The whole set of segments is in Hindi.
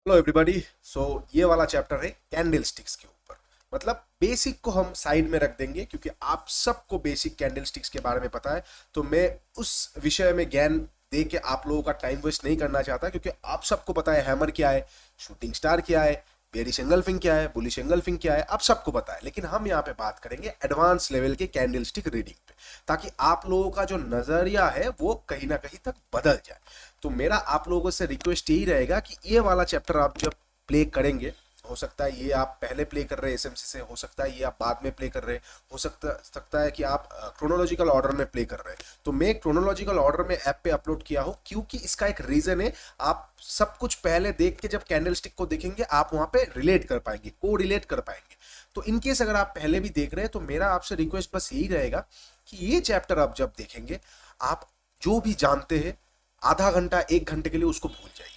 Hello everybody. सो ये वाला चैप्टर है कैंडल स्टिक्स के ऊपर। मतलब बेसिक को हम साइड में रख देंगे क्योंकि आप सबको बेसिक कैंडल स्टिक्स के बारे में पता है। तो मैं उस विषय में ज्ञान दे के आप लोगों का टाइम वेस्ट नहीं करना चाहता क्योंकि आप सबको पता है हैमर क्या है, शूटिंग स्टार क्या है, बेरिश एंगल्फिंग क्या है, बुलिश एंगल्फिंग क्या है, आप सबको पता है। लेकिन हम यहाँ पे बात करेंगे एडवांस लेवल के कैंडल स्टिक रीडिंग पे, ताकि आप लोगों का जो नजरिया है वो कहीं ना कहीं तक बदल जाए। तो मेरा आप लोगों से रिक्वेस्ट यही रहेगा कि ये वाला चैप्टर आप जब प्ले करेंगे, हो सकता है ये आप पहले प्ले कर रहे हैं एसएमसी से, हो सकता है ये आप बाद में प्ले कर रहे हैं, हो सकता है कि आप क्रोनोलॉजिकल ऑर्डर में प्ले कर रहे हैं। तो मैं क्रोनोलॉजिकल ऑर्डर में ऐप पे अपलोड किया हूं क्योंकि इसका एक रीजन है। आप सब कुछ पहले देख के जब कैंडल स्टिक को देखेंगे आप वहां पे रिलेट कर पाएंगे, को रिलेट कर पाएंगे। तो इनकेस अगर आप पहले भी देख रहे हैं तो मेरा आपसे रिक्वेस्ट बस यही रहेगा कि ये चैप्टर आप जब देखेंगे, आप जो भी जानते हैं आधा घंटा एक घंटे के लिए उसको भूल जाइए,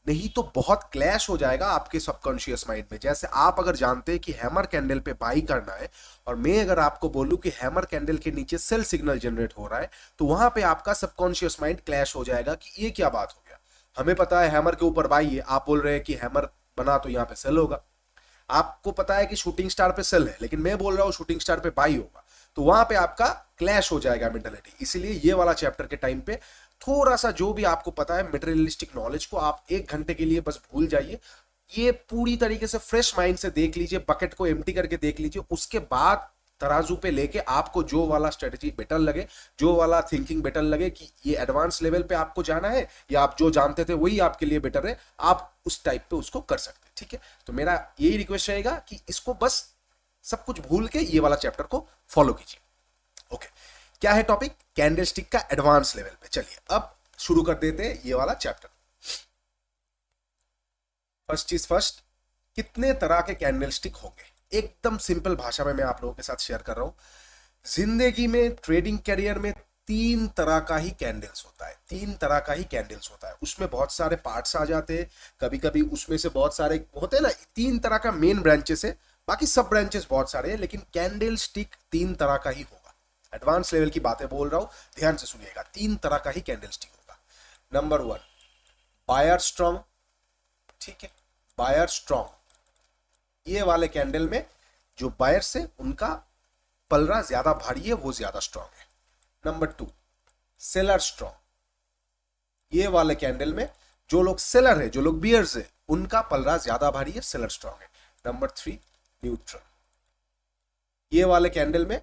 नहीं तो बहुत क्लैश हो जाएगा आपके सबकॉन्शियस माइंड में। जैसे आप अगर जानते हैं कि हैमर कैंडल पे बाई करना है और मैं अगर आपको बोलूं कि हैमर कैंडल के नीचे सेल सिग्नल जनरेट हो रहा है, तो वहां पे आपका सबकॉन्शियस माइंड क्लैश हो जाएगा कि ये क्या बात हो गया। हमें पता है हैमर के ऊपर बाई है, आप बोल रहे हैं कि हैमर बना तो यहाँ पे सेल होगा। आपको पता है कि शूटिंग स्टार पे सेल है, लेकिन मैं बोल रहा हूं शूटिंग स्टार पे बाई होगा। तो वहां पे आपका क्लैश हो जाएगा मेंटालिटी। इसीलिए ये वाला चैप्टर के टाइम पे थोड़ा सा जो भी आपको पता है मटेरियलिस्टिक नॉलेज को आप एक घंटे के लिए बस भूल जाइए। ये पूरी तरीके से फ्रेश माइंड से देख लीजिए, बकेट को एम्प्टी करके देख लीजिए। उसके बाद तराजू पे लेके आपको जो वाला स्ट्रेटेजी बेटर लगे, जो वाला थिंकिंग बेटर लगे कि ये एडवांस लेवल पे आपको जाना है या आप जो जानते थे वही आपके लिए बेटर है, आप उस टाइप पे उसको कर सकते हैं। ठीक है, तो मेरा यही रिक्वेस्ट रहेगा कि इसको बस सब कुछ भूल के ये वाला चैप्टर को फॉलो कीजिए। ओके, क्या है टॉपिक? कैंडल स्टिक का एडवांस लेवल पे। चलिए अब शुरू कर देते हैं ये वाला चैप्टर। फर्स्ट चीज फर्स्ट, कितने तरह के कैंडल स्टिक होंगे? एकदम सिंपल भाषा में मैं आप लोगों के साथ शेयर कर रहा हूं। जिंदगी में ट्रेडिंग करियर में तीन तरह का ही कैंडल्स होता है, तीन तरह का ही कैंडल्स होता है। उसमें बहुत सारे पार्ट्स आ जाते हैं, कभी कभी उसमें से बहुत सारे होते हैं ना। तीन तरह का मेन ब्रांचेस है, बाकी सब ब्रांचेस बहुत सारे हैं, लेकिन कैंडल स्टिक तीन तरह का ही होगा। एडवांस लेवल की बातें बोल रहा हूं, ध्यान से सुनिएगा। तीन तरह का ही कैंडल स्टिक होगा। Number one, buyer strong. ठीक है, बायर स्ट्रॉन्ग। ये वाले कैंडल में जो बायर्स है उनका पलड़ा ज्यादा भारी है, वो ज्यादा स्ट्रॉन्ग है। Number two, seller strong. ये वाले कैंडल में जो लोग सेलर है, जो लोग बियर्स है, उनका पलड़ा ज्यादा भारी है, सेलर स्ट्रॉन्ग है। Number three, neutral. ये वाले कैंडल में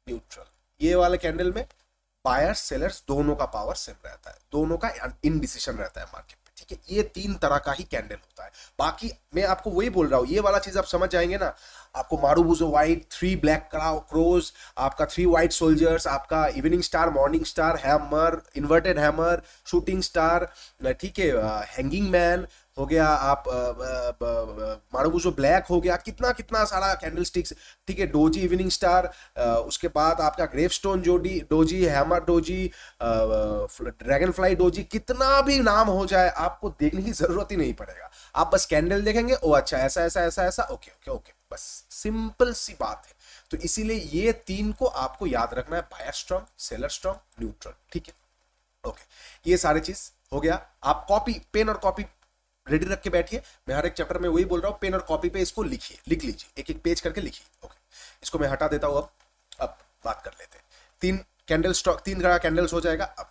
न्यूट्रल। ये वाले कैंडल में बायर्स सेलर्स दोनों का पावर सेम रहता है, दोनों का इनडिसीजन रहता है मार्केट में। ठीक है, ये तीन तरह का ही कैंडल होता है। बाकी मैं आपको वही बोल रहा हूं, ये वाला चीज आप समझ जाएंगे ना। आपको मारूबुजो व्हाइट, थ्री ब्लैक क्रोज, आपका थ्री व्हाइट सोल्जर्स, आपका evening star, morning star, hammer, inverted hammer, shooting star, ठीक है, हैंगिंग मैन हो गया, आप मारूबुजो ब्लैक हो गया, कितना कितना सारा कैंडल स्टिक्स। ठीक है, डोजी इवनिंग स्टार, उसके बाद आपका ग्रेवस्टोन जोडी doji, hammer doji, dragon fly doji, कितना भी नाम हो जाए आपको देखने की जरूरत ही नहीं पड़ेगा। आप बस कैंडल देखेंगे, ओ अच्छा ऐसा ऐसा ऐसा ऐसा, ओके ओके ओके, बस सिंपल सी बात है। तो इसीलिए ये तीन को आपको याद रखना है, buyer strong, seller strong, neutral. ठीक है, ओके, ये सारी चीज हो गया। आप कॉपी, पेन और कॉपी रेडी रख के बैठिए। मैं हर एक चैप्टर में वही बोल रहा हूं, पेन और कॉपी पे इसको लिखिए, लिख लीजिए, एक एक पेज करके लिखिए। ओके, इसको मैं हटा देता हूं। अब बात कर लेते हैं। तीन कैंडल स्टॉक, तीन तरह कैंडल्स हो जाएगा। अब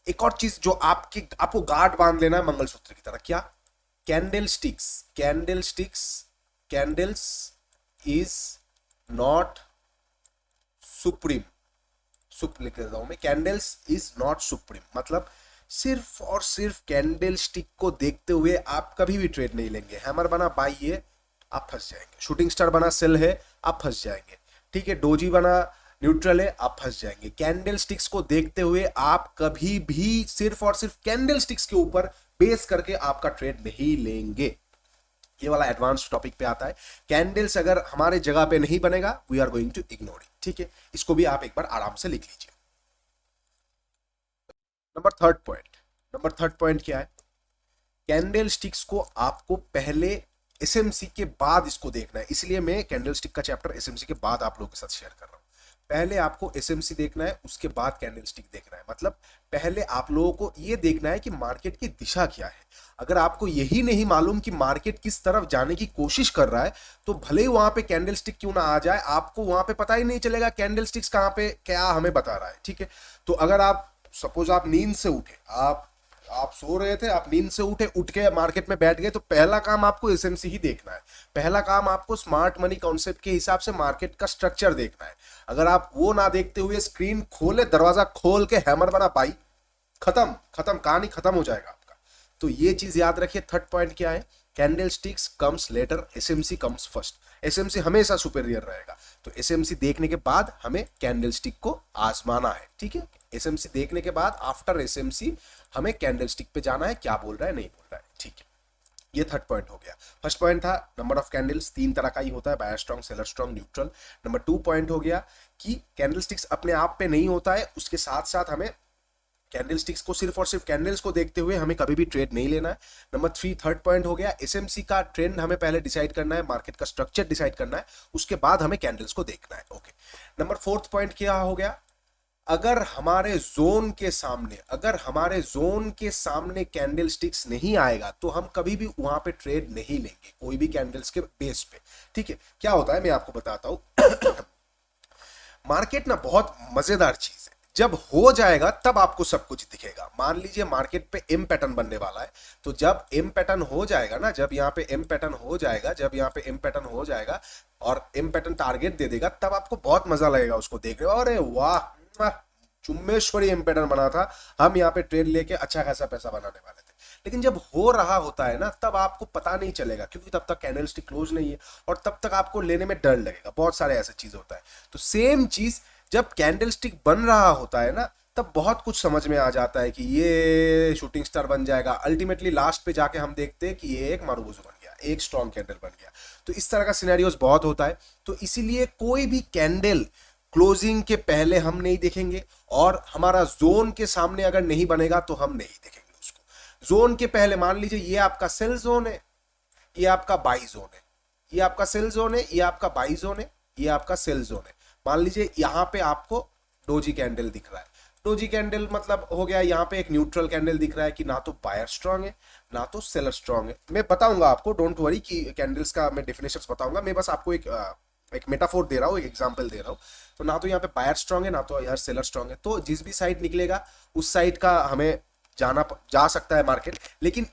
एक और चीज जो आपको गार्ड बांध लेना है मंगलसूत्र की तरह। क्या? Candle sticks, candle sticks, candles is not supreme. सुप लिख देता हूं मैं, कैंडल्स इज नॉट सुप्रीम। मतलब सिर्फ और सिर्फ कैंडल स्टिक को देखते हुए आप कभी भी ट्रेड नहीं लेंगे। हैमर बना बाई है, आप फंस जाएंगे। शूटिंग स्टार बना सेल है, आप फंस जाएंगे। ठीक है, डोजी बना न्यूट्रल है, आप फंस जाएंगे। कैंडल स्टिक्स को देखते हुए आप कभी भी सिर्फ और सिर्फ कैंडल स्टिक्स के ऊपर बेस करके आपका ट्रेड नहीं लेंगे। ये वाला एडवांस टॉपिक पे आता है। कैंडल्स अगर हमारे जगह पे नहीं बनेगा, we are going to ignore it. ठीक है, इसको भी आप एक बार आराम से लिख लीजिए। Number third point, number third point क्या है? कैंडल स्टिक्स को आपको पहले एसएमसी के बाद इसको देखना है। इसलिए मैं कैंडल स्टिक का चैप्टर एसएमसी के बाद आप लोगों के साथ शेयर कर रहा हूं। पहले आपको एसएमसी देखना है, उसके बाद कैंडलस्टिक देखना है। मतलब पहले आप लोगों को ये देखना है कि मार्केट की दिशा क्या है। अगर आपको यही नहीं मालूम कि मार्केट किस तरफ जाने की कोशिश कर रहा है, तो भले ही वहां पे कैंडलस्टिक क्यों ना आ जाए, आपको वहां पे पता ही नहीं चलेगा कैंडलस्टिक्स कहां पे क्या हमें बता रहा है। ठीक है, तो अगर आप सपोज आप नींद से उठे, आप सो रहे थे, आप नींद से उठे, उठ के मार्केट में बैठ गए, तो पहला काम आपको एसएमसी ही देखना है। पहला काम आपको स्मार्ट मनी कॉन्सेप्ट के हिसाब से मार्केट का स्ट्रक्चर देखना है। अगर आप वो ना देखते हुए स्क्रीन खोले, दरवाजा खोल के हैमर बना पाई, खत्म खत्म, कहानी खत्म हो जाएगा आपका। तो ये चीज याद रखिए। थर्ड पॉइंट क्या है, candlesticks comes later, SMC comes first. SMC हमेशा सुपेरियर रहेगा, तो एसएमसी देखने के बाद हमें कैंडलस्टिक को आजमाना है। ठीक है, एसएमसी देखने के बाद आफ्टर एसएमसी हमें कैंडलस्टिक पे जाना है, क्या बोल रहा है नहीं बोल रहा है। ठीक है, ये थर्ड पॉइंट हो गया। फर्स्ट पॉइंट था नंबर ऑफ कैंडल्स, 3 तरह का ही होता है, buyer strong, seller strong, neutral. Number 2 point हो गया कि कैंडलस्टिक्स अपने आप पे नहीं होता है, उसके साथ साथ हमें कैंडलस्टिक्स को सिर्फ और सिर्फ कैंडल्स को देखते हुए हमें कभी भी ट्रेड नहीं लेना है। नंबर 3 थर्ड पॉइंट हो गया, एसएमसी का ट्रेंड हमें पहले डिसाइड करना है, मार्केट का स्ट्रक्चर डिसाइड करना है, उसके बाद हमें कैंडल्स को देखना है। ओके, नंबर 4th पॉइंट क्या हो गया, अगर हमारे जोन के सामने कैंडलस्टिक्स नहीं आएगा, तो हम कभी भी वहां पे ट्रेड नहीं लेंगे, कोई भी कैंडल्स के बेस पे। ठीक है, क्या होता है मैं आपको बताता हूं। मार्केट ना बहुत मजेदार चीज है, जब हो जाएगा तब आपको सब कुछ दिखेगा। मान लीजिए मार्केट पे एम पैटर्न बनने वाला है, तो जब एम पैटर्न हो जाएगा ना, जब यहाँ पे एम पैटर्न हो जाएगा और एम पैटर्न टारगेट दे देगा, तब आपको बहुत मजा लगेगा उसको देखने में। अरे वाह, चुम्बेश्वरी एम पैटर्न बना था, हम यहाँ पे ट्रेड लेके अच्छा खासा पैसा बनाने वाले थे। लेकिन जब हो रहा होता है ना, तब आपको पता नहीं चलेगा, क्योंकि तब तक कैंडलस्टिक क्लोज नहीं है और तब तक आपको लेने में डर लगेगा। बहुत सारे ऐसे चीज होता है। तो सेम चीज जब कैंडलस्टिक बन रहा होता है ना, तब बहुत कुछ समझ में आ जाता है कि ये शूटिंग स्टार बन जाएगा। अल्टीमेटली लास्ट पे जाके हम देखते हैं कि ये एक मारुबुजु बन गया, एक स्ट्रॉन्ग कैंडल बन गया। तो इस तरह का सिनेरियोस बहुत होता है। तो इसीलिए कोई भी कैंडल क्लोजिंग के पहले हम नहीं देखेंगे, और हमारा जोन के सामने अगर नहीं बनेगा तो हम नहीं देखेंगे उसको। जोन के पहले मान लीजिए ये आपका सेल जोन है, ये आपका बाई जोन है, ये आपका सेल जोन है, ये आपका बाई जोन है, ये आपका सेल जोन है। मान लीजिए यहां पे आपको डोजी कैंडल दिख रहा है। डोजी कैंडल मतलब हो गया यहाँ पे एक न्यूट्रल कैंडल दिख रहा है कि ना तो बायर स्ट्रांग है ना तो सेलर स्ट्रांग है। मैं बताऊंगा आपको, डोंट वरी, कि कैंडल्स का मैं डेफिनेशंस बताऊंगा। मैं बस आपको एक मेटाफोर दे रहा हूँ, एक एग्जांपल दे रहा हूँ। तो ना तो यहाँ पे बायर स्ट्रांग है ना तो यार सेलर स्ट्रांग है। तो जिस भी साइड निकलेगा उस साइड का हमें जा सकता है मार्केट। लेकिन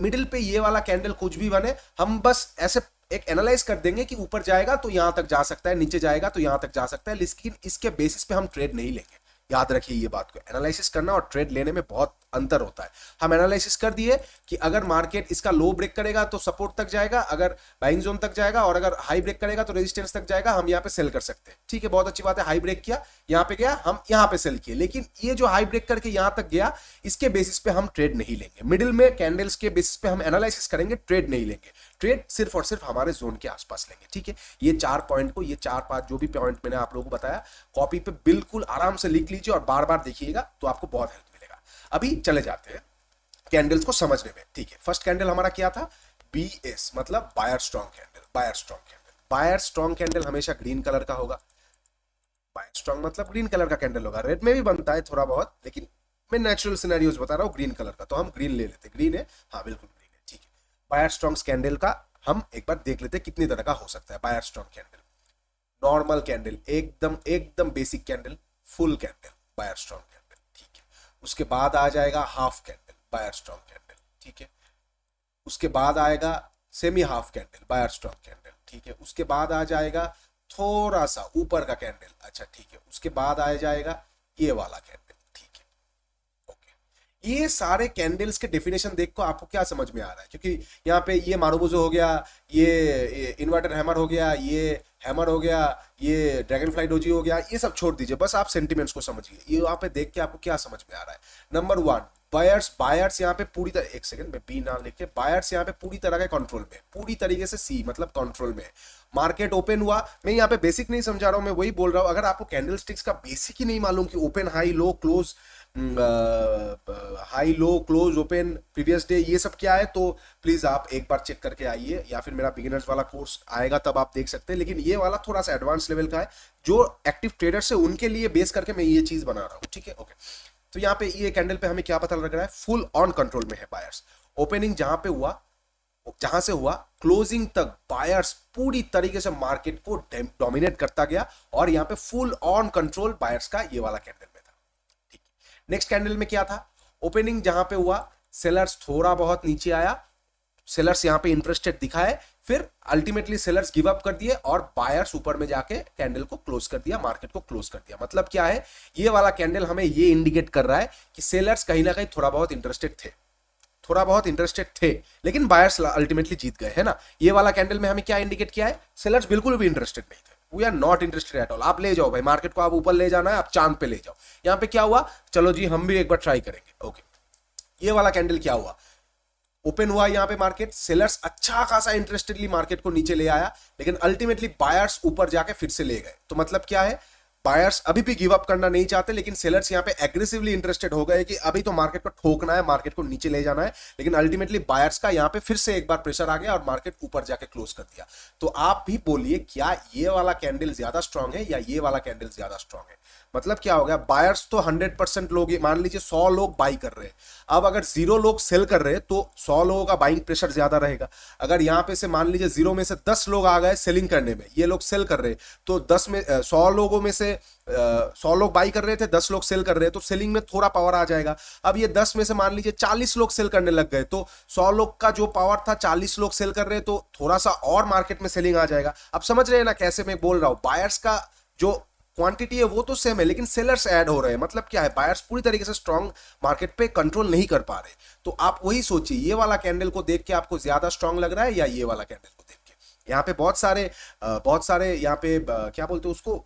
मिडिल पे ये वाला कैंडल कुछ भी बने, हम बस ऐसे एक एनालाइज कर देंगे कि ऊपर जाएगा तो यहां तक जा सकता है, नीचे जाएगा तो यहां तक जा सकता है, लेकिन इसके बेसिस पे हम ट्रेड नहीं लेंगे। याद रखिए ये बात को, एनालिसिस करना और ट्रेड लेने में बहुत अंतर होता है। हम एनालिसिस कर दिए कि अगर मार्केट इसका लो ब्रेक करेगा तो सपोर्ट तक जाएगा, अगर बाइंग जोन तक जाएगा, और अगर हाई ब्रेक करेगा तो रेजिस्टेंस तक जाएगा, हम यहाँ पे सेल कर सकते हैं। ठीक है, बहुत अच्छी बात है। हाई ब्रेक किया, यहाँ पे गया, हम यहाँ पे सेल किए। लेकिन ये जो हाई ब्रेक करके यहाँ तक गया, इसके बेसिस पे हम ट्रेड नहीं लेंगे। मिडिल में कैंडल्स के बेसिस पे हम एनालिसिस करेंगे, ट्रेड नहीं लेंगे। ट्रेड सिर्फ और सिर्फ हमारे जोन के आसपास लेंगे। ठीक है, ये 4 पॉइंट को, ये 4-5 जो भी पॉइंट मैंने आप लोगों को बताया, कॉपी पे बिल्कुल आराम से लिख लीजिए और बार बार देखिएगा, तो आपको बहुत हेल्प मिलेगा। अभी चले जाते हैं कैंडल्स को समझने में। ठीक है, फर्स्ट कैंडल हमारा क्या था, BS मतलब buyer strong candle. Buyer strong candle हमेशा ग्रीन कलर का होगा। बायर स्ट्रॉन्ग मतलब ग्रीन कलर का कैंडल होगा। रेड में भी बनता है थोड़ा बहुत, लेकिन मैं नेचुरल सिनेरियोस बता रहा हूँ ग्रीन कलर का, तो हम ग्रीन ले लेते। ग्रीन है, हाँ बिल्कुल ग्रीन है। ठीक है, बायर स्ट्रॉन्ग कैंडल का हम एक बार देख लेते हैं कितनी तरह का हो सकता है। Buyer strong candle, normal candle, एकदम basic candle, full candle, buyer strong candle. ठीक है, उसके बाद आ जाएगा half candle, buyer strong candle. ठीक है, उसके बाद आएगा semi half candle, buyer strong candle. ठीक है, उसके बाद आ जाएगा थोड़ा सा ऊपर का कैंडल। अच्छा ठीक है, उसके बाद आ जाएगा ये वाला कैंडल। ठीक है, ओके। ये सारे कैंडल्स के डेफिनेशन देख को आपको क्या समझ में आ रहा है, क्योंकि यहाँ पे ये मारुबुजो हो गया, ये इन्वर्टर हैमर हो गया, ये हैमर हो गया, ये ड्रैगन फ्लाई डोजी हो गया, ये सब छोड़ दीजिए, बस आप सेंटिमेंट्स को समझिए। ये यहाँ पे देख के आपको क्या समझ में आ रहा है। नंबर 1, बायर्स यहाँ पे पूरी तरह, एक सेकंड में बी ना लिखे, बायर्स यहाँ पे पूरी तरह के कंट्रोल में, पूरी तरीके से सी मतलब कंट्रोल में। मार्केट ओपन हुआ, मैं यहाँ पे बेसिक नहीं समझा रहा हूँ, मैं वही बोल रहा हूँ। अगर आपको कैंडल स्टिक्स का बेसिक ही नहीं मालूम कि open high low close high low close open previous day, ये सब क्या है तो प्लीज आप एक बार चेक करके आइए, या फिर मेरा बिगिनर्स वाला कोर्स आएगा तब आप देख सकते हैं। लेकिन ये वाला थोड़ा सा एडवांस लेवल का है, जो एक्टिव ट्रेडर्स है उनके लिए बेस करके मैं ये चीज बना रहा हूँ, ठीक है। ओके, तो यहाँ पे ये कैंडल पे हमें क्या पता लग रहा है, फुल ऑन कंट्रोल में है बायर्स। ओपनिंग जहां पे हुआ, जहां से हुआ क्लोजिंग तक बायर्स पूरी तरीके से मार्केट को डोमिनेट करता गया, और यहाँ पे फुल ऑन कंट्रोल बायर्स का ये वाला कैंडल में था, ठीक। नेक्स्ट कैंडल में क्या था, ओपनिंग जहां पे हुआ सेलर्स थोड़ा बहुत नीचे आया, सेलर्स यहाँ पे इंटरेस्टेड दिखाए, फिर अल्टीमेटली सेलर्स गिव अप कर दिए और बायर्स ऊपर में जाके कैंडल को क्लोज कर दिया, मार्केट को क्लोज कर दिया। मतलब क्या है, ये वाला कैंडल हमें ये इंडिकेट कर रहा है कि सेलर्स कहीं ना कहीं थोड़ा बहुत इंटरेस्टेड थे, थोड़ा बहुत इंटरेस्टेड थे, लेकिन बायर्स अल्टीमेटली जीत गए, है ना। ये वाला कैंडल में हमें क्या इंडिकेट किया है, सेलर्स बिल्कुल भी इंटरेस्टेड नहीं थे, we are not interested at all. आप ले जाओ भाई, मार्केट को आप ऊपर ले जाना है, आप चांद पे ले जाओ। यहाँ पे क्या हुआ, चलो जी हम भी एक बार ट्राई करेंगे। ओके, ये वाला कैंडल क्या हुआ, ओपन हुआ यहाँ पे मार्केट, सेलर्स अच्छा खासा इंटरेस्टेडली मार्केट को नीचे ले आया, लेकिन अल्टीमेटली बायर्स ऊपर जाके फिर से ले गए। तो मतलब क्या है, बायर्स अभी भी गिव अप करना नहीं चाहते, लेकिन सेलर्स यहाँ पे एग्रेसिवली इंटरेस्टेड हो गए कि अभी तो मार्केट को ठोकना है, मार्केट को नीचे ले जाना है। लेकिन अल्टीमेटली बायर्स का यहाँ पे फिर से एक बार प्रेशर आ गया और मार्केट ऊपर जाके क्लोज कर दिया। तो आप भी बोलिए, क्या ये वाला कैंडल ज्यादा स्ट्रांग है या ये वाला कैंडल ज्यादा स्ट्रांग है। मतलब क्या हो गया, बायर्स तो 100% लोग, मान लीजिए 100 लोग बाई कर रहे हैं, अब अगर 0 लोग सेल कर रहे हैं तो 100 लोगों का बाइंग प्रेशर ज्यादा रहेगा। अगर यहाँ पे से मान लीजिए 0 में से 10 लोग आ गए सेलिंग करने में, ये लोग सेल कर रहे हैं, तो 100 लोगों में से 100 लोग बाई कर रहे थे, 10 लोग सेल कर रहे हैं, तो सेलिंग में थोड़ा पावर आ जाएगा। अब ये 10 में से मान लीजिए 40 लोग सेल करने लग गए, तो 100 लोग का जो पावर था 40 लोग सेल कर रहे हैं, तो थोड़ा सा और मार्केट में सेलिंग आ जाएगा। अब समझ रहे हैं ना कैसे मैं बोल रहा हूं, बायर्स का जो क्वांटिटी है वो तो सेम है, लेकिन सेलर्स ऐड हो रहे हैं। मतलब क्या है, बायर्स पूरी तरीके से स्ट्रांग मार्केट पे कंट्रोल नहीं कर पा रहे। तो आप वही सोचिए, ये वाला कैंडल को देख के आपको ज्यादा स्ट्रांग लग रहा है या ये वाला कैंडल को देख के। यहाँ पे बहुत सारे यहाँ पे क्या बोलते हैं उसको,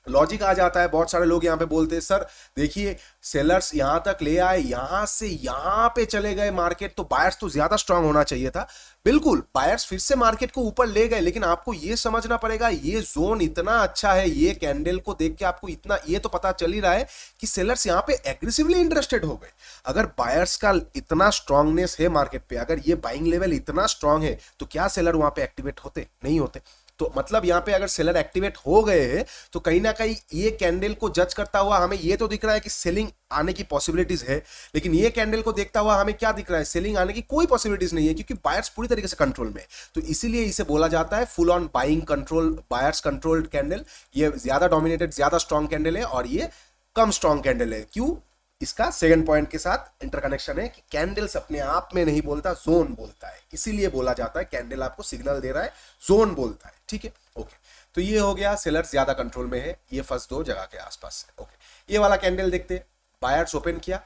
लॉजिक आ जाता है। बहुत सारे लोग यहाँ पे बोलते हैं, सर देखिए सेलर्स यहां तक ले आए, यहां से यहां पे चले गए मार्केट, तो बायर्स तो ज्यादा स्ट्रांग होना चाहिए था। बिल्कुल, बायर्स फिर से मार्केट को ऊपर ले गए, लेकिन आपको ये समझना पड़ेगा, ये जोन इतना अच्छा है, ये कैंडल को देख के आपको इतना ये तो पता चल ही रहा है कि सेलर्स यहाँ पे एग्रेसिवली इंटरेस्टेड हो गए। अगर बायर्स का इतना स्ट्रांगनेस है मार्केट पे, अगर ये बाइंग लेवल इतना स्ट्रांग है, तो क्या सेलर वहां पे एक्टिवेट होते? नहीं होते। तो मतलब यहाँ पे अगर सेलर एक्टिवेट हो गए हैं, तो कहीं ना कहीं ये कैंडल को जज करता हुआ हमें ये तो दिख रहा है कि सेलिंग आने की पॉसिबिलिटीज है, लेकिन ये कैंडल को देखता हुआ हमें क्या दिख रहा है, सेलिंग आने की कोई पॉसिबिलिटीज नहीं है, क्योंकि बायर्स पूरी तरीके से कंट्रोल में है। तो इसीलिए इसे बोला जाता है full on buying control, buyers controlled candle. ये ज्यादा डोमिनेटेड, ज्यादा स्ट्रॉन्ग कैंडल है, और ये कम स्ट्रॉन्ग कैंडल है। क्यों? इसका सेकंड पॉइंट के साथ इंटरकनेक्शन है कि कैंडल्स अपने आप में नहीं बोलता, जोन बोलता है। इसीलिए बोला जाता है कैंडल आपको सिग्नल दे रहा है, जोन बोलता है, ठीक है। ओके, तो ये हो गया सेलर्स ज्यादा कंट्रोल में है, ये फर्स्ट दो जगह के आसपास है। ओके, ये वाला कैंडल देखते, बायर्स ओपन किया,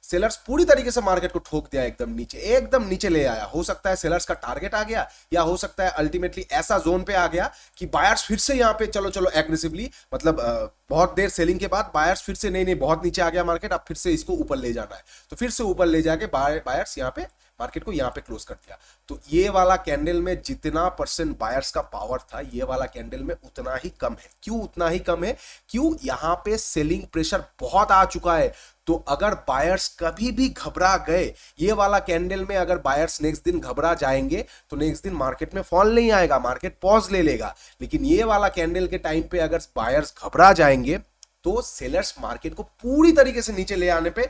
सेलर्स पूरी तरीके से मार्केट को ठोक दिया, एकदम नीचे ले आया। हो सकता है सेलर्स का टारगेट आ गया, या हो सकता है अल्टीमेटली ऐसा जोन पे आ गया कि बायर्स फिर से यहाँ पे चलो एग्रेसिवली, मतलब बहुत देर सेलिंग के बाद बायर्स फिर से नहीं बहुत नीचे आ गया मार्केट, अब फिर से इसको ऊपर ले जाना है, तो फिर से ऊपर ले जाके बायर्स यहाँ पे मार्केट को यहाँ पे क्लोज कर दिया। तो ये वाला कैंडल में जितना % बायर्स का पावर था, ये वाला कैंडल में उतना ही कम है। क्यों उतना ही कम है? क्यों? यहाँ पे सेलिंग प्रेशर बहुत आ चुका है। तो अगर बायर्स कभी भी घबरा गए, ये वाला कैंडल में अगर बायर्स नेक्स्ट दिन घबरा जाएंगे, तो नेक्स्ट दिन मार्केट में फॉल नहीं आएगा, मार्केट पॉज ले लेगा। लेकिन ये वाला कैंडल के टाइम पे अगर बायर्स घबरा जाएंगे, तो सेलर्स मार्केट को पूरी तरीके से नीचे ले आने पे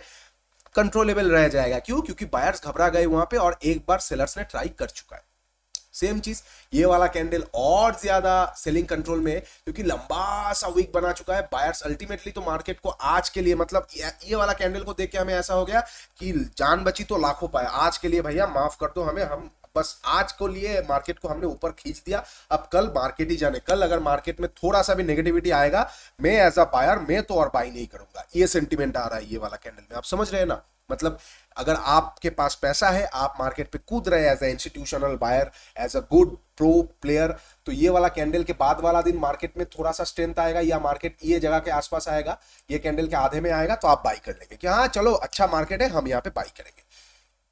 कंट्रोलेबल रह जाएगा। क्यों? क्योंकि बायर्स घबरा गए वहां पे, और एक बार सेलर्स ने ट्राई कर चुका है। सेम चीज ये वाला कैंडल और ज्यादा सेलिंग कंट्रोल में है, क्योंकि लंबा सा वीक बना चुका है बायर्स। अल्टीमेटली तो मार्केट को आज के लिए, मतलब ये वाला कैंडल को देख के हमें ऐसा हो गया कि जान बची तो लाखों पाए, आज के लिए भैया माफ कर दो हमें, हम बस आज को लिए मार्केट को हमने ऊपर खींच दिया, अब कल मार्केट ही जाने। कल अगर मार्केट में थोड़ा सा भी नेगेटिविटी आएगा, मैं एज अ बायर मैं तो और बाई नहीं करूंगा। ये सेंटिमेंट आ रहा है ये वाला कैंडल में, आप समझ रहे हैं ना। मतलब अगर आपके पास पैसा है, आप मार्केट पे कूद रहे हैं as a institutional buyer, as a good pro player, तो ये वाला कैंडल के बाद वाला दिन मार्केट में थोड़ा सा स्ट्रेंथ आएगा, या मार्केट ये जगह के आसपास आएगा, ये कैंडल के आधे में आएगा, तो आप बाई कर लेंगे कि हाँ चलो अच्छा मार्केट है, हम यहाँ पे बाई करेंगे।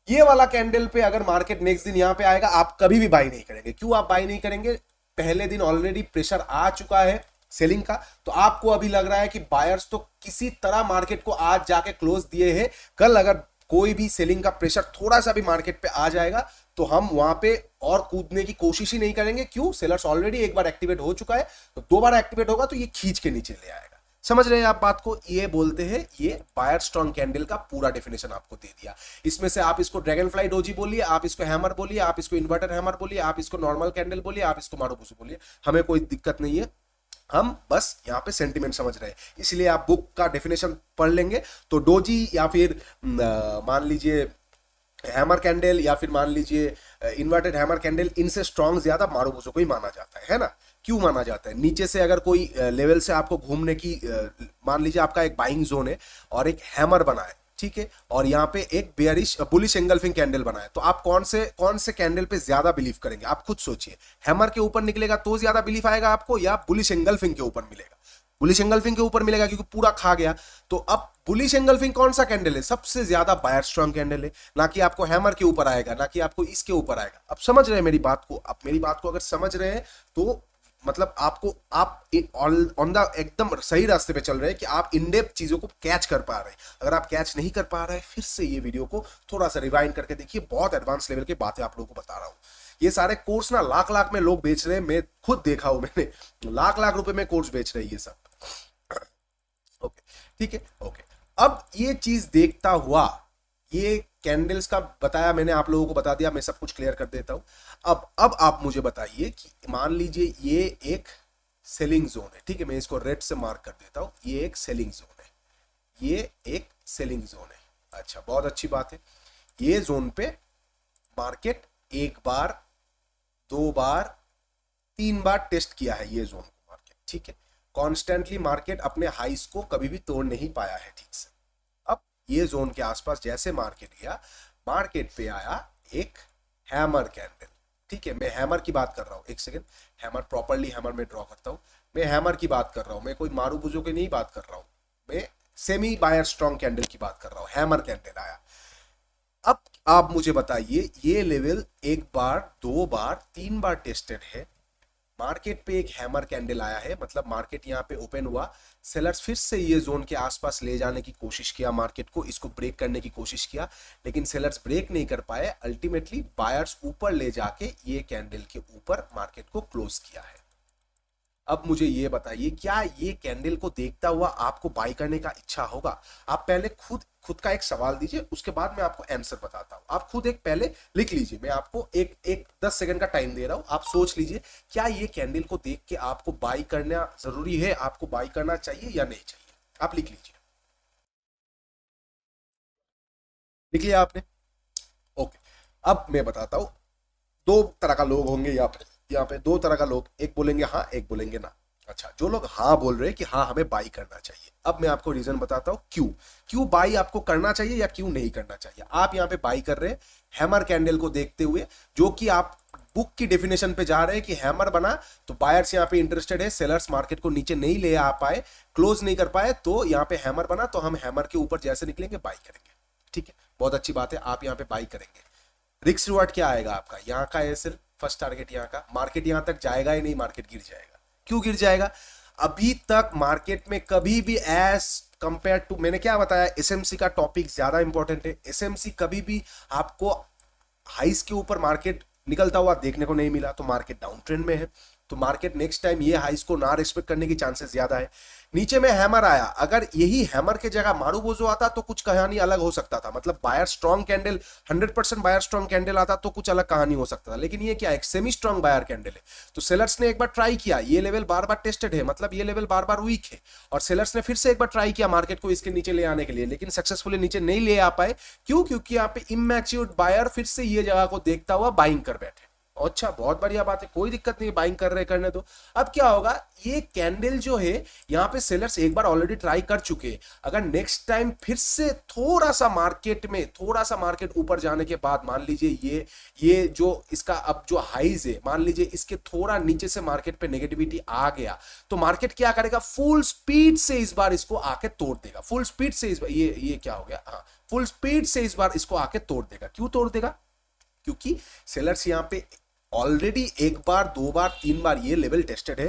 ये वाला कैंडल पे अगर मार्केट नेक्स्ट दिन यहाँ पे आएगा, आप कभी भी बाई नहीं करेंगे। क्यों आप बाई नहीं करेंगे? पहले दिन ऑलरेडी प्रेशर आ चुका है, सेलिंग का, तो आपको अभी लग रहा है कि बायर्स तो किसी तरह मार्केट को आज जाके क्लोज दिए हैं, कल अगर कोई भी सेलिंग का प्रेशर थोड़ा सा भी मार्केट पे आ जाएगा तो हम वहां पे और कूदने की कोशिश ही नहीं करेंगे। क्यों? सेलर्स ऑलरेडी एक बार एक्टिवेट हो चुका है, तो दो बार एक्टिवेट होगा तो ये खींच के नीचे ले आएगा। समझ रहे हैं आप बात को? ये बोलते हैं, ये बायर स्ट्रॉन्ग कैंडल का पूरा डेफिनेशन आपको दे दिया। इसमें से आप इसको ड्रैगन फ्लाई डोजी बोलिए, आप इसको हैमर बोलिए, आप इसको इन्वर्टर हैमर बोलिए, आप इसको नॉर्मल कैंडल बोलिए, आप इसको मारुबुसु बोलिए, हमें कोई दिक्कत नहीं है। हम बस यहाँ पे सेंटिमेंट समझ रहे हैं, इसलिए आप बुक का डेफिनेशन पढ़ लेंगे तो डोजी या फिर मान लीजिए हैमर कैंडल या फिर मान लीजिए इन्वर्टेड हैमर कैंडल, इनसे स्ट्रांग ज्यादा मारुबुसु को ही माना जाता है ना। क्यों माना जाता है? नीचे से अगर कोई लेवल से आपको घूमने की, मान लीजिए आपका एक बाइंग जोन है और एक हैमर बना है, ठीक है, और यहाँ पे एक बेयरिश बुलिश एंगल्फिंग कैंडल बना है, तो आप कौन से कैंडल पे ज्यादा बिलीव करेंगे? आप खुद सोचिए। हैमर के ऊपर निकलेगा तो ज्यादा बिलीफ आएगा आपको, या बुलिश एंगल्फिंग के ऊपर मिलेगा? बुलिश एंगल्फिंग के ऊपर मिलेगा क्योंकि पूरा खा गया। तो अब बुलिश एंगल्फिंग कौन सा कैंडल है? सबसे ज्यादा बायर स्ट्रॉन्ग कैंडल है, ना कि आपको हैमर के ऊपर आएगा, ना कि आपको इसके ऊपर आएगा। अब समझ रहे हैं मेरी बात को? आप मेरी बात को अगर समझ रहे हैं तो मतलब आपको, आप ऑन द एकदम सही रास्ते पे चल रहे हैं कि आप इन डेप्थ चीजों को कैच कर पा रहे हैं। अगर आप कैच नहीं कर पा रहे हैं, फिर से ये वीडियो को थोड़ा सा रिवाइंड करके देखिए, बहुत एडवांस लेवल की बातें आप लोगों को बता रहा हूं। ये सारे कोर्स ना लाख लाख में लोग बेच रहे हैं, मैं खुद देखा हूं, मैंने लाख लाख रुपए में कोर्स बेच रहे हैं ये सब। ओके, ठीक है, ओके। अब ये चीज देखता हुआ, ये कैंडल्स का बताया मैंने, आप लोगों को बता दिया, मैं सब कुछ क्लियर कर देता हूं। अब आप मुझे बताइए कि मान लीजिए ये एक सेलिंग जोन है, ठीक है, मैं इसको रेड से मार्क कर देता हूं, ये एक सेलिंग जोन है, ये एक सेलिंग जोन है। अच्छा, बहुत अच्छी बात है। ये जोन पे मार्केट एक बार, दो बार, तीन बार टेस्ट किया है ये जोन को मार्केट, ठीक है। कॉन्स्टेंटली मार्केट अपने हाइस को कभी भी तोड़ नहीं पाया है ठीक से। अब ये जोन के आसपास जैसे मार्केट गया, मार्केट पे आया एक हैमर कैंडल, ठीक है। मैं हैमर की बात कर रहा हूं, एक सेकेंड, हैमर प्रॉपरली हैमर में ड्रॉ करता हूं। मैं हैमर की बात कर रहा हूं, मैं कोई मारुबुसु की नहीं बात कर रहा हूं, मैं सेमी बायर स्ट्रॉन्ग कैंडल की बात कर रहा हूं। हैमर कैंडल आया। अब आप मुझे बताइए, ये लेवल एक बार, दो बार, तीन बार टेस्टेड है, मार्केट पे एक हैमर कैंडल आया है, मतलब मार्केट यहाँ पे ओपन हुआ, सेलर्स फिर से ये जोन के आसपास ले जाने की कोशिश किया मार्केट को, इसको ब्रेक करने की कोशिश किया, लेकिन सेलर्स ब्रेक नहीं कर पाए। अल्टीमेटली बायर्स ऊपर ले जाके ये कैंडल के ऊपर मार्केट को क्लोज किया है। अब मुझे ये बताइए, क्या ये कैंडल को देखता हुआ आपको बाई करने का इच्छा होगा? आप पहले खुद का एक सवाल दीजिए, उसके बाद मैं आपको आंसर बताता हूं। आप खुद एक पहले लिख लीजिए, मैं आपको एक 10 सेकंड का टाइम दे रहा हूं, आप सोच लीजिए, क्या ये कैंडल को देख के आपको बाई करना जरूरी है? आपको बाई करना चाहिए या नहीं चाहिए? आप लिख लीजिए। लिख लिया आपने? ओके। अब मैं बताता हूं, दो तरह का लोग होंगे यहाँ पे दो तरह का लोग, एक बोलेंगे हाँ, एक बोलेंगे ना। अच्छा, जो लोग हाँ बोल रहे हैं कि हाँ हमें बाई करना चाहिए, अब मैं आपको रीजन बताता हूं क्यों बाई आपको करना चाहिए या क्यों नहीं करना चाहिए। आप यहाँ पे बाई कर रहे हैं हैमर कैंडल को देखते हुए, जो कि आप बुक की डेफिनेशन पे जा रहे हैं कि हैमर बना तो बायर्स यहाँ पे इंटरेस्टेड है, सेलर्स मार्केट को नीचे नहीं ले आ पाए, क्लोज नहीं कर पाए, तो यहाँ पे हैमर बना, तो हम हैमर के ऊपर जैसे निकलेंगे बाई करेंगे, ठीक है। बहुत अच्छी बात है, आप यहाँ पे बाई करेंगे। रिस्क रिवार्ड क्या आएगा आपका? यहाँ का एसएल फर्स्ट टारगेट, यहाँ का मार्केट यहाँ तक जाएगा ही नहीं, मार्केट गिर जाएगा। क्यों गिर जाएगा? अभी तक मार्केट में कभी भी एज कंपेयर टू, मैंने क्या बताया, एसएमसी का टॉपिक ज्यादा इंपॉर्टेंट है। एसएमसी कभी भी आपको हाइस के ऊपर मार्केट निकलता हुआ देखने को नहीं मिला, तो मार्केट डाउन ट्रेंड में है, तो मार्केट नेक्स्ट टाइम ये हाइस को ना रिस्पेक्ट करने की चांसेस ज्यादा है। नीचे में हैमर आया, अगर यही हैमर के जगह मारुबुसु आता तो कुछ कहानी अलग हो सकता था, मतलब buyer strong candle 100% buyer strong candle आता तो कुछ अलग कहानी हो सकता था, लेकिन ये क्या, एक सेमी स्ट्रॉन्ग बायर कैंडल है। तो सेलर्स ने एक बार ट्राई किया, ये लेवल बार बार टेस्टेड है, मतलब ये लेवल बार बार वीक है, और सेलर्स ने फिर से एक बार ट्राई किया मार्केट को इसके नीचे ले आने के लिए, लेकिन सक्सेसफुली नीचे नहीं ले आ पाए। क्यों? क्योंकि यहाँ पे इमैच्योर्ड बायर फिर से ये जगह को देखता हुआ बाइंग कर बैठे। अच्छा, बहुत बढ़िया बात है, कोई दिक्कत नहीं, बाइंग कर रहे करने दो। अब क्या होगा, ये कैंडल जो है यहाँ पे सेलर्स एक बार ऑलरेडी ट्राई कर चुके हैं, अगर नेक्स्ट टाइम फिर से थोड़ा सा मार्केट ऊपर जाने के बाद, मान लीजिए ये जो इसका अब जो हाइज है, मान लीजिए इसके थोड़ा नीचे से मार्केट पे नेगेटिविटी आ गया, तो मार्केट क्या करेगा, फुल स्पीड से इस बार इसको आके तोड़ देगा। फुल स्पीड से इस बार ये क्या हो गया, हाँ, फुल स्पीड से इस बार इसको आके तोड़ देगा। क्यों तोड़ देगा? क्योंकि सेलर्स यहाँ पे ऑलरेडी एक बार, दो बार, तीन बार ये लेवल टेस्टेड है,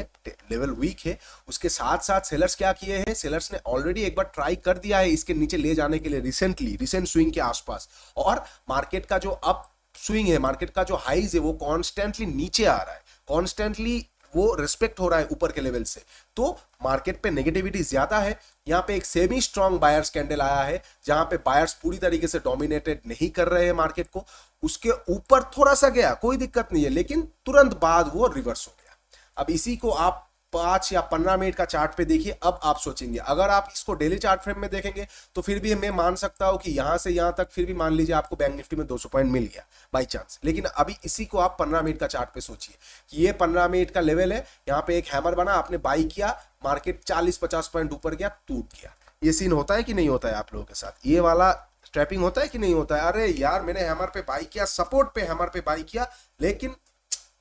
लेवल वीक है। उसके साथ साथ सेलर्स क्या किए हैं, सेलर्स ने ऑलरेडी एक बार ट्राई कर दिया है इसके नीचे ले जाने के लिए रिसेंट स्विंग के आसपास, और मार्केट का जो अप स्विंग है, मार्केट का जो हाइज है वो कॉन्स्टेंटली नीचे आ रहा है, कॉन्स्टेंटली वो रिस्पेक्ट हो रहा है ऊपर के लेवल से। तो मार्केट पे नेगेटिविटी ज्यादा है। यहाँ पे एक सेमी स्ट्रॉन्ग बायर्स कैंडल आया है जहां पे बायर्स पूरी तरीके से डोमिनेटेड नहीं कर रहे हैं मार्केट को। उसके ऊपर थोड़ा सा गया, कोई दिक्कत नहीं है, लेकिन तुरंत बाद वो रिवर्स हो गया। अब इसी को आप 5 या 15 मिनट का चार्ट पे देखिए। अब आप सोचेंगे, अगर आप इसको डेली चार्ट फ्रेम में देखेंगे तो फिर भी मैं मान सकता हूं कि यहां से यहां तक फिर भी मान लीजिए आपको बैंक निफ्टी में 200 पॉइंट मिल गया बाई चांस। लेकिन अभी इसी को आप 15 मिनट का चार्ट पे सोचिए कि ये 15 मिनट का लेवल है, यहाँ पे एक हैमर बना, आपने बाई किया, मार्केट 40-50 पॉइंट ऊपर गया, टूट गया। ये सीन होता है कि नहीं होता है आप लोगों के साथ? ये वाला ट्रैपिंग होता है कि नहीं होता है? अरे यार मैंने हैमर पे बाई किया, सपोर्ट पे हैमर पे बाई किया, लेकिन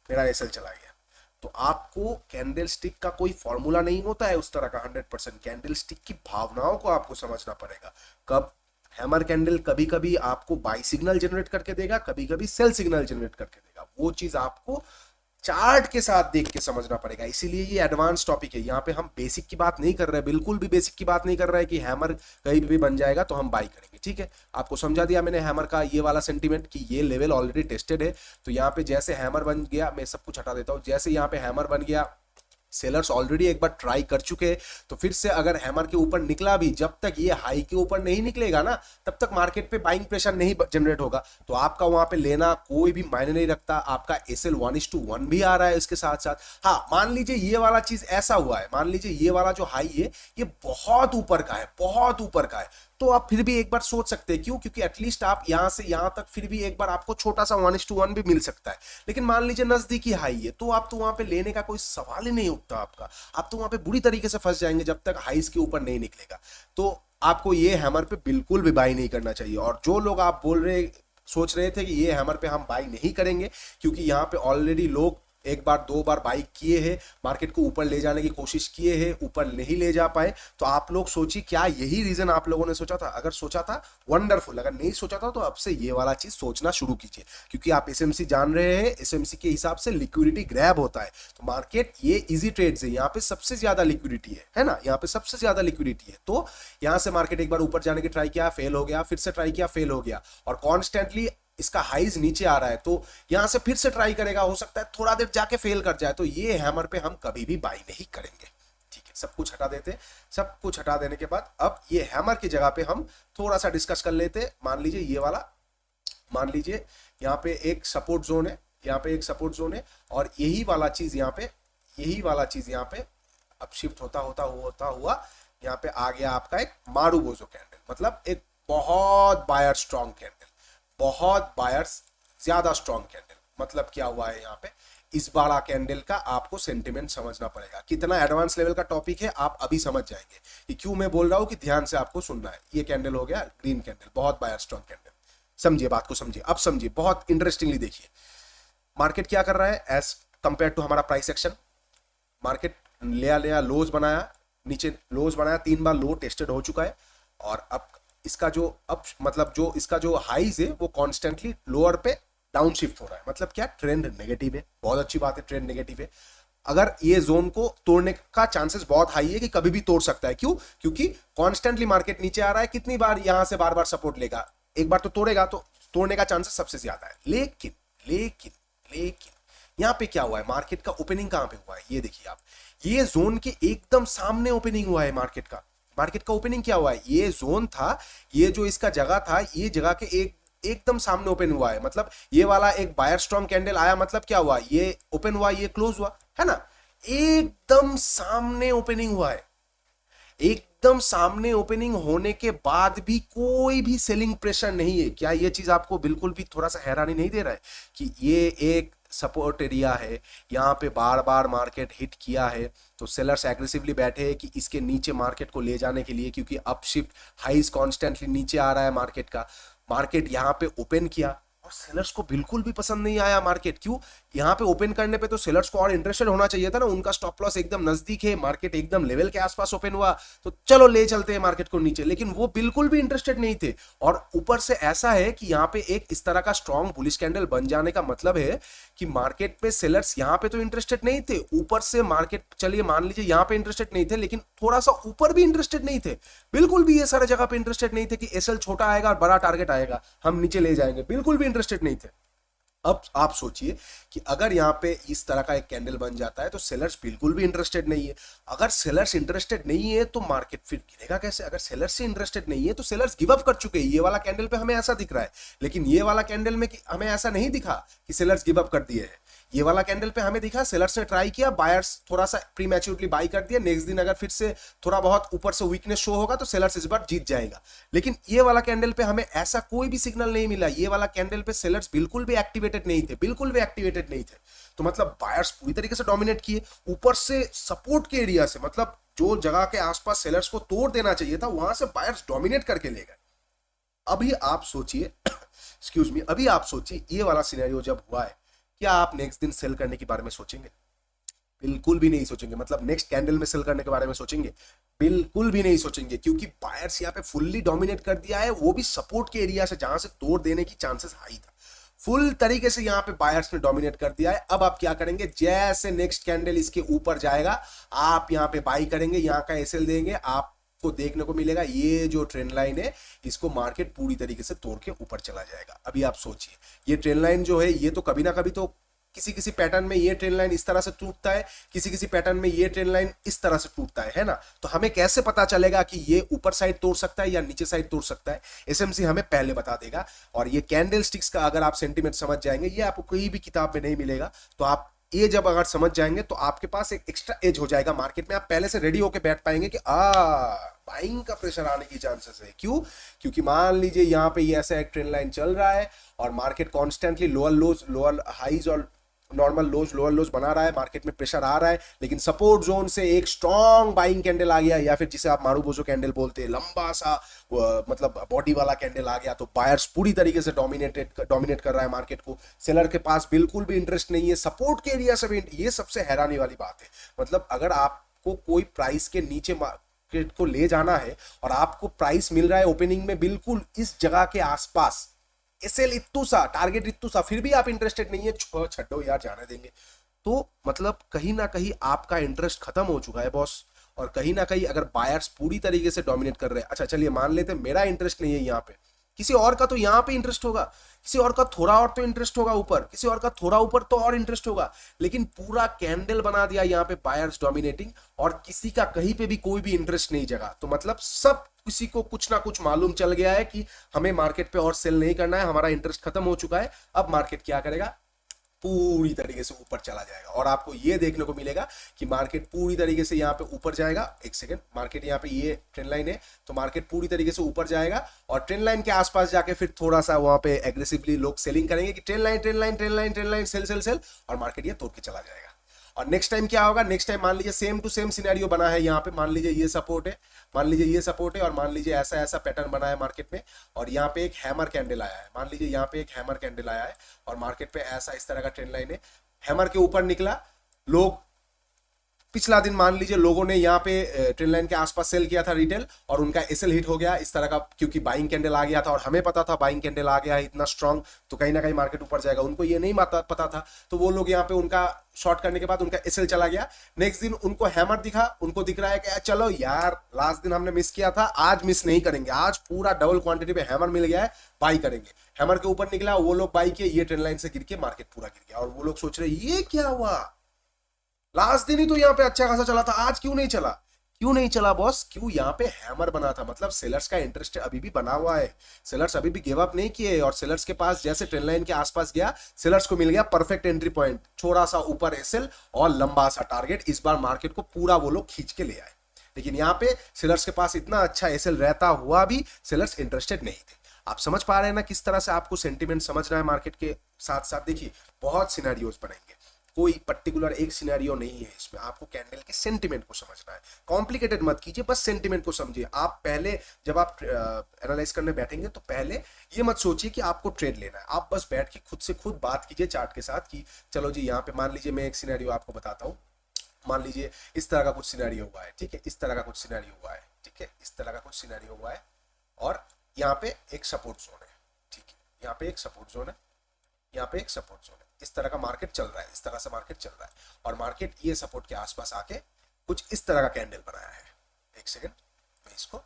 मेरा एसएल चला गया। तो आपको कैंडल स्टिक का कोई फॉर्मूला नहीं होता है उस तरह का 100%। कैंडल स्टिक की भावनाओं को आपको समझना पड़ेगा। कब हैमर कैंडल कभी कभी आपको बाई सिग्नल जनरेट करके देगा, कभी कभी सेल सिग्नल जनरेट करके देगा, वो चीज आपको चार्ट के साथ देख के समझना पड़ेगा। इसीलिए ये एडवांस टॉपिक है। यहाँ पे हम बेसिक की बात नहीं कर रहे, बिल्कुल भी बेसिक की बात नहीं कर रहे हैं कि हैमर कहीं भी बन जाएगा तो हम बाई करेंगे, ठीक है। आपको समझा दिया मैंने हैमर का ये वाला सेंटीमेंट कि ये लेवल ऑलरेडी टेस्टेड है। तो यहाँ पे जैसे हैमर बन गया, मैं सब कुछ हटा देता हूँ, जैसे यहाँ पे हैमर बन गया, सेलर्स ऑलरेडी एक बार ट्राई कर चुके हैं, तो फिर से अगर हैमर के ऊपर निकला भी, जब तक ये हाई के ऊपर नहीं निकलेगा ना, तब तक मार्केट पे बाइंग प्रेशर नहीं जनरेट होगा। तो आपका वहां पे लेना कोई भी मायने नहीं रखता। आपका एसएल 1:1 भी आ रहा है इसके साथ साथ। हाँ, मान लीजिए ये वाला चीज ऐसा हुआ है, मान लीजिए ये वाला जो हाई है ये बहुत ऊपर का है, बहुत ऊपर का है, तो आप फिर भी एक बार सोच सकते हैं। क्यों? क्योंकि एटलीस्ट आप यहां से यहां तक फिर भी एक बार आपको छोटा सा 1:1 भी मिल सकता है। लेकिन मान लीजिए नजदीकी हाई है, तो आप तो वहां पे लेने का कोई सवाल ही नहीं उठता आपका। आप तो वहां पे बुरी तरीके से फंस जाएंगे जब तक हाइस के ऊपर नहीं निकलेगा। तो आपको ये हैमर पे बिल्कुल भी बाई नहीं करना चाहिए। और जो लोग आप सोच रहे थे कि ये हैमर पे हम बाई नहीं करेंगे क्योंकि यहाँ पे ऑलरेडी लोग एक बार दो बार बाई किए हैं, मार्केट को ऊपर ले जाने की कोशिश किए हैं, ऊपर नहीं ले जा पाए, तो आप लोग सोचिए क्या यही रीजन आप लोगों ने सोचा था? अगर सोचा था वंडरफुल, अगर नहीं सोचा था तो अब से ये वाला चीज सोचना शुरू कीजिए। क्योंकि आप एसएमसी जान रहे हैं, एसएमसी के हिसाब से लिक्विडिटी ग्रैब होता है। तो मार्केट ये इजी ट्रेड्स है, यहाँ पे सबसे ज्यादा लिक्विडिटी है ना, यहाँ पे सबसे ज्यादा लिक्विडिटी है। तो यहाँ से मार्केट एक बार ऊपर जाने की ट्राई किया, फेल हो गया, फिर से ट्राई किया, फेल हो गया, और कॉन्स्टेंटली इसका हाइज नीचे आ रहा है। तो यहां से फिर से ट्राई करेगा, हो सकता है थोड़ा देर जाके फेल कर जाए। तो ये हैमर पे हम कभी भी बाई नहीं करेंगे, ठीक है। सब कुछ हटा देते, सब कुछ हटा देने के बाद अब ये हैमर की जगह पे हम थोड़ा सा डिस्कस कर लेते। मान लीजिए ये वाला, मान लीजिए यहाँ पे एक सपोर्ट जोन है, यहाँ पे एक सपोर्ट जोन है, और यही वाला चीज यहाँ पे, यही वाला चीज यहाँ पे अब शिफ्ट होता हुआ यहाँ पे आ गया आपका एक मारुबोजो कैंडल, मतलब एक बहुत बायर स्ट्रॉन्ग कैंडल, बहुत बायर्स ज्यादा स्ट्रॉन्ग कैंडल। मतलब क्या हुआ है यहाँ पे, इस बड़ा कैंडल का आपको सेंटिमेंट समझना पड़ेगा। कितना एडवांस लेवल का टॉपिक है आप अभी समझ जाएंगे कि क्यों मैं बोल रहा हूं कि ध्यान से आपको सुनना है। ये कैंडल हो गया ग्रीन कैंडल, बहुत बायर स्ट्रॉन्ग कैंडल। समझिए बात को, समझिए, अब समझिए, बहुत इंटरेस्टिंगली देखिए मार्केट क्या कर रहा है एज कंपेयर टू हमारा प्राइस एक्शन। मार्केट लिया लोज बनाया, नीचे लोज बनाया, 3 बार लो टेस्टेड हो चुका है, और अब इसका जो अब मतलब जो इसका जो हाइज है वो कॉन्स्टेंटली लोअर पे डाउन शिफ्ट हो रहा है। मतलब क्या, ट्रेंड नेगेटिव है। बहुत अच्छी बात है, ट्रेंड नेगेटिव है। अगर ये जोन को तोड़ने का चांसेस बहुत हाई है कि कभी भी तोड़ सकता है। क्यों? क्योंकि कॉन्स्टेंटली मार्केट नीचे आ रहा है। कितनी बार यहां से बार बार सपोर्ट लेगा, एक बार तो तोड़ेगा, तो तोड़ने का चांसेस सबसे ज्यादा है। लेकिन लेकिन लेकिन यहां पे क्या हुआ है, मार्केट का ओपनिंग कहां पे हुआ है ये देखिए आप। ये जोन के एकदम सामने ओपनिंग हुआ है मार्केट का। मार्केट का ओपनिंग क्या हुआ है, ये जोन था, ये जो इसका जगह था, ये जगह के एकदम सामने ओपन हुआ है। मतलब ये वाला एक बायर स्ट्रॉन्ग कैंडल आया, मतलब क्या हुआ, ये ओपन हुआ, ये क्लोज हुआ, है ना। एकदम सामने ओपनिंग हुआ है। एकदम सामने ओपनिंग होने के बाद भी कोई भी सेलिंग प्रेशर नहीं है। क्या ये चीज आपको बिल्कुल भी थोड़ा सा हैरानी नहीं दे रहा है कि ये एक सपोर्ट एरिया है, यहाँ पे बार बार मार्केट हिट किया है, तो सेलर्स एग्रेसिवली बैठे हैं कि इसके नीचे मार्केट को ले जाने के लिए, क्योंकि अपशिफ्ट हाइज कॉन्स्टेंटली नीचे आ रहा है मार्केट का। मार्केट यहाँ पे ओपन किया और सेलर्स को बिल्कुल भी पसंद नहीं आया मार्केट। क्यों? यहाँ पे ओपन करने पे तो सेलर्स को और इंटरेस्टेड होना चाहिए था ना, उनका स्टॉप लॉस एकदम नजदीक है, मार्केट एकदम लेवल के आसपास ओपन हुआ तो चलो ले चलते हैं मार्केट को नीचे, लेकिन वो बिल्कुल भी इंटरेस्टेड नहीं थे। और ऊपर से ऐसा है कि यहाँ पे एक इस तरह का स्ट्रॉन्ग बुलिश कैंडल बन जाने का मतलब है कि मार्केट पे सेलर्स यहाँ पे तो इंटरेस्टेड नहीं थे, ऊपर से मार्केट, चलिए मान लीजिए यहाँ पे इंटरेस्टेड नहीं थे, लेकिन थोड़ा सा ऊपर भी इंटरेस्टेड नहीं थे, बिल्कुल भी ये सारे जगह पे इंटरेस्टेड नहीं थे कि एसएल छोटा आएगा और बड़ा टारगेट आएगा हम नीचे ले जाएंगे, बिल्कुल भी इंटरेस्टेड नहीं थे। अब आप सोचिए कि अगर यहाँ पे इस तरह का एक कैंडल बन जाता है तो सेलर्स बिल्कुल भी इंटरेस्टेड नहीं है। अगर सेलर्स इंटरेस्टेड नहीं है तो मार्केट फिर गिरेगा कैसे? अगर सेलर्स से इंटरेस्टेड नहीं है तो सेलर्स गिव अप कर चुके हैं। ये वाला कैंडल पे हमें ऐसा दिख रहा है, लेकिन ये वाला कैंडल में हमें ऐसा नहीं दिखा कि सेलर्स गिव अप कर दिए हैं। ये वाला कैंडल पे हमें दिखा सेलर्स ने ट्राई किया, बायर्स थोड़ा सा प्रीमैच्योरली बाई कर दिया, नेक्स्ट दिन अगर फिर से थोड़ा बहुत ऊपर से वीकनेस शो होगा तो सेलर्स इस बार जीत जाएगा। लेकिन ये वाला कैंडल पे हमें ऐसा कोई भी सिग्नल नहीं मिला, ये वाला कैंडल पे सेलर्स बिल्कुल भी एक्टिवेटेड नहीं थे, बिल्कुल भी एक्टिवेटेड नहीं थे। तो मतलब बायर्स पूरी तरीके से डोमिनेट किए, ऊपर से सपोर्ट के एरिया से, मतलब जो जगह के आसपास सेलर्स को तोड़ देना चाहिए था वहां से बायर्स डोमिनेट करके ले गए। अभी आप सोचिए एक्सक्यूज मी, अभी आप सोचिए ये वाला सिनेरियो जब हुआ है, क्या आप नेक्स्ट दिन सेल करने के बारे में सोचेंगे? बिल्कुल भी नहीं सोचेंगे। मतलब नेक्स्ट कैंडल में सेल करने के बारे में सोचेंगे? बिल्कुल भी नहीं सोचेंगे, क्योंकि बायर्स यहाँ पे फुल्ली डोमिनेट कर दिया है, वो भी सपोर्ट के एरिया से जहां से तोड़ देने की चांसेस हाई था। फुल तरीके से यहाँ पे बायर्स ने डोमिनेट कर दिया है। अब आप क्या करेंगे? जैसे नेक्स्ट कैंडल इसके ऊपर जाएगा आप यहाँ पे बाई करेंगे, यहाँ का एसएल देंगे, आपको देखने को मिलेगा ये जो ट्रेंड लाइन है इसको मार्केट पूरी तरीके से तोड़ के ऊपर चला जाएगा। अभी आप सोचिए, ये ट्रेंड लाइन जो है ये तो कभी ना कभी तो किसी किसी पैटर्न में ये ट्रेंड लाइन इस तरह से टूटता है, किसी किसी पैटर्न में ये ट्रेंड लाइन इस तरह से टूटता है ना? तो हमें कैसे पता चलेगा कि ये ऊपर साइड तोड़ सकता है या नीचे साइड तोड़ सकता है? एसएमसी हमें पहले बता देगा। और ये कैंडल स्टिक्स का अगर आप सेंटीमेंट समझ जाएंगे, ये आपको कोई भी किताब में नहीं मिलेगा, तो आप ये जब अगर समझ जाएंगे तो आपके पास एक एक्स्ट्रा एज हो जाएगा मार्केट में, आप पहले से रेडी होकर बैठ पाएंगे कि बाइंग का प्रेशर आने की चांसेस है। क्यों? क्योंकि मान लीजिए यहाँ पे ये ऐसा एक ट्रेंड लाइन चल रहा है और market constantly lower lows, lower highs और नॉर्मल लोज, लोअर लोज बना रहा है, मार्केट में प्रेशर आ रहा है, लेकिन सपोर्ट जोन से एक स्ट्रॉन्ग बाइंग कैंडल आ गया, या फिर जिसे आप मारूबोजो कैंडल बोलते हैं, लंबा सा मतलब बॉडी वाला कैंडल आ गया, तो बायर्स पूरी तरीके से डोमिनेट कर रहा है मार्केट को। सेलर के पास बिल्कुल भी इंटरेस्ट नहीं है, सपोर्ट के एरिया से भी। ये सबसे हैरानी वाली बात है। मतलब अगर आपको कोई प्राइस के नीचे मार्केट को ले जाना है और आपको प्राइस मिल रहा है ओपनिंग में बिल्कुल इस जगह के आसपास, एसएल इत्तू सा, टारगेट इत्तू सा, फिर भी आप इंटरेस्टेड नहीं है, छड्डो यार जाने देंगे, तो मतलब कहीं ना कहीं आपका इंटरेस्ट खत्म हो चुका है बॉस। और कहीं ना कहीं अगर बायर्स पूरी तरीके से डोमिनेट कर रहे हैं, अच्छा चलिए मान लेते हैं मेरा इंटरेस्ट नहीं है यहाँ पे, किसी और का तो यहाँ पे इंटरेस्ट होगा, किसी और का थोड़ा और तो इंटरेस्ट होगा ऊपर, किसी और का थोड़ा ऊपर तो और इंटरेस्ट होगा, लेकिन पूरा कैंडल बना दिया यहाँ पे बायर्स डोमिनेटिंग, और किसी का कहीं पे भी कोई भी इंटरेस्ट नहीं जगा। तो मतलब सब किसी को कुछ ना कुछ मालूम चल गया है कि हमें मार्केट पे और सेल नहीं करना है, हमारा इंटरेस्ट खत्म हो चुका है। अब मार्केट क्या करेगा? पूरी तरीके से ऊपर चला जाएगा, और आपको ये देखने को मिलेगा कि मार्केट पूरी तरीके से यहाँ पे ऊपर जाएगा। एक सेकंड, मार्केट यहाँ पे ये ट्रेंड लाइन है, तो मार्केट पूरी तरीके से ऊपर जाएगा और ट्रेंड लाइन के आसपास जाके फिर थोड़ा सा वहां पे एग्रेसिवली लोग सेलिंग करेंगे कि trend line trend line trend line trend line, sell sell sell, और मार्केट ये तोड़ के चला जाएगा। और नेक्स्ट टाइम क्या होगा? नेक्स्ट टाइम मान लीजिए सेम टू सेम सिनेरियो बना है यहाँ पे, मान लीजिए ये सपोर्ट है, मान लीजिए ये सपोर्ट है, और मान लीजिए ऐसा ऐसा पैटर्न बना है मार्केट में, और यहाँ पे एक हैमर कैंडल आया है, मान लीजिए यहाँ पे एक हैमर कैंडल आया है और मार्केट पे ऐसा इस तरह का ट्रेंड लाइन है, हैमर के ऊपर निकला, लोग पिछला दिन मान लीजिए लोगों ने यहाँ पे ट्रेंड लाइन के आसपास सेल किया था रिटेल, और उनका एसएल हिट हो गया इस तरह का, क्योंकि बाइंग कैंडल आ गया था और हमें पता था बाइंग कैंडल आ गया है इतना स्ट्रांग, तो कहीं ना कहीं मार्केट ऊपर जाएगा, उनको ये नहीं पता था, तो वो लोग यहाँ पे उनका शॉर्ट करने के बाद उनका एसएल चला गया। नेक्स्ट दिन उनको हैमर दिखा, उनको दिख रहा है कि चलो यार लास्ट दिन हमने मिस किया था, आज मिस नहीं करेंगे, आज पूरा डबल क्वांटिटी पे हैमर मिल गया है, बाई करेंगे। हैमर के ऊपर निकला, वो लोग बाई किए, ये ट्रेंड लाइन से गिर के मार्केट पूरा गिर गया, और वो लोग सोच रहे ये क्या हुआ, लास्ट दिन ही तो यहाँ पे अच्छा खासा चला था, आज क्यों नहीं चला? क्यों नहीं चला बॉस? क्यों? यहाँ पे हैमर बना था, मतलब सेलर्स का इंटरेस्ट अभी भी बना हुआ है, सेलर्स अभी भी गिव अप नहीं किए, और सेलर्स के पास जैसे ट्रेंड लाइन के आसपास गया, सेलर्स को मिल गया परफेक्ट एंट्री पॉइंट, छोटा सा ऊपर एसएल और लंबा सा टारगेट। इस बार मार्केट को पूरा वो लोग खींच के ले आए, लेकिन यहाँ पे सेलर्स के पास इतना अच्छा एसएल रहता हुआ भी सेलर्स इंटरेस्टेड नहीं थे। आप समझ पा रहे हैं ना किस तरह से आपको सेंटिमेंट समझना है मार्केट के साथ साथ? देखिए बहुत सिनेरियोस बनेंगे, कोई पर्टिकुलर एक सिनेरियो नहीं है इसमें, आपको कैंडल के सेंटिमेंट को समझना है। कॉम्प्लिकेटेड मत कीजिए, बस सेंटिमेंट को समझिए। आप पहले जब आप एनालाइज करने बैठेंगे तो पहले ये मत सोचिए कि आपको ट्रेड लेना है, आप बस बैठ के खुद से खुद बात कीजिए चार्ट के साथ कि चलो जी यहाँ पे मान लीजिए मैं एक सिनेरियो आपको बताता हूँ। मान लीजिए इस तरह का कुछ सिनेरियो हुआ है, ठीक है, इस तरह का कुछ सिनेरियो हुआ है, ठीक है, इस तरह का कुछ सिनेरियो हुआ है और यहाँ पे एक सपोर्ट जोन है, ठीक है, यहाँ पे एक सपोर्ट जोन है, यहाँ पे एक सपोर्ट जोन है। इस तरह का मार्केट चल रहा है, इस तरह से मार्केट चल रहा है और मार्केट ये सपोर्ट के आसपास आके कुछ इस तरह का कैंडल बनाया है। एक सेकंड, मैं इसको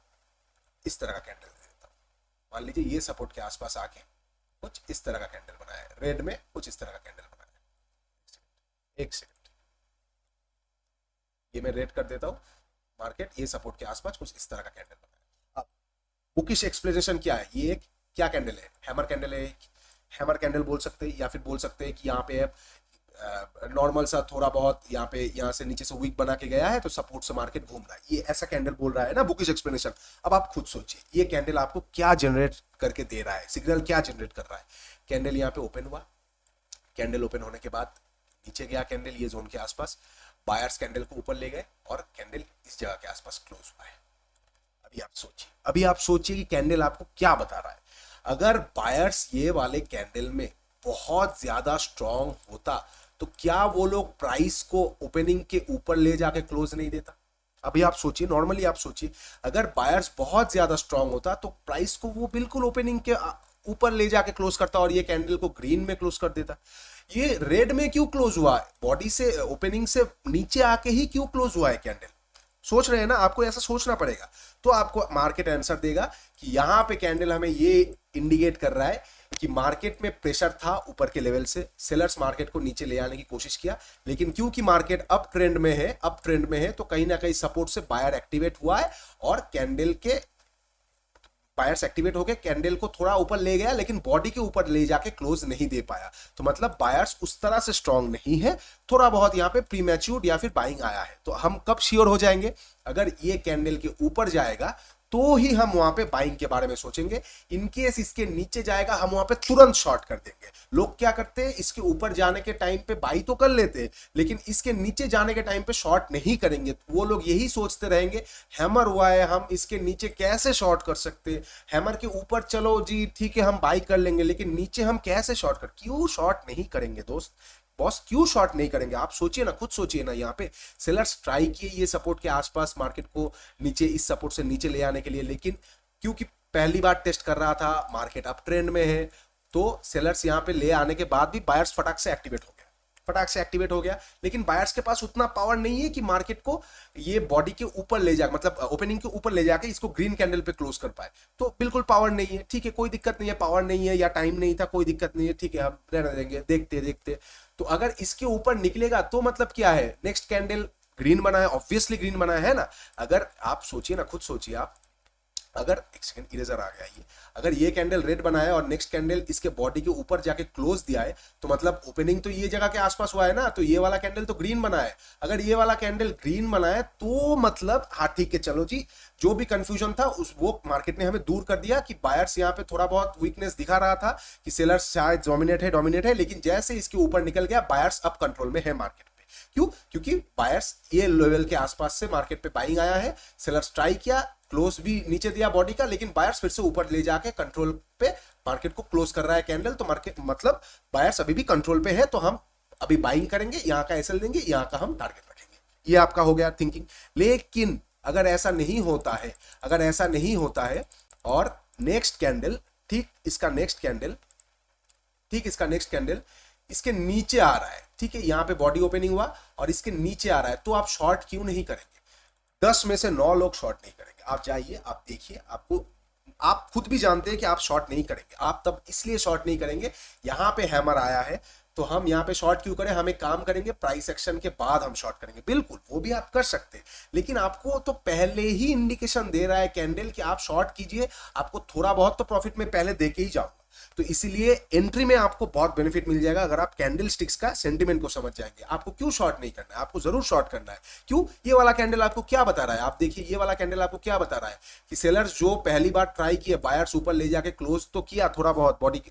इस तरह का कैंडल दे देता हूँ। मान लीजिए ये सपोर्ट के आसपास आके कुछ इस तरह का कैंडल बनाया है, रेड में कुछ इस तरह का कैंडल बनाया है। एक सेकंड, ये मैं रेड कर देता हूँ, मार्केट ये सपोर्ट के आसपास कुछ इस तरह का कैंडल बनाया है। अब बुकिश एक्सप्लेनेशन क्या है, ये एक क्या कैंडल है, हैमर कैंडल है, हैमर कैंडल बोल सकते हैं, या फिर बोल सकते हैं कि यहाँ पे नॉर्मल सा थोड़ा बहुत यहाँ पे यहाँ से नीचे से वीक बना के गया है तो सपोर्ट से मार्केट घूम रहा है, ये ऐसा कैंडल बोल रहा है ना बुकिश एक्सप्लेनेशन। अब आप खुद सोचिए ये कैंडल आपको क्या जनरेट करके दे रहा है, सिग्नल क्या जनरेट कर रहा है। कैंडल यहाँ पे ओपन हुआ, कैंडल ओपन होने के बाद नीचे गया कैंडल ये जोन के आसपास, बायर्स कैंडल को ऊपर ले गए और कैंडल इस जगह के आसपास क्लोज हुआ है। अभी आप सोचिए कि कैंडल आपको क्या बता रहा है। अगर बायर्स ये वाले कैंडल में बहुत ज्यादा स्ट्रांग होता तो क्या वो लोग प्राइस को ओपनिंग के ऊपर ले जाके क्लोज नहीं देता। अभी आप सोचिए, नॉर्मली आप सोचिए, अगर बायर्स बहुत ज्यादा स्ट्रांग होता तो प्राइस को वो बिल्कुल ओपनिंग के ऊपर ले जाके क्लोज करता और ये कैंडल को ग्रीन में क्लोज कर देता। ये रेड में क्यों क्लोज हुआ है, बॉडी से ओपनिंग से नीचे आके ही क्यों क्लोज हुआ है कैंडल। सोच रहे हैं ना, आपको ऐसा सोचना पड़ेगा तो आपको मार्केट आंसर देगा कि यहाँ पे कैंडल हमें ये इंडिकेट कर रहा है कि मार्केट में प्रेशर था ऊपर के लेवल से, सेलर्स मार्केट को नीचे ले आने की कोशिश किया, लेकिन क्योंकि मार्केट अप ट्रेंड में है तो कहीं ना कहीं सपोर्ट से बायर एक्टिवेट हुआ है और कैंडल के बायर्स एक्टिवेट होके कैंडल को थोड़ा ऊपर ले गया लेकिन बॉडी के ऊपर ले जाके क्लोज नहीं दे पाया। तो मतलब बायर्स उस तरह से स्ट्रांग नहीं है, थोड़ा बहुत यहाँ पे प्रीमैच्योर्ड या फिर बाइंग आया है। तो हम कब श्योर हो जाएंगे, अगर ये कैंडल के ऊपर जाएगा तो ही हम वहां पे बाइंग के बारे में सोचेंगे। इनकेस इसके नीचे जाएगा हम वहां पे तुरंत शॉर्ट कर देंगे। लोग क्या करते हैं, इसके ऊपर जाने के टाइम पे बाई तो कर लेते हैं लेकिन इसके नीचे जाने के टाइम पे शॉर्ट नहीं करेंगे। वो लोग यही सोचते रहेंगे हैमर हुआ है, हम इसके नीचे कैसे शॉर्ट कर सकते हैं, हैमर के ऊपर चलो जी ठीक है हम बाई कर लेंगे लेकिन नीचे हम कैसे शॉर्ट कर, क्यों शॉर्ट नहीं करेंगे दोस्त, बॉस क्यों शॉर्ट नहीं करेंगे। आप सोचिए ना, खुद सोचिए ना, यहाँ पे सेलर्स ट्राई किए ये सपोर्ट के आसपास मार्केट को नीचे, इस सपोर्ट से नीचे ले आने के लिए, लेकिन क्योंकि पहली बार टेस्ट कर रहा था, मार्केट अप ट्रेंड में है, तो सेलर्स यहाँ पे ले आने के बाद भी बायर्स फटाक से एक्टिवेट हो गया लेकिन बायर्स के पास उतना पावर नहीं है कि मार्केट को ये बॉडी के ऊपर ले जाकर, मतलब ओपनिंग के ऊपर ले जाके इसको ग्रीन कैंडल पे क्लोज कर पाए। तो बिल्कुल पावर नहीं है, ठीक है, कोई दिक्कत नहीं है, पावर नहीं है या टाइम नहीं था, कोई दिक्कत नहीं है, ठीक है, हम रहने देंगे, देखते। तो अगर इसके ऊपर निकलेगा तो मतलब क्या है, नेक्स्ट कैंडल ग्रीन बना है, ऑब्वियसली ग्रीन बना है ना। अगर आप सोचिए ना, खुद सोचिए आप, अगर एक सेकंड इरेजर आ गया, ये अगर ये कैंडल रेड बना है और नेक्स्ट कैंडल इसके बॉडी के ऊपर जाके क्लोज दिया है तो मतलब ओपनिंग तो ये जगह के आसपास हुआ है ना, तो ये वाला कैंडल तो ग्रीन बना है। अगर ये वाला कैंडल ग्रीन बना है तो मतलब हाँ ठीक है, चलो जी, जो भी कंफ्यूजन था उस वो मार्केट ने हमें दूर कर दिया कि बायर्स यहाँ पे थोड़ा बहुत वीकनेस दिखा रहा था कि सेलर्स शायद डोमिनेट है, लेकिन जैसे इसके ऊपर निकल गया बायर्स अब कंट्रोल में है मार्केट। क्यों, क्योंकि बायर्स ये लेवल के आसपास से मार्केट पे बाइंग आया है, सेलर्स ट्राई किया, क्लोज भी नीचे दिया बॉडी का, लेकिन बायर्स फिर से ऊपर ले जाके कंट्रोल पे मार्केट को क्लोज कर रहा है कैंडल। तो मार्केट मतलब बायर्स अभी भी कंट्रोल पे है, तो हम अभी बाइंग करेंगे, यहाँ का एसएल देंगे, यहाँ का हम टारगेट रखेंगे। ये आपका हो गया थिंकिंग। लेकिन अगर ऐसा नहीं होता है और नेक्स्ट कैंडल, ठीक इसका नेक्स्ट कैंडल इसके नीचे आ रहा है, ठीक है, यहाँ पे बॉडी ओपनिंग हुआ और इसके नीचे आ रहा है, तो आप शॉर्ट क्यों नहीं करेंगे। 10 में से 9 लोग शॉर्ट नहीं करेंगे। आप जाइए, आप देखिए, आप खुद भी जानते हैं कि आप शॉर्ट नहीं करेंगे। आप तब इसलिए शॉर्ट नहीं करेंगे, यहाँ पे हैमर आया है तो हम यहाँ पे शॉर्ट क्यों करें, हम एक काम करेंगे, प्राइस एक्शन के बाद हम शॉर्ट करेंगे। बिल्कुल वो भी आप कर सकते हैं, लेकिन आपको तो पहले ही इंडिकेशन दे रहा है कैंडल कि आप शॉर्ट कीजिए, आपको थोड़ा बहुत तो प्रॉफिट में पहले दे के ही जाऊंगा। तो इसीलिए एंट्री में आपको बहुत बेनिफिट मिल जाएगा अगर आप कैंडल स्टिक्स का सेंटीमेंट को समझ जाएंगे। आपको क्यों शॉर्ट नहीं करना है, आपको जरूर शॉर्ट करना है। क्यों? ये वाला कैंडल आपको क्या बता रहा है, आप देखिए ये वाला कैंडल आपको क्या बता रहा है कि सेलर्स जो पहली बार ट्राई किए, बायर्स ऊपर ले जाके क्लोज तो किया, थोड़ा बहुत बॉडी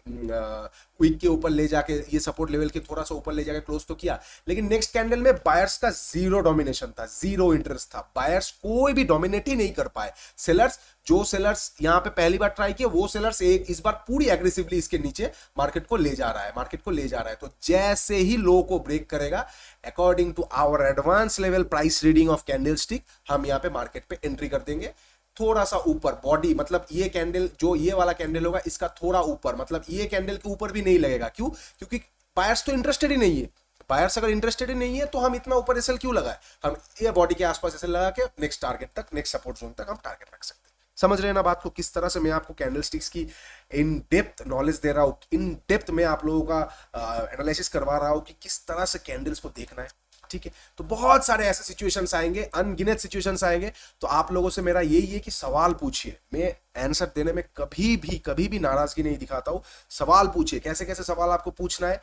वीक के ऊपर ले जाके, ये सपोर्ट लेवल के थोड़ा सा ऊपर ले जाके क्लोज तो किया, लेकिन नेक्स्ट कैंडल में बायर्स का जीरो डोमिनेशन था, जीरो इंटरेस्ट था, बायर्स कोई भी डोमिनेट ही नहीं कर पाए। सेलर्स, जो सेलर्स यहां पे पहली बार ट्राई किए, वो सेलर्स एक इस बार पूरी एग्रेसिवली इसके नीचे मार्केट को ले जा रहा है, मार्केट को ले जा रहा है। तो जैसे ही लो को ब्रेक करेगा, according to our advance level price reading of candle stick, हम यहां पे मार्केट पे एंट्री कर देंगे। थोड़ा सा ऊपर बॉडी, मतलब ये कैंडल, जो ये वाला कैंडल होगा इसका थोड़ा ऊपर, मतलब ये कैंडल के ऊपर भी नहीं लगेगा। क्यों? क्योंकि बायर्स तो इंटरेस्टेड ही नहीं है। बायर्स अगर इंटरेस्टेड ही नहीं है तो हम इतना ऊपर एसएल क्यों लगाए? हम ये बॉडी के आसपास एसएल लगा के नेक्स्ट टारगेट तक, नेक्स्ट सपोर्ट जोन तक हम टारगेट रख सकते हैं। समझ रहे हैं ना बात को? किस तरह से मैं आपको कैंडल स्टिक्स की इन डेप्थ नॉलेज दे रहा हूं, इन डेप्थ में आप लोगों का एनालिसिस करवा रहा हूं कि किस तरह से कैंडल्स को देखना है। ठीक है, तो बहुत सारे ऐसे सिचुएशंस आएंगे, अनगिनत सिचुएशंस आएंगे। तो आप लोगों से मेरा यही है कि सवाल पूछिए। मैं आंसर देने में कभी भी नाराजगी नहीं दिखाता हूं। सवाल पूछिए, कैसे कैसे सवाल आपको पूछना है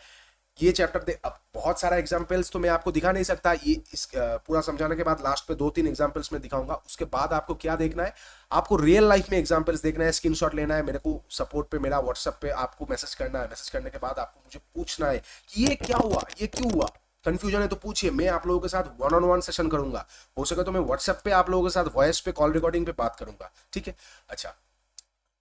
ये चैप्टर दे। अब बहुत सारा एग्जांपल्स तो मैं आपको दिखा नहीं सकता, ये इस पूरा समझाने के बाद लास्ट पे 2-3 एग्जांपल्स में दिखाऊंगा। उसके बाद आपको क्या देखना है, आपको रियल लाइफ में एग्जांपल्स देखना है, स्क्रीनशॉट लेना है, मेरे को सपोर्ट पे, मेरा व्हाट्सएप पे आपको मैसेज करना है। मैसेज करने के बाद आपको मुझे पूछना है कि ये क्या हुआ, ये क्यों हुआ, कंफ्यूजन है तो पूछिए। मैं आप लोगों के साथ वन ऑन वन सेशन करूंगा, हो सके तो मैं व्हाट्सएप पे आप लोगों के साथ वॉइस पे, कॉल रिकॉर्डिंग पे बात करूंगा। ठीक है, अच्छा,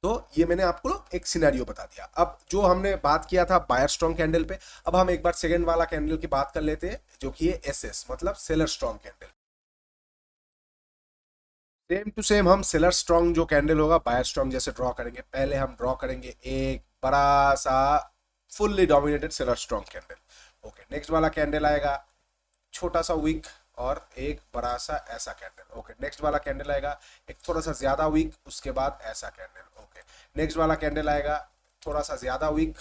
तो ये मैंने आपको एक सिनेरियो बता दिया। अब जो हमने बात किया था बायर स्ट्रॉन्ग कैंडल पे, अब हम एक बार सेकंड वाला कैंडल की बात कर लेते हैं, जो कि है एसएस, मतलब seller strong candle. Same to same हम सेलर स्ट्रॉन्ग जो कैंडल होगा बायर स्ट्रॉन्ग जैसे ड्रॉ करेंगे। पहले हम ड्रॉ करेंगे एक बड़ा सा fully dominated seller strong candle. Okay, next वाला कैंडल आएगा छोटा सा वीक और एक बड़ा सा ऐसा कैंडल। ओके, नेक्स्ट वाला कैंडल आएगा एक थोड़ा सा ज्यादा वीक, उसके बाद ऐसा कैंडल। ओके, नेक्स्ट वाला कैंडल आएगा थोड़ा सा ज्यादा वीक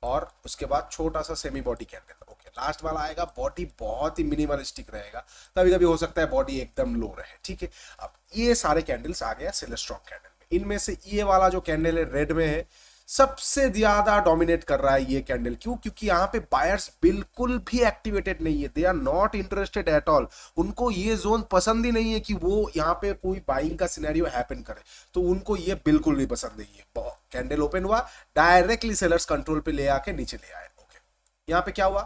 और उसके बाद छोटा सा semi body candle. Okay, last वाला आएगा बॉडी बहुत ही मिनिमलिस्टिक रहेगा, कभी कभी हो सकता है बॉडी एकदम लो रहे। ठीक है, अब ये सारे कैंडल्स आ गया सेलर स्ट्रॉन्ग कैंडल में। इनमें से ये वाला जो कैंडल है रेड में है, सबसे ज्यादा डोमिनेट कर रहा है ये कैंडल। क्यों? क्योंकि यहाँ पे बायर्स बिल्कुल भी एक्टिवेटेड नहीं है, they are not interested at all. उनको ये जोन पसंद ही नहीं है कि वो यहाँ पे कोई बाइंग का सिनेरियो हैपन करे, तो उनको ये बिल्कुल भी पसंद नहीं है। कैंडल ओपन हुआ, डायरेक्टली सेलर्स कंट्रोल पे ले आके नीचे ले आए। ओके, यहाँ पे क्या हुआ,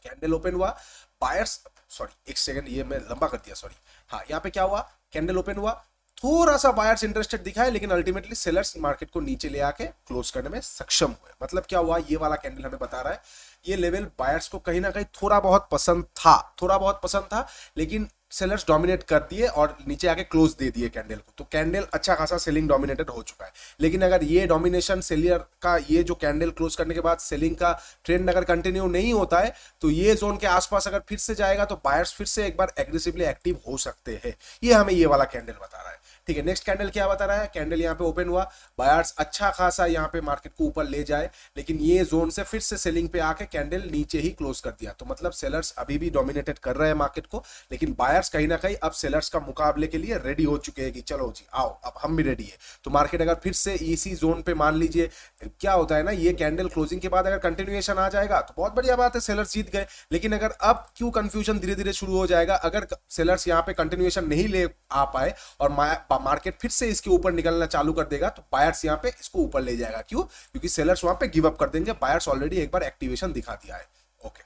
कैंडल ओपन हुआ, बायर्स, सॉरी एक सेकंड, ये मैं लंबा कर दिया, सॉरी। हाँ, यहाँ पे क्या हुआ, कैंडल ओपन हुआ, थोड़ा सा बायर्स इंटरेस्टेड दिखाए, लेकिन अल्टीमेटली सेलर्स मार्केट को नीचे ले आके क्लोज करने में सक्षम हुए। मतलब क्या हुआ, ये वाला कैंडल हमें बता रहा है ये लेवल बायर्स को कहीं ना कहीं थोड़ा बहुत पसंद था, थोड़ा बहुत पसंद था, लेकिन सेलर्स डोमिनेट कर दिए और नीचे आके क्लोज दे दिए कैंडल को। तो कैंडल अच्छा खासा सेलिंग डोमिनेटेड हो चुका है। लेकिन अगर ये डोमिनेशन सेलियर का, ये जो कैंडल क्लोज करने के बाद सेलिंग का ट्रेंड अगर कंटिन्यू नहीं होता है, तो ये जोन के आसपास अगर फिर से जाएगा तो बायर्स फिर से एक बार एग्रेसिवली एक्टिव हो सकते हैं। ये हमें ये वाला कैंडल बता रहा है। ठीक है, नेक्स्ट कैंडल क्या बता रहा है, कैंडल यहाँ पे ओपन हुआ, बायर्स अच्छा खासा यहाँ पे मार्केट को ऊपर ले जाए, लेकिन ये जोन से फिर से सेलिंग पे आके कैंडल नीचे ही क्लोज कर दिया। तो मतलब सेलर्स अभी भी डोमिनेटेड कर रहे हैं मार्केट को, लेकिन बायर्स कहीं ना कहीं अब सेलर्स का मुकाबले के लिए रेडी हो चुके हैं कि चलो जी आओ, अब हम भी रेडी है। तो मार्केट अगर फिर से इसी जोन पे, मान लीजिए क्या होता है ना, ये कैंडल क्लोजिंग के बाद अगर कंटिन्यूएशन आ जाएगा तो बहुत बढ़िया बात है, सेलर्स जीत गए। लेकिन अगर अब क्यों कंफ्यूजन धीरे धीरे शुरू हो जाएगा, अगर सेलर्स यहाँ पे कंटिन्यूएशन नहीं ले आ पाए और मार्केट फिर से इसके ऊपर निकलना चालू कर देगा, तो बायर्स यहाँ पे इसको ऊपर ले जाएगा। क्यों? क्योंकि सेलर्स वहां पे गिव अप कर देंगे, बायर्स ऑलरेडी एक बार एक्टिवेशन दिखा दिया है। ओके,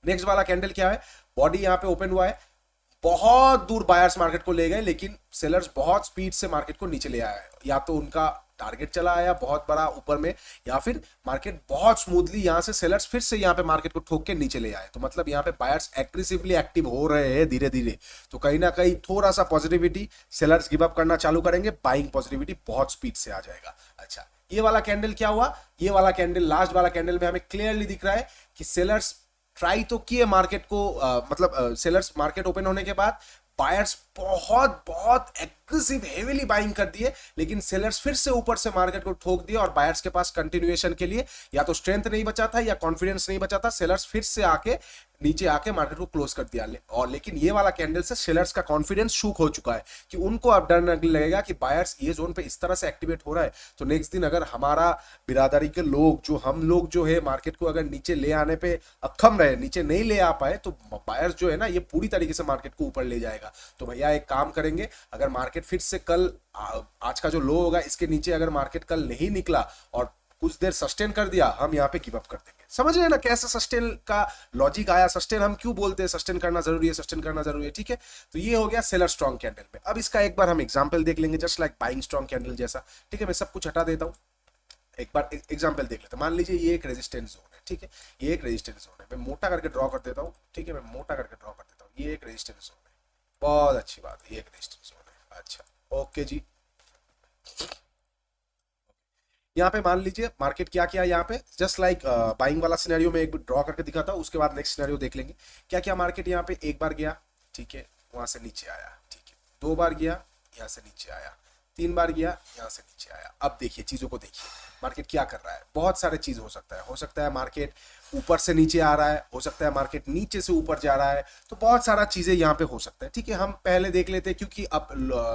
नेक्स्ट वाला कैंडल क्या है, बॉडी यहाँ पे ओपन हुआ है, बहुत दूर बायर्स मार्केट को ले गए, लेकिन सेलर्स बहुत स्पीड से मार्केट को नीचे ले आया है। या तो उनका टारगेट चला आया बहुत बड़ा ऊपर में, या फिर मार्केट बहुत स्मूथली यहां से सेलर्स फिर से यहां पे मार्केट को ठोक के नीचे ले आए। तो मतलब यहां पे बायर्स एग्रेसिवली एक्टिव हो रहे हैं धीरे धीरे। तो कहीं ना कहीं थोड़ा सा पॉजिटिविटी, सेलर्स गिव अप करना चालू करेंगे, बाइंग पॉजिटिविटी बहुत स्पीड से आ जाएगा। अच्छा, ये वाला कैंडल क्या हुआ, ये वाला कैंडल, लास्ट वाला कैंडल में हमें क्लियरली दिख रहा है कि सेलर्स ट्राई तो किए मार्केट को, मतलब सेलर्स मार्केट ओपन होने के बाद बायर्स बहुत बहुत एग्रेसिव हेवीली बाइंग कर दिए, लेकिन सेलर्स फिर से ऊपर से मार्केट को ठोक दिया और बायर्स के पास कंटिन्यूएशन के लिए या तो स्ट्रेंथ नहीं बचा था या कॉन्फिडेंस नहीं बचा था, सेलर्स फिर से आके नीचे आके मार्केट को क्लोज कर दिया। और लेकिन ये वाला कैंडल से सेलर्स का कॉन्फिडेंस शूक हो चुका है कि उनको अब डर लगेगा कि बायर्स ये जोन पे इस तरह से एक्टिवेट हो रहा है, तो नेक्स्ट दिन अगर हमारा बिरादरी के लोग जो हम लोग जो है मार्केट को अगर नीचे ले आने पे अक्षम रहे, नीचे नहीं ले आ पाए, तो बायर्स जो है ना ये पूरी तरीके से मार्केट को ऊपर ले जाएगा। तो भैया एक काम करेंगे, अगर मार्केट फिर से कल आज का जो लो होगा इसके नीचे अगर मार्केट कल नहीं निकला और कुछ देर सस्टेन कर दिया, हम यहाँ पे गिव अप कर देंगे। समझ रहे हैं ना कैसे सस्टेन का लॉजिक आया, सस्टेन हम क्यों बोलते हैं, सस्टेन करना जरूरी है, सस्टेन करना जरूरी है, ठीक है। तो ये हो गया सेलर स्ट्रॉन्ग कैंडल में। अब इसका एक बार हम एग्जांपल देख लेंगे, just like buying strong candle जैसा, ठीक है। मैं सब कुछ हटा देता हूँ, एक बार एग्जांपल देख लेते हैं। मान लीजिए ये एक रेजिस्टेंस जोन है, ठीक है, ये एक रेजिस्टेंस जोन है। मैं मोटा करके ड्रॉ कर देता हूँ, ठीक है, मैं मोटा करके ड्रॉ कर देता हूँ। ये एक रेजिस्टेंस जोन है, बहुत अच्छी बात है, ये एक रेजिस्टेंस जोन है। अच्छा, ओके जी। यहाँ पे मान लीजिए मार्केट क्या किया, यहाँ पे जस्ट लाइक बाइंग वाला सिनेरियो में एक ड्रॉ करके दिखाता हूँ, उसके बाद नेक्स्ट सिनेरियो देख लेंगे। क्या क्या मार्केट यहाँ पे एक बार गया, ठीक है, वहां से नीचे आया, ठीक है, दो बार गया, यहाँ से नीचे आया, तीन बार गया, यहाँ से नीचे आया। अब देखिए चीजों को, देखिए मार्केट क्या कर रहा है। बहुत सारे चीज हो सकता है मार्केट ऊपर से नीचे आ रहा है, हो सकता है मार्केट नीचे से ऊपर जा रहा है, तो बहुत सारा चीजें यहाँ पे हो सकता है, ठीक है। हम पहले देख लेते हैं, क्योंकि अब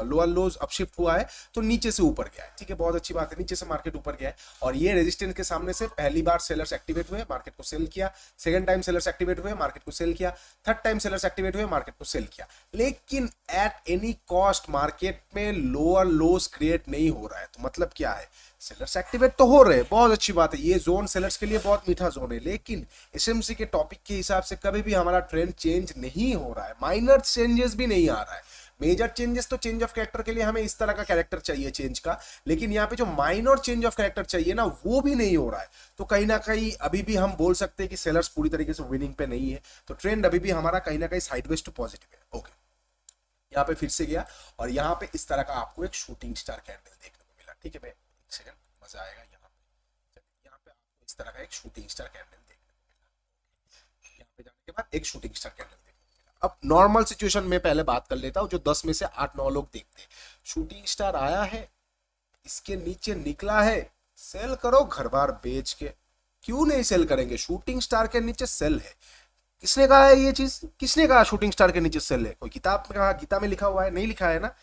लोअर लोज अपशिफ्ट हुआ है तो नीचे से ऊपर गया है, ठीक है, बहुत अच्छी बात है, नीचे से मार्केट ऊपर गया है। और ये रेजिस्टेंस के सामने से पहली बार सेलर्स एक्टिवेट हुए, मार्केट को सेल किया, सेकंड टाइम सेलर्स एक्टिवेट हुए, मार्केट को सेल किया, थर्ड टाइम सेलर्स एक्टिवेट हुए, मार्केट को सेल किया। लेकिन एट एनी कॉस्ट मार्केट में लोअर लोज क्रिएट नहीं हो रहा है। तो मतलब क्या है, सेलर्स एक्टिवेट तो हो रहे हैं, बहुत अच्छी बात है, ये जोन सेलर्स के लिए बहुत मीठा जोन है, लेकिन एसएमसी के टॉपिक के हिसाब से कभी भी हमारा ट्रेंड चेंज नहीं हो रहा है, माइनर चेंजेस भी नहीं आ रहा है। मेजर चेंजेस तो चेंज ऑफ कैरेक्टर के लिए हमें इस तरह का कैरेक्टर चाहिए चेंज का, लेकिन यहाँ पे जो माइनर चेंज ऑफ कैरेक्टर चाहिए ना, वो भी नहीं हो रहा है। तो कहीं ना कहीं अभी भी हम बोल सकते हैं कि सेलर्स पूरी तरीके से विनिंग पे नहीं है, तो ट्रेंड अभी भी हमारा कहीं ना कहीं साइडवेज टू पॉजिटिव है। ओके, यहाँ पे फिर से गया और यहाँ पे इस तरह का आपको एक शूटिंग स्टार कैंडल देखने को मिला, ठीक है। मैं एक सेकंड, मजा आएगा। यहाँ पे आपको इस तरह का एक शूटिंग स्टार कैंडल देखने को मिला, यहाँ पे जाने के बाद एक शूटिंग स्टार कैंडल देखने को मिला। अब नॉर्मल सिचुएशन में पहले बात कर लेता हूँ, जो 10 में से 8-9 लोग देखते हैं। शूटिंग स्टार आया है, इसके नीचे निकला है, सेल करो घर बार बेच के। क्यों नहीं सेल करेंगे, शूटिंग स्टार के नीचे सेल है। किसने कहा है ये चीज, किसने कहा शूटिंग स्टार के नीचे सेल है? कोई किताब में कहा, गीता में लिखा हुआ है? नहीं लिखा है ना।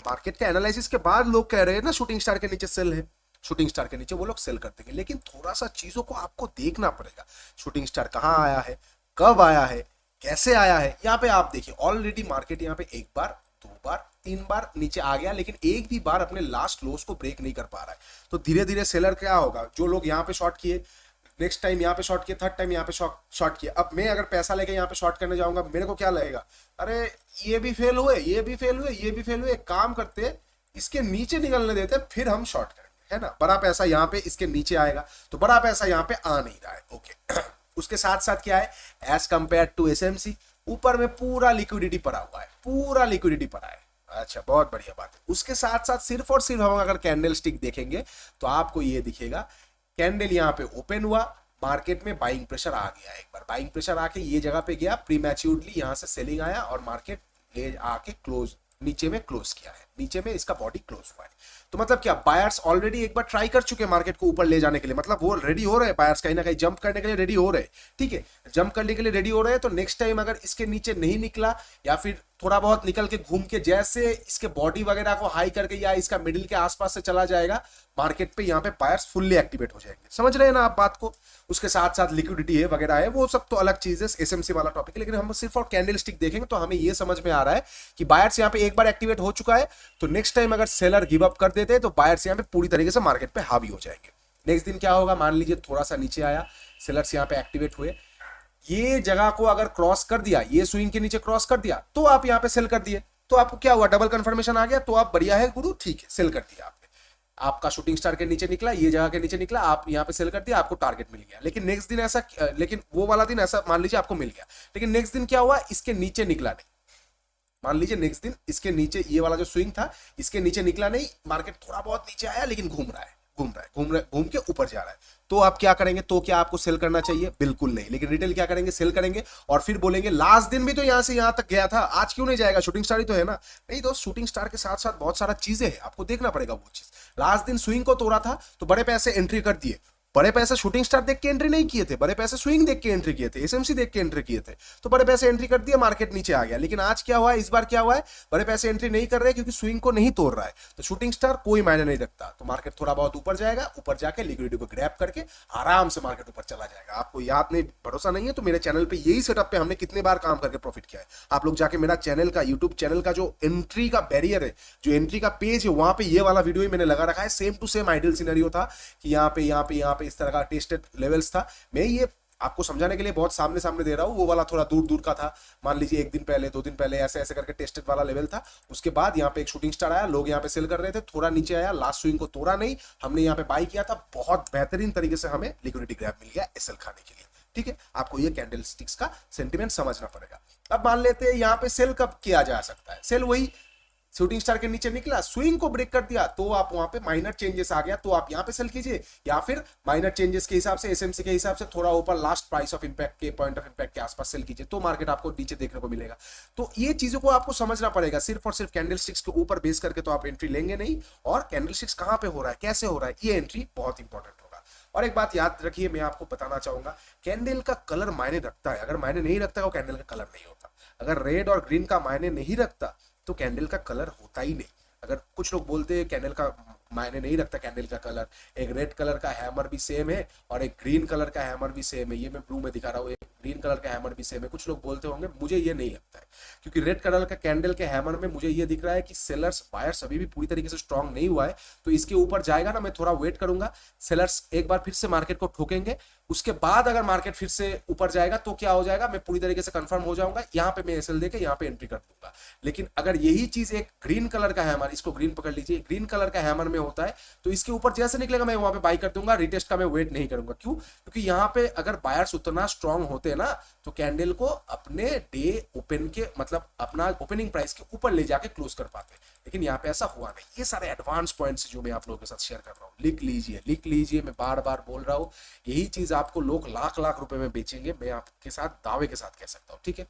मार्केट के एनालिसिस के बाद लोग कह रहे हैं ना शूटिंग स्टार के नीचे सेल है, शूटिंग स्टार के नीचे वो लोग सेल कर देंगे। लेकिन थोड़ा सा चीजों को आपको देखना पड़ेगा, शूटिंग स्टार कहाँ आया है, कब आया है, कैसे आया है। यहाँ पे आप देखिए ऑलरेडी मार्केट यहाँ पे एक बार, दो बार, तीन बार नीचे आ गया, लेकिन एक भी बार अपने लास्ट लोस को ब्रेक नहीं कर पा रहा है। तो धीरे धीरे सेलर क्या होगा, जो लोग यहाँ पे शॉर्ट किए, नेक्स्ट टाइम यहाँ पे शॉर्ट किए, थर्ड टाइम यहाँ पे शॉर्ट किए। अब मैं अगर पैसा लेके यहाँ पे शॉर्ट करने जाऊंगा, मेरे को क्या लगेगा, अरे ये भी फेल हुए, ये भी फेल हुए, ये भी फेल हुए। एक काम करते, इसके नीचे निकलने देते, फिर हम शॉर्ट करेंगे, है ना। बड़ा पैसा यहाँ पे इसके नीचे आएगा, तो बड़ा पैसा यहाँ पे आ नहीं रहा है। ओके उसके साथ साथ क्या है, एज कंपेयर टू एसएमसी, ऊपर में पूरा लिक्विडिटी पड़ा हुआ है, पूरा लिक्विडिटी पड़ा है। अच्छा, बहुत बढ़िया बात है। उसके साथ साथ सिर्फ और सिर्फ हम अगर कैंडल स्टिक देखेंगे तो आपको ये दिखेगा, कैंडल यहाँ पे ओपन हुआ, मार्केट में बाइंग प्रेशर आ गया, एक बार बाइंग प्रेशर आके ये जगह पे गया, प्रीमैच्योरली यहाँ से सेलिंग आया और मार्केट ले आके क्लोज, नीचे में क्लोज किया है, नीचे में इसका बॉडी क्लोज हुआ है। तो मतलब क्या, बायर्स ऑलरेडी एक बार ट्राई कर चुके हैं मार्केट को ऊपर ले जाने के लिए, मतलब वो रेडी हो रहे हैं, बायर्स कहीं ना कहीं जंप करने के लिए रेडी हो रहे हैं, ठीक है, जंप करने के लिए रेडी हो रहे हैं। तो नेक्स्ट टाइम अगर इसके नीचे नहीं निकला या फिर थोड़ा बहुत निकल के घूम के जैसे इसके बॉडी वगैरह को हाई करके या इसका मिडिल के आसपास से चला जाएगा मार्केट पे, यहाँ पे बायर्स फुल्ली एक्टिवेट हो जाएंगे। समझ रहे हैं ना आप बात को। उसके साथ साथ लिक्विडिटी है वगैरह है, वो सब तो अलग चीज है, एसएमसी वाला टॉपिक है। लेकिन हम सिर्फ और कैंडल स्टिक देखेंगे तो हमें ये समझ में आ रहा है कि बायर्स यहाँ पे एक बार एक्टिवेट हो चुका है, तो नेक्स्ट टाइम अगर सेलर गिव अप कर देते हैं तो बायर्स यहाँ पे पूरी तरीके से मार्केट पे हावी हो जाएंगे। नेक्स्ट दिन क्या होगा, मान लीजिए थोड़ा सा नीचे आया, सेलर्स यहाँ पे एक्टिवेट हुए, ये जगह को अगर क्रॉस कर दिया, ये स्विंग के नीचे क्रॉस कर दिया, तो आप यहाँ पे सेल कर दिए, तो आपको क्या हुआ, डबल कंफर्मेशन आ गया, तो आप बढ़िया है गुरु, ठीक है, सेल कर दिया आपने। आपका शूटिंग स्टार के नीचे निकला, ये जगह के नीचे निकला, आप यहाँ पे सेल कर दिया, आपको टारगेट मिल गया। लेकिन नेक्स्ट दिन ऐसा, लेकिन वो वाला दिन ऐसा मान लीजिए आपको मिल गया, लेकिन नेक्स्ट दिन क्या हुआ, इसके नीचे निकला नहीं। मान लीजिए नेक्स्ट दिन इसके नीचे, ये वाला जो स्विंग था इसके नीचे निकला नहीं, मार्केट थोड़ा बहुत नीचे आया लेकिन घूम रहा है, घूम रहा है, घूम के ऊपर जा रहा है, तो आप क्या करेंगे? तो क्या आपको सेल करना चाहिए? बिल्कुल नहीं। लेकिन रिटेल क्या करेंगे? सेल करेंगे और फिर बोलेंगे लास्ट दिन भी तो यहां से यहां तक गया था, आज क्यों नहीं जाएगा, शूटिंग स्टार ही तो है ना। नहीं दोस्त, शूटिंग स्टार के साथ साथ बहुत सारा चीजें हैं, आपको देखना पड़ेगा वो चीज। लास्ट दिन स्विंग को तोड़ा था तो बड़े पैसे एंट्री कर दिए, बड़े पैसे शूटिंग स्टार देख के एंट्री नहीं किए थे, बड़े पैसे स्विंग देख के एंट्री किए थे, एसएमसी देख के एंट्री किए थे, तो बड़े पैसे एंट्री कर दिए, मार्केट नीचे आ गया। लेकिन आज क्या हुआ है, इस बार क्या हुआ है, बड़े पैसे एंट्री नहीं कर रहे क्योंकि स्विंग को नहीं तोड़ रहा है, तो शूटिंग स्टार कोई मायने नहीं रखता, तो मार्केट थोड़ा बहुत ऊपर जाएगा, ऊपर जाके लिक्विडिटी को ग्रैब करके आराम से मार्केट ऊपर चला जाएगा। आपको याद नहीं, भरोसा नहीं है तो मेरे चैनल पे यही सेटअप पे हमने कितने बार काम करके प्रॉफिट किया है। आप लोग जाके मेरा चैनल का, यूट्यूब चैनल का जो एंट्री का बैरियर है, जो एंट्री का पेज है, वहां पे ये वाला वीडियो ही मैंने लगा रखा है। Same to same ideal scenario था कि यहाँ पे इस तरह का टेस्टेड लेवल्स था। मैं ये आपको समझाने के लिए बहुत सामने सामने दे रहा हूं, वो वाला थोड़ा दूर दूर का था। मान लीजिए एक दिन पहले, 2 दिन पहले ऐसे ऐसे करके टेस्टेड वाला लेवल था। उसके बाद यहाँ पे एक शूटिंग स्टार आया, लोग यहाँ पे सेल कर रहे थे, थोड़ा नीचे आया, लास्ट स्विंग को तोड़ा नहीं, हमने यहाँ पे बाई किया था, बहुत बेहतरीन तरीके से हमें लिक्विडिटी ग्रैब मिल गया एसएल खाने के लिए। ठीक है, आपको ये कैंडल स्टिक्स का सेंटिमेंट समझना पड़ेगा। अब मान लेते हैं यहाँ पे सेल कब किया जा सकता है, सेल वही शूटिंग स्टार के नीचे निकला, स्विंग को ब्रेक कर दिया, तो आप वहां पे माइनर चेंजेस आ गया तो आप यहां पे सेल कीजिए, या फिर माइनर चेंजेस के हिसाब से, एसएमसी के हिसाब से थोड़ा ऊपर लास्ट प्राइस ऑफ इंपैक्ट के, पॉइंट ऑफ इंपैक्ट के आसपास सेल कीजिए, तो मार्केट आपको नीचे देखने को मिलेगा। तो ये चीजों को आपको समझना पड़ेगा, सिर्फ और सिर्फ कैंडल स्टिक्स के ऊपर बेस करके तो आप एंट्री लेंगे नहीं, और कैंडल स्टिक्स कहां पे हो रहा है, कैसे हो रहा है, ये एंट्री बहुत इंपॉर्टेंट होगा। और एक बात याद रखिए, मैं आपको बताना चाहूंगा, कैंडल का कलर मायने रखता है, अगर मायने नहीं रखता वो कैंडल का कलर नहीं होता। अगर रेड और ग्रीन का मायने नहीं रखता तो कैंडल का कलर होता ही नहीं। अगर कुछ लोग बोलते हैं कैंडल का मायने नहीं रखता कैंडल का कलर, एक रेड कलर का हैमर भी सेम है और एक ग्रीन कलर का हैमर भी सेम है, ये मैं ब्लू में दिखा रहा हूँ, एक ग्रीन कलर का हैमर भी सेम है, कुछ लोग बोलते होंगे, मुझे ये नहीं लगता है। क्योंकि रेड कलर का कैंडल के हैमर में मुझे ये दिख रहा है कि सेलर्स, बायर्स अभी भी पूरी तरीके से स्ट्रांग नहीं हुआ है, तो इसके ऊपर जाएगा ना, मैं थोड़ा वेट करूंगा, सेलर्स एक बार फिर से मार्केट को ठोकेंगे, उसके बाद अगर मार्केट फिर से ऊपर जाएगा तो क्या हो जाएगा, मैं पूरी तरीके से कंफर्म हो जाऊंगा, यहाँ पे मैं एसएल देके यहाँ पे एंट्री कर दूंगा। लेकिन अगर यही चीज एक ग्रीन कलर का हैमर, इसको ग्रीन पकड़ लीजिए, ग्रीन कलर का हैमर में होता है, तो इसके ऊपर जैसे निकलेगा मैं वहां पे बाई कर दूंगा, रिटेस्ट का मैं वेट नहीं करूंगा। क्यों? क्योंकि यहाँ पे अगर बायर्स उतना स्ट्रांग होते ना तो कैंडल को अपने डे ओपन के, मतलब अपना ओपनिंग प्राइस के ऊपर ले जाके क्लोज कर पाते, लेकिन यहाँ पे ऐसा हुआ नहीं। ये सारे एडवांस पॉइंट्स जो मैं आप लोगों के साथ शेयर कर रहा हूँ, लिख लीजिए, लिख लीजिए, मैं बार बार बोल रहा हूँ, यही चीज आपको लोग लाख लाख रुपए में बेचेंगे, मैं आपके साथ दावे के साथ कह सकता हूँ। ठीक है,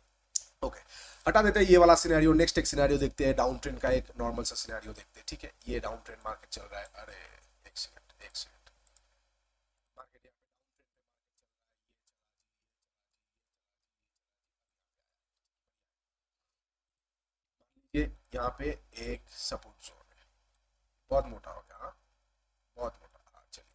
ओके, हटा देते हैं ये वाला सिनेरियो, नेक्स्ट एक सिनेरियो देखते हैं, डाउन ट्रेंड का एक नॉर्मल सा सिनेरियो देखते हैं। ठीक है, ये डाउन ट्रेंड मार्केट चल रहा है, अरे एक सेकंड, एक सेकंड, मार्केट ये यहाँ पे एक सपोर्ट जोन है, बहुत मोटा हो गया, हाँ बहुत मोटा, हाँ चलिए,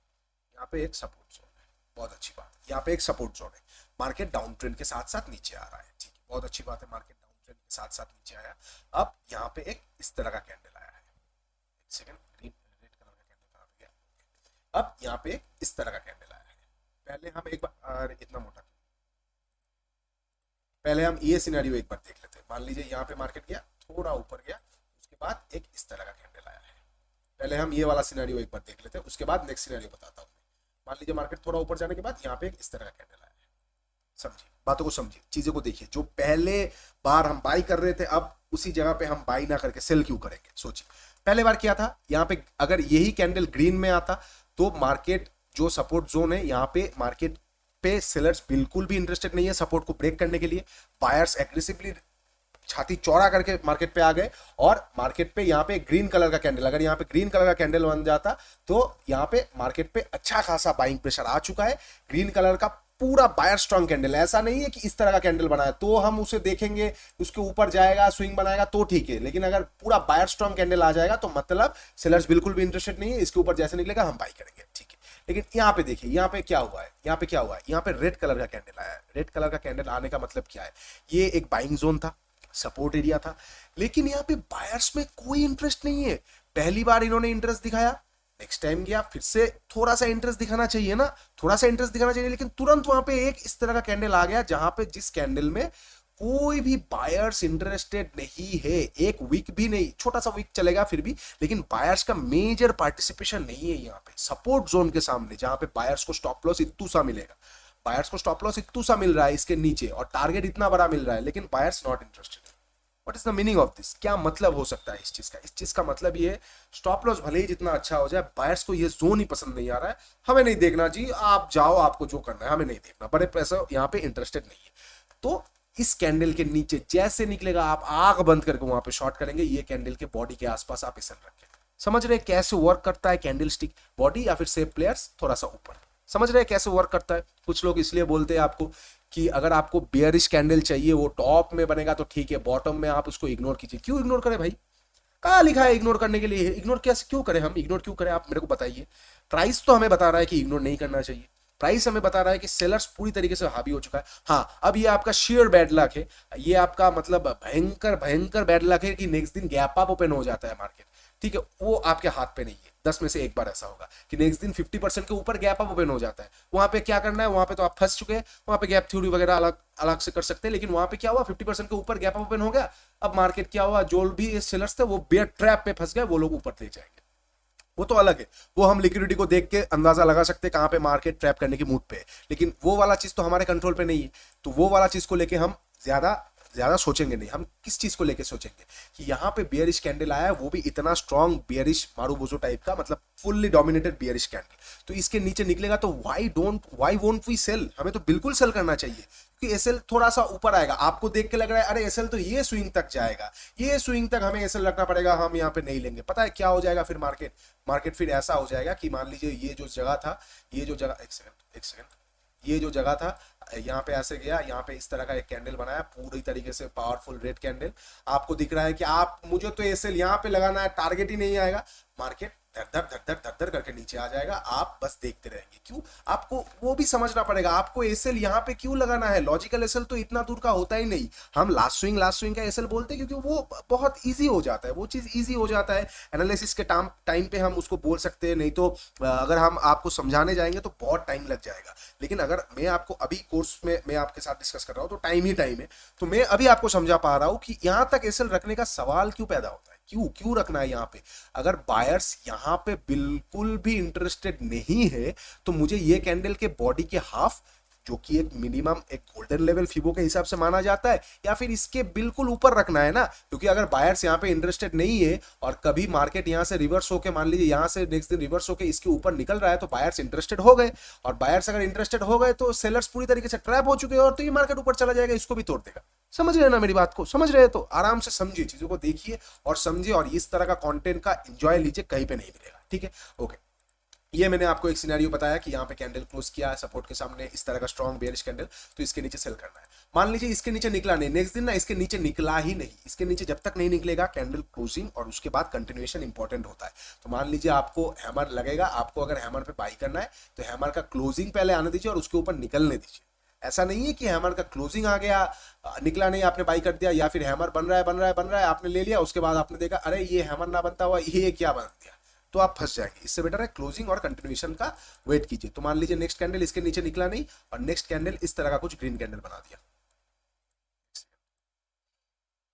यहाँ पे एक सपोर्ट जोन है, बहुत अच्छी बात, यहाँ पे एक सपोर्ट जोन है, मार्केट डाउन ट्रेंड के साथ साथ नीचे आ रहा है। ठीक है, बहुत अच्छी बात है, मार्केट डाउन ट्रेंड के साथ साथ नीचे आया। अब यहाँ पे एक इस तरह का कैंडल आया है, एक सेकंड, रेड कलर का कैंडल कहाँ पे गया, अब यहाँ पे इस तरह का कैंडल आया है। पहले हम एक बार, इतना मोटा, पहले हम ये सिनेरियो एक बार देख लेते हैं। मान लीजिए यहाँ पे मार्केट गया, थोड़ा ऊपर गया, उसके बाद एक इस तरह का कैंडल आया है। पहले हम ये वाला सिनेरियो एक बार देख लेते हैं, उसके बाद नेक्स्ट सिनेरियो बताता हूँ। मान लीजिए मार्केट थोड़ा ऊपर जाने के बाद यहाँ पे एक इस तरह का कैंडल आया है। समझिए बातों को, समझिए चीजों को, देखिए जो पहले बार हम बाई कर रहे थे, अब उसी जगह पे हम बाई ना करके सेल क्यों करेंगे। सोचिए पहले बार क्या था, यहाँ पे अगर यही कैंडल ग्रीन में आता तो मार्केट जो सपोर्ट जोन है, यहाँ पे मार्केट पे सेलर्स बिल्कुल भी इंटरेस्टेड नहीं है सपोर्ट को ब्रेक करने के लिए, बायर्स एग्रेसिवली छाती चौड़ा करके मार्केट पे आ गए, और मार्केट पे यहाँ पे ग्रीन कलर का कैंडल, अगर यहाँ पे ग्रीन कलर का कैंडल बन जाता तो यहाँ पे मार्केट पे अच्छा खासा बाइंग प्रेशर आ चुका है। ग्रीन कलर का पूरा बायर स्ट्रॉन्ग कैंडल, ऐसा नहीं है कि इस तरह का कैंडल बनाया तो हम उसे देखेंगे, उसके ऊपर जाएगा, स्विंग बनाएगा तो ठीक है, लेकिन अगर पूरा बायर स्ट्रॉन्ग कैंडल आ जाएगा तो मतलब सेलर्स बिल्कुल भी इंटरेस्टेड नहीं है, इसके ऊपर जैसे निकलेगा हम बाई करेंगे। ठीक है, लेकिन यहाँ पे देखिए, यहाँ पे क्या हुआ है, यहाँ पे क्या हुआ है, यहाँ पे रेड कलर का कैंडल आया है। रेड कलर का कैंडल आने का मतलब क्या है, ये एक बाइंग जोन था, सपोर्ट एरिया था, लेकिन यहाँ पे बायर्स में कोई इंटरेस्ट नहीं है। पहली बार इन्होंने इंटरेस्ट दिखाया, नेक्स्ट टाइम गया, फिर से थोड़ा सा इंटरेस्ट दिखाना चाहिए ना, थोड़ा सा इंटरेस्ट दिखाना चाहिए, लेकिन तुरंत वहां पे एक इस तरह का कैंडल आ गया जहां पे जिस कैंडल में कोई भी बायर्स इंटरेस्टेड नहीं है, एक वीक भी नहीं, छोटा सा वीक चलेगा फिर भी, लेकिन बायर्स का मेजर पार्टिसिपेशन नहीं है यहाँ पे सपोर्ट जोन के सामने, जहां पे बायर्स को स्टॉप लॉस इतू सा मिलेगा। बायर्स को स्टॉप लॉस इतू सा मिल रहा है इसके नीचे, और टारगेट इतना बड़ा मिल रहा है, लेकिन buyers not interested. What is the meaning of this, क्या मतलब हो सकता है इस चीज का? इस चीज का मतलब ये, स्टॉप लॉस भले ही जितना अच्छा हो जाए, बायर्स को ये जोन ही पसंद नहीं आ रहा है, हमें नहीं देखना जी, आप जाओ, आपको जो करना है, हमें नहीं देखना, बड़े पैसा यहाँ पे इंटरेस्टेड नहीं है। तो इस कैंडल के नीचे जैसे निकलेगा, आप आंख बंद करके वहां पे शॉर्ट करेंगे, ये कैंडल के बॉडी के आसपास आप इसे रखें। समझ रहे कैसे वर्क करता है कैंडल स्टिक बॉडी, या फिर सेप प्लेयर्स थोड़ा सा ऊपर, समझ रहे कैसे वर्क करता है? कुछ लोग इसलिए बोलते हैं आपको कि अगर आपको बेयरिश कैंडल चाहिए, वो टॉप में बनेगा तो ठीक है, बॉटम में आप उसको इग्नोर कीजिए। क्यों इग्नोर करें भाई? कहाँ लिखा है इग्नोर करने के लिए? इग्नोर कैसे क्यों करें हम? इग्नोर क्यों करें आप मेरे को बताइए। प्राइस तो हमें बता रहा है कि इग्नोर नहीं करना चाहिए, प्राइस हमें बता रहा है कि सेलर्स पूरी तरीके से हावी हो चुका है। हाँ, अब ये आपका शेयर बैड लक है, ये आपका मतलब भयंकर भयंकर बैड लक है कि नेक्स्ट दिन गैप अप ओपन हो जाता है मार्केट, ठीक है, वो आपके हाथ पे नहीं है। 10 में से एक बार ऐसा होगा कि नेक्स्ट दिन 50% के ऊपर गैप अप ओपन हो जाता है, वहां पे क्या करना है? वहां पे तो आप फंस चुके हैं, वहां पे गैप थ्योरी वगैरह अलग अलग से कर सकते हैं, लेकिन वहां पे क्या हुआ? 50% के ऊपर गैप अप ओपन हो गया। अब मार्केट क्या हुआ? जो भी सेलर्स थे वो बेयर ट्रैप पे फंस गए, वो लोग ऊपर ले जाएंगे, वो तो अलग है, वो हम लिक्विडिटी को देख के अंदाजा लगा सकते हैं कहां पे मार्केट ट्रैप करने की मूड पे है, लेकिन वो वाला चीज तो हमारे कंट्रोल पे नहीं है। तो वो वाला चीज को लेके हम ज्यादा ज्यादा सोचेंगे नहीं। हम किस चीज को लेके सोचेंगे कि यहाँ पे बियरिश कैंडल आया है, वो भी इतना स्ट्रॉन्ग बियरिश मारूबोजो टाइप का, मतलब फुल्ली डोमिनेटेड बियरिश कैंडल, तो इसके नीचे निकलेगा तो वाई वोंट वी सेल? हमें तो बिल्कुल सेल करना चाहिए, क्योंकि एसएल थोड़ा सा ऊपर आएगा, आपको देख के लग रहा है अरे एसएल तो ये स्विंग तक जाएगा, ये स्विंग तक हमें एसएल रखना पड़ेगा, हम यहाँ पे नहीं लेंगे। पता है क्या हो जाएगा फिर? मार्केट फिर ऐसा हो जाएगा कि मान लीजिए ये जो जगह था, ये जो जगह, एक सेकंड, ये जो जगह था, यहाँ पे ऐसे गया, यहाँ पे इस तरह का एक कैंडल बनाया, पूरी तरीके से पावरफुल रेड कैंडल, आपको दिख रहा है कि आप मुझे तो एसएल यहाँ पे लगाना है, टारगेट ही नहीं आएगा, मार्केट धर धर धर धर धर धर करके नीचे आ जाएगा, आप बस देखते रहेंगे। क्यों? आपको वो भी समझना पड़ेगा, आपको एसएल यहाँ पे क्यों लगाना है। लॉजिकल एसएल तो इतना दूर का होता ही नहीं, हम लास्ट स्विंग का एसएल बोलते हैं क्योंकि वो बहुत इजी हो जाता है, वो चीज इजी हो जाता है, एनालिसिस के टाइम पे हम उसको बोल सकते हैं, नहीं तो अगर हम आपको समझाने जाएंगे तो बहुत टाइम लग जाएगा। लेकिन अगर मैं आपको अभी कोर्स में मैं आपके साथ डिस्कस कर रहा हूँ तो टाइम ही टाइम है, तो मैं अभी आपको समझा पा रहा हूँ कि यहाँ तक एसएल रखने का सवाल क्यों पैदा होता है, क्यों रखना है यहाँ पे। अगर बायर्स यहाँ पे बिल्कुल भी इंटरेस्टेड नहीं है तो मुझे ये कैंडल के बॉडी के हाफ, जो कि एक मिनिमम एक गोल्डन लेवल फिबो के हिसाब से माना जाता है, या फिर इसके बिल्कुल ऊपर रखना है ना, क्योंकि अगर बायर्स यहाँ पे इंटरेस्टेड नहीं है और कभी मार्केट यहाँ से रिवर्स होके, मान लीजिए यहाँ से नेक्स्ट दिन रिवर्स होके इसके ऊपर निकल रहा है, तो बायर्स इंटरेस्टेड हो गए, और बायर्स अगर इंटरेस्टेड हो गए तो सेलर्स पूरी तरीके से ट्रैप हो चुके हैं, और तो ये मार्केट ऊपर चला जाएगा, इसको भी तोड़ देगा। समझ रहे हैं ना मेरी बात को? समझ रहे हैं तो आराम से समझिए, चीजों को देखिए और समझिए, और इस तरह का कंटेंट का एंजॉय लीजिए, कहीं पे नहीं मिलेगा, ठीक है? ओके, ये मैंने आपको एक सिनेरियो बताया कि यहाँ पे कैंडल क्लोज किया है सपोर्ट के सामने, इस तरह का स्ट्रॉन्ग बेयरिश कैंडल, तो इसके नीचे सेल करना है। मान लीजिए इसके नीचे निकला नहीं, नेक्स्ट दिन ना इसके नीचे निकला ही नहीं, इसके नीचे जब तक नहीं निकलेगा कैंडल क्लोजिंग और उसके बाद कंटिन्यूएशन इंपॉर्टेंट होता है। तो मान लीजिए आपको हैमर लगेगा, आपको अगर हैमर पे बाई करना है तो हैमर का क्लोजिंग पहले आने दीजिए और उसके ऊपर निकलने दीजिए। ऐसा नहीं है कि हैमर का क्लोजिंग आ गया, निकला नहीं, आपने बाई कर दिया, या फिर हैमर बन रहा है आपने ले लिया, उसके बाद आपने देखा अरे ये हैमर ना बनता हुआ ये क्या बन गया, तो आप फंस जाएंगे। इससे बेटर है क्लोजिंग और कंटिन्यूएशन का वेट कीजिए। तो मान लीजिए नेक्स्ट कैंडल इसके नीचे निकला नहीं और नेक्स्ट कैंडल इस तरह का कुछ ग्रीन कैंडल बना दिया,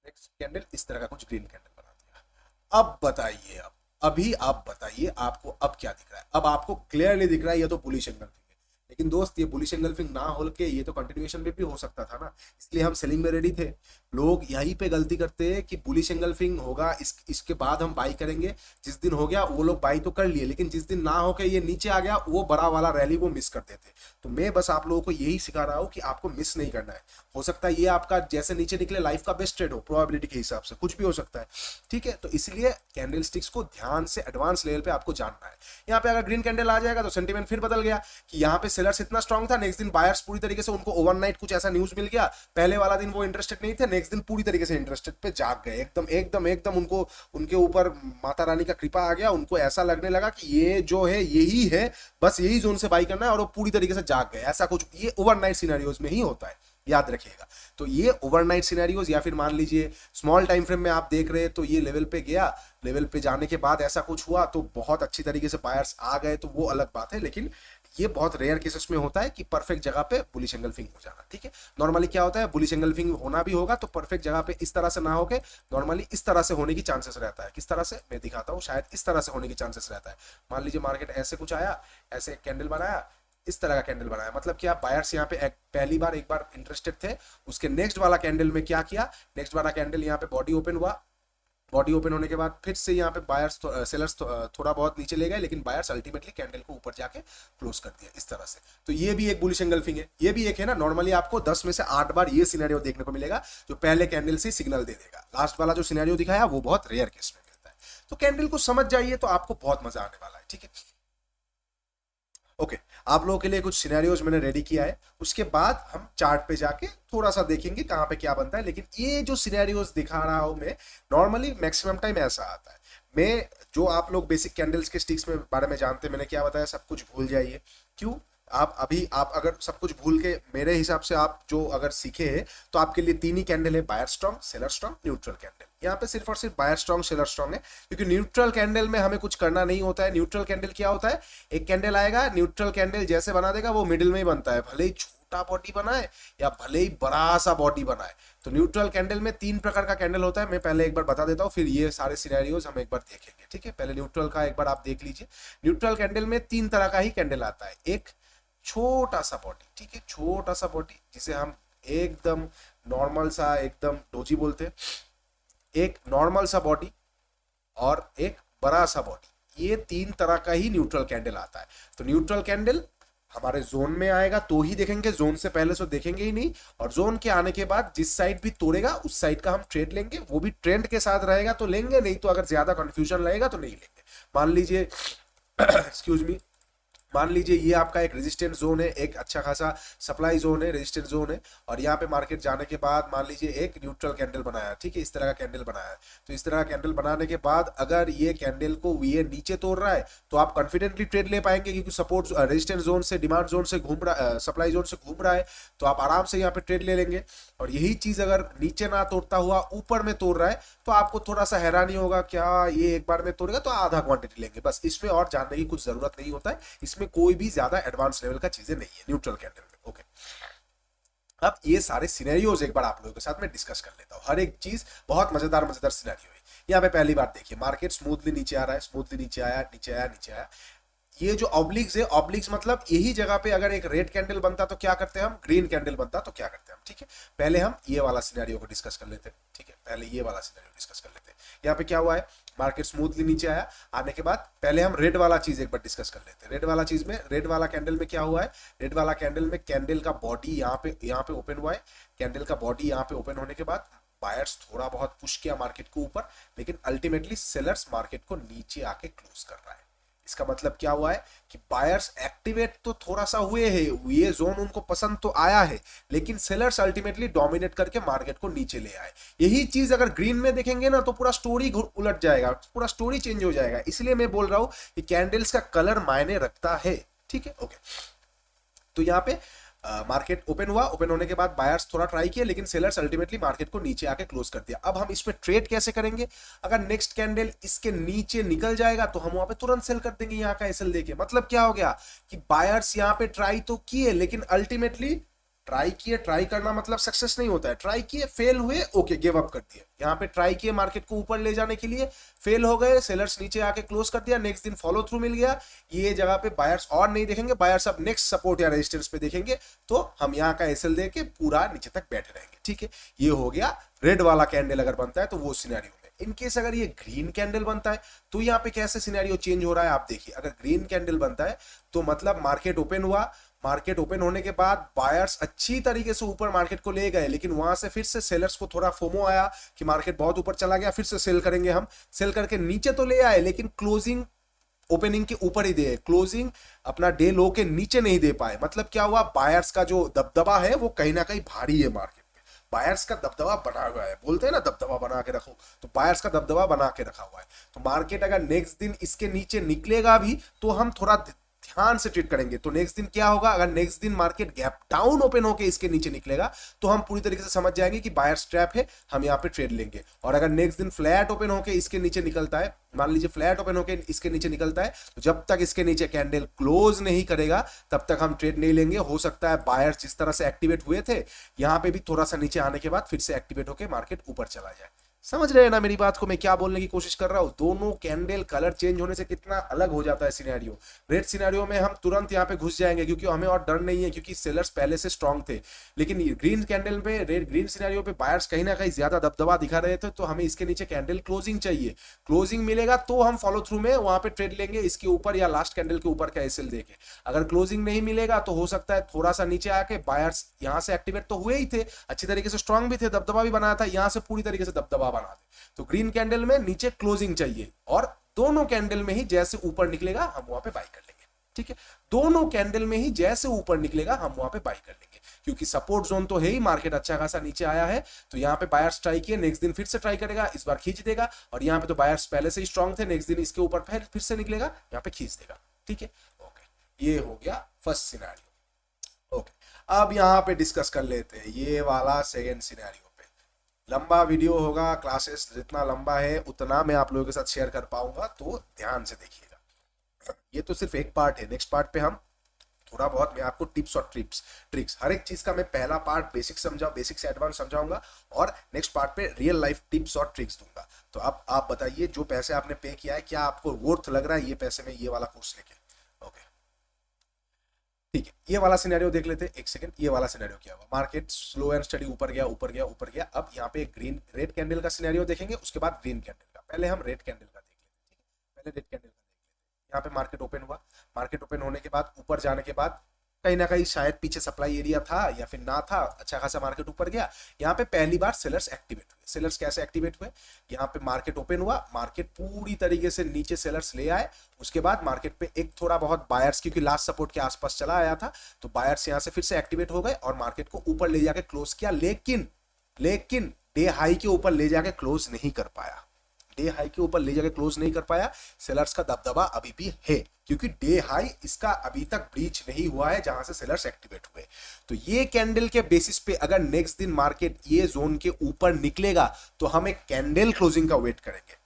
नेक्स्ट कैंडल इस तरह का कुछ ग्रीन कैंडल बना दिया। अब बताइए, अभी आप बताइए आपको अब क्या दिख रहा है? अब आपको क्लियरली दिख रहा है ये तो बुलिश एंगल्फिंग है, लेकिन दोस्त ये बुलिश एंगल्फिंग ना हो के ये तो कंटिन्यूएशन में भी हो सकता था ना, इसलिए हम सेलिंग में रेडी थे। लोग यहीं पे गलती करते हैं कि बुलिश एंगल्फिंग होगा, इसके बाद हम बाई करेंगे, जिस दिन हो गया वो लोग बाई तो कर लिए, लेकिन जिस दिन ना होके ये नीचे आ गया वो बड़ा वाला रैली वो मिस कर देते। तो मैं बस आप लोगों को यही सिखा रहा हूँ कि आपको मिस नहीं करना है। हो सकता है ये आपका जैसे नीचे निकले लाइफ का बेस्ट ट्रेड हो, प्रोबेबिलिटी के हिसाब से कुछ भी हो सकता है, ठीक है? तो इसलिए कैंडल स्टिक्स को ध्यान से एडवांस लेवल पे आपको जानना है। यहाँ पे अगर ग्रीन कैंडल आ जाएगा तो सेंटीमेंट फिर बदल गया कि यहाँ पे सेलर्स इतना स्ट्रॉन्ग था, नेक्स्ट दिन बायर्स पूरी तरीके से उनको ओवरनाइट कुछ ऐसा न्यूज मिल गया, पहले वाला दिन वो इंटरेस्टेड नहीं थे, नेक्स्ट दिन पूरी तरीके से इंटरेस्टेड पे जाग गए, एकदम एकदम एकदम उनको उनके ऊपर माता रानी का कृपा आ गया, उनको ऐसा लगने लगा कि ये जो है यही है, बस यही जोन से बाई करना है, और वो पूरी तरीके से जाग गए। ऐसा कुछ ये ओवरनाइट सिनेरियोज में ही होता है, याद रखिएगा। तो ये ओवरनाइट सिनेरियोज, या फिर मान लीजिए स्मॉल टाइम फ्रेम में आप देख रहे हैं तो ये लेवल पे गया, लेवल पे जाने के बाद ऐसा कुछ हुआ तो बहुत अच्छी तरीके से बायर्स आ गए, तो वो अलग बात है। लेकिन ये बहुत रेयर केसेस में होता है कि परफेक्ट जगह पे बुलिश एंगल्फिंग हो जाना, ठीक है? नॉर्मली क्या होता है, बुलिश एंगल्फिंग होना भी होगा तो परफेक्ट जगह पे इस तरह से ना होके नॉर्मली इस तरह से होने की चांसेस रहता है। किस तरह से मैं दिखाता हूँ, शायद इस तरह से होने की चांसेस रहता है। मान लीजिए मार्केट ऐसे कुछ आया, ऐसे कैंडल बनाया, इस तरह का कैंडल बनाया, मतलब क्या, बायर्स यहाँ पे पहली बार एक बार इंटरेस्टेड थे, उसके नेक्स्ट वाला कैंडल में क्या किया, नेक्स्ट वाला कैंडल यहाँ पे बॉडी ओपन हुआ, बॉडी ओपन होने के बाद फिर से यहाँ पे बायर्स सेलर्स थोड़ा बहुत नीचे ले गए, लेकिन बायर्स अल्टीमेटली कैंडल को ऊपर जाके क्लोज कर दिया इस तरह से। तो ये भी एक बुलिश एंगल्फिंग है, ये भी एक है ना, नॉर्मली आपको 10 में से 8 बार ये सिनेरियो देखने को मिलेगा जो पहले कैंडल से सिग्नल दे देगा। लास्ट वाला जो सिनेरियो दिखाया वो बहुत रेयर केस में मिलता है। तो कैंडल को समझ जाइए तो आपको बहुत मजा आने वाला है, ठीक है। ओके, आप लोगों के लिए कुछ सिनेरियोज मैंने रेडी किया है, उसके बाद हम चार्ट पे जाके थोड़ा सा देखेंगे कहां पे क्या बनता है। लेकिन ये जो सिनेरियोज दिखा रहा हूं मैं, नॉर्मली मैक्सिमम टाइम ऐसा आता है। मैं जो आप लोग बेसिक कैंडल्स के स्टिक्स में बारे में जानते हैं, मैंने क्या बताया, सब कुछ भूल जाइए। क्यों? आप अगर सब कुछ भूल के, मेरे हिसाब से आप जो अगर सीखे हैं तो आपके लिए 3 ही कैंडल है, buyer strong, seller strong, neutral candle. यहाँ पे सिर्फ और सिर्फ बायर स्ट्रॉन्ग, सेलर स्ट्रॉन्ग है, क्योंकि न्यूट्रल कैंडल में हमें कुछ करना नहीं होता है। न्यूट्रल कैंडल क्या होता है, एक कैंडल आएगा, न्यूट्रल कैंडल जैसे बना देगा वो मिडिल में ही बनता है, भले ही छोटा बॉडी बनाए या भले ही बड़ा सा बॉडी बनाए। तो न्यूट्रल कैंडल में 3 प्रकार का कैंडल होता है, मैं पहले एक बार बता देता हूँ, फिर ये सारे सिनेरियोज हम एक बार देखेंगे, ठीक है। पहले न्यूट्रल का एक बार आप देख लीजिए। न्यूट्रल कैंडल में 3 तरह का ही कैंडल आता है। एक छोटा सा बॉडी, ठीक है, छोटा सा बॉडी जिसे हम एकदम नॉर्मल सा, एकदम डोजी बोलते हैं, एक नॉर्मल सा बॉडी और एक बड़ा सा बॉडी। ये 3 तरह का ही न्यूट्रल कैंडल आता है। तो न्यूट्रल कैंडल हमारे जोन में आएगा तो ही देखेंगे, जोन से पहले तो देखेंगे ही नहीं। और जोन के आने के बाद जिस साइड भी तोड़ेगा उस साइड का हम ट्रेड लेंगे, वो भी ट्रेंड के साथ रहेगा तो लेंगे, नहीं तो अगर ज्यादा कंफ्यूजन लगेगा तो नहीं लेंगे। मान लीजिए एक्सक्यूज मी, मान लीजिए ये आपका एक रेजिस्टेंस जोन है, एक अच्छा खासा सप्लाई जोन है, रेजिस्टेंस जोन है, और यहाँ पे मार्केट जाने के बाद मान लीजिए एक न्यूट्रल कैंडल बनाया, ठीक है, इस तरह का कैंडल बनाया। तो इस तरह का कैंडल बनाने के बाद अगर ये कैंडल को ये नीचे तोड़ रहा है तो आप कॉन्फिडेंटली ट्रेड ले पाएंगे, क्योंकि सपोर्ट रेजिस्टेंस जोन से, डिमांड जोन से घूम रहा, सप्लाई जोन से घूम रहा है, तो आप आराम से यहाँ पे ट्रेड ले लेंगे। और यही चीज अगर नीचे ना तोड़ता हुआ ऊपर में तोड़ रहा है तो आपको थोड़ा सा हैरानी होगा, क्या ये एक बार में तोड़ेगा, तो आधा क्वांटिटी लेंगे बस। इसमें और जानने की कुछ जरूरत नहीं होता है, इसमें कोई भी ज्यादा एडवांस लेवल का चीजें नहीं है न्यूट्रल कैंडल में। ओके, अब ये सारे सिनेरियोज एक बार आप लोगों के साथ में डिस्कस कर लेता हूं। हर एक चीज बहुत मजेदार मजेदार सिनेरियो है। यहाँ पे पहली बार देखिए, मार्केट स्मूथली नीचे आ रहा है, स्मूथली नीचे आया, नीचे आया, नीचे आया। ये जो ऑब्लिक्स है, ऑब्लिक्स मतलब यही जगह पे अगर एक रेड कैंडल बनता तो क्या करते हैं हम, ग्रीन कैंडल बनता तो क्या करते हैं हम, ठीक है। पहले हम ये वाला सिनेरियो को डिस्कस कर लेते हैं, ठीक है, पहले ये वाला सिनेरियो डिस्कस कर लेते हैं। यहाँ पे क्या हुआ है, मार्केट स्मूथली नीचे आया, आने के बाद पहले हम रेड वाला चीज एक बार डिस्कस कर लेते हैं। रेड वाला चीज में, रेड वाला कैंडल में क्या हुआ है, रेड वाला कैंडल में कैंडल का बॉडी यहाँ पे ओपन हुआ है। कैंडल का बॉडी यहाँ पे ओपन होने के बाद बायर्स थोड़ा बहुत पुश किया मार्केट को ऊपर, लेकिन अल्टीमेटली सेलर्स मार्केट को नीचे आके क्लोज कर रहा है। इसका मतलब क्या हुआ है कि बायर्स एक्टिवेट तो थोड़ा सा हुए हैं, ये जोन उनको पसंद तो आया है, लेकिन सेलर्स अल्टीमेटली डोमिनेट करके मार्केट को नीचे ले आए। यही चीज अगर ग्रीन में देखेंगे ना तो पूरा स्टोरी उलट जाएगा, पूरा स्टोरी चेंज हो जाएगा। इसलिए मैं बोल रहा हूं कि कैंडल्स का कलर मायने रखता है, ठीक है। ओके, तो यहाँ पे मार्केट ओपन हुआ, ओपन होने के बाद बायर्स थोड़ा ट्राई किया, लेकिन सेलर्स अल्टीमेटली मार्केट को नीचे आके क्लोज कर दिया। अब हम इसमें ट्रेड कैसे करेंगे, अगर नेक्स्ट कैंडल इसके नीचे निकल जाएगा तो हम वहां पे तुरंत सेल कर देंगे यहाँ का एसएल देके। मतलब क्या हो गया कि बायर्स यहाँ पे ट्राई तो किए, लेकिन अल्टीमेटली ट्राई करना मतलब सक्सेस नहीं होता है, ट्राई किए, फेल हुए, ओके, गिव अप कर दिए। यहाँ पे ट्राई किए मार्केट को ऊपर ले जाने के लिए, फेल हो गए, सेलर्स नीचे आके क्लोज कर दिया, नेक्स्ट दिन फॉलो थ्रू मिल गया। ये जगह पे बायर्स और नहीं देखेंगे, बायर्स अब नेक्स्ट सपोर्ट या रेजिस्टेंस पे देखेंगे, तो हम यहाँ का एसएल दे के पूरा नीचे तक बैठे रहेंगे, ठीक है। ये हो गया रेड वाला कैंडल अगर बनता है तो वो सिनेरियो में। इनकेस अगर ये ग्रीन कैंडल बनता है तो यहाँ पे कैसे सिनेरियो चेंज हो रहा है आप देखिए। अगर ग्रीन कैंडल बनता है तो मतलब मार्केट ओपन हुआ, मार्केट ओपन होने के बाद बायर्स अच्छी तरीके से ऊपर मार्केट को ले गए, लेकिन वहां से फिर से सेलर्स को थोड़ा फोमो आया कि मार्केट बहुत ऊपर चला गया, फिर से सेल करेंगे हम। सेल करके नीचे तो ले आए, लेकिन क्लोजिंग ओपनिंग के ऊपर ही दे, क्लोजिंग अपना डे लो के नीचे नहीं दे पाए। मतलब क्या हुआ, बायर्स का जो दबदबा है वो कहीं ना कहीं भारी है मार्केट में। बायर्स का दबदबा बना हुआ है, बोलते हैं ना दबदबा बना के रखो, तो बायर्स का दबदबा बना के रखा हुआ है। तो मार्केट अगर नेक्स्ट दिन इसके नीचे निकलेगा भी तो हम थोड़ा ध्यान से ट्रेड करेंगे। तो नेक्स्ट दिन क्या होगा, अगर नेक्स्ट दिन मार्केट गैप डाउन ओपन होके इसके नीचे निकलेगा तो हम पूरी तरीके से समझ जाएंगे कि बायर्स ट्रैप है, हम यहाँ पे ट्रेड लेंगे। और अगर नेक्स्ट दिन फ्लैट ओपन होके इसके नीचे निकलता है, मान लीजिए फ्लैट ओपन होके इसके नीचे निकलता है, तो जब तक इसके नीचे कैंडल क्लोज नहीं करेगा तब तक हम ट्रेड नहीं लेंगे। हो सकता है बायर्स जिस तरह से एक्टिवेट हुए थे यहाँ पे भी थोड़ा सा नीचे आने के बाद फिर से एक्टिवेट होकर मार्केट ऊपर चला जाए। समझ रहे हैं ना मेरी बात को, मैं क्या बोलने की कोशिश कर रहा हूं? दोनों कैंडल कलर चेंज होने से कितना अलग हो जाता है सिनेरियो। रेड सिनेरियो में हम तुरंत यहाँ पे घुस जाएंगे क्योंकि हमें और डर नहीं है, क्योंकि सेलर्स पहले से स्ट्रांग थे। लेकिन ग्रीन कैंडल पे, रेड ग्रीन सिनेरियो पे बायर्स कहीं ना कहीं ज्यादा दबदबा दिखा रहे थे, तो हमें इसके नीचे कैंडल क्लोजिंग चाहिए। क्लोजिंग मिलेगा तो हम फॉलो थ्रू में वहां पे ट्रेड लेंगे, इसके ऊपर या लास्ट कैंडल के ऊपर का एसएल देके। अगर क्लोजिंग नहीं मिलेगा तो हो सकता है थोड़ा सा नीचे आके बायर्स यहाँ से एक्टिवेट तो हुए ही थे, अच्छी तरीके से स्ट्रांग भी थे, दबदबा भी बनाया था, यहाँ से पूरी तरीके से दबदबा बना दे। तो ग्रीन कैंडल में नीचे क्लोजिंग चाहिए, और दोनों कैंडल में ही जैसे ऊपर निकलेगा हम वहां पे बाई कर लेंगे। ठीक है, दोनों कैंडल में ही जैसे ऊपर निकलेगा हम वहां पे बाई कर लेंगे, क्योंकि सपोर्ट जोन तो है ही, मार्केट अच्छा खासा नीचे आया है। तो यहाँ पे बायर्स ट्राई किए, नेक्स्ट दिन फिर से ट्राई करेगा, इस बार खींच देगा। और यहाँ पे तो बायर्स पहले से ही स्ट्रांग थे, नेक्स्ट दिन इसके ऊपर फिर से निकलेगा, यहाँ पे खींच देगा। ठीक है, ओके, ये हो गया फर्स्ट सिनेरियो। ओके, अब यहाँ पे डिस्कस कर लेते हैं ये वाला सेकेंड सिनेरियो। लंबा वीडियो होगा, क्लासेस जितना लंबा है उतना मैं आप लोगों के साथ शेयर कर पाऊंगा, तो ध्यान से देखिएगा। ये तो सिर्फ एक पार्ट है, नेक्स्ट पार्ट पे हम थोड़ा बहुत मैं आपको टिप्स और ट्रिक्स हर एक चीज का मैं पहला पार्ट बेसिक से एडवांस समझाऊंगा, और नेक्स्ट पार्ट पे रियल लाइफ टिप्स और ट्रिक्स दूंगा। तो अब आप बताइए, जो पैसे आपने पे किया है, क्या आपको वर्थ लग रहा है ये पैसे में ये वाला कोर्स लेके? ओके, ठीक है, ये वाला सिनेरियो देख लेते हैं। एक सेकंड, ये वाला सिनेरियो क्या हुआ? मार्केट स्लो एंड स्टडी ऊपर गया ऊपर गया ऊपर गया। अब यहाँ पे ग्रीन रेड कैंडल का सिनेरियो देखेंगे, उसके बाद ग्रीन कैंडल का। पहले हम रेड कैंडल का देख लेते हैं। ठीक है, पहले रेड कैंडल का देख लेते हैं। यहाँ पे मार्केट ओपन हुआ, मार्केट ओपन होने के बाद ऊपर जाने के बाद कहीं ना कहीं शायद पीछे सप्लाई एरिया था या फिर ना था, अच्छा खासा मार्केट ऊपर गया। यहाँ पे पहली बार सेलर्स एक्टिवेट हुए। सेलर्स कैसे एक्टिवेट हुए? यहाँ पे मार्केट ओपन हुआ, मार्केट पूरी तरीके से नीचे सेलर्स ले आए। उसके बाद मार्केट पे एक थोड़ा बहुत बायर्स, क्योंकि लास्ट सपोर्ट के आसपास चला आया था, तो बायर्स यहाँ से फिर से एक्टिवेट हो गए और मार्केट को ऊपर ले जाके क्लोज किया। लेकिन डे हाई के ऊपर ले जाके क्लोज नहीं कर पाया। डे हाई के ऊपर ले जाके क्लोज नहीं कर पाया। सेलर्स का दबदबा अभी भी है, क्योंकि डे हाई इसका अभी तक ब्रीच नहीं हुआ है जहां से सेलर्स एक्टिवेट हुए। तो ये कैंडल के बेसिस पे अगर नेक्स्ट दिन मार्केट ये जोन के ऊपर निकलेगा तो हम एक कैंडल क्लोजिंग का वेट करेंगे।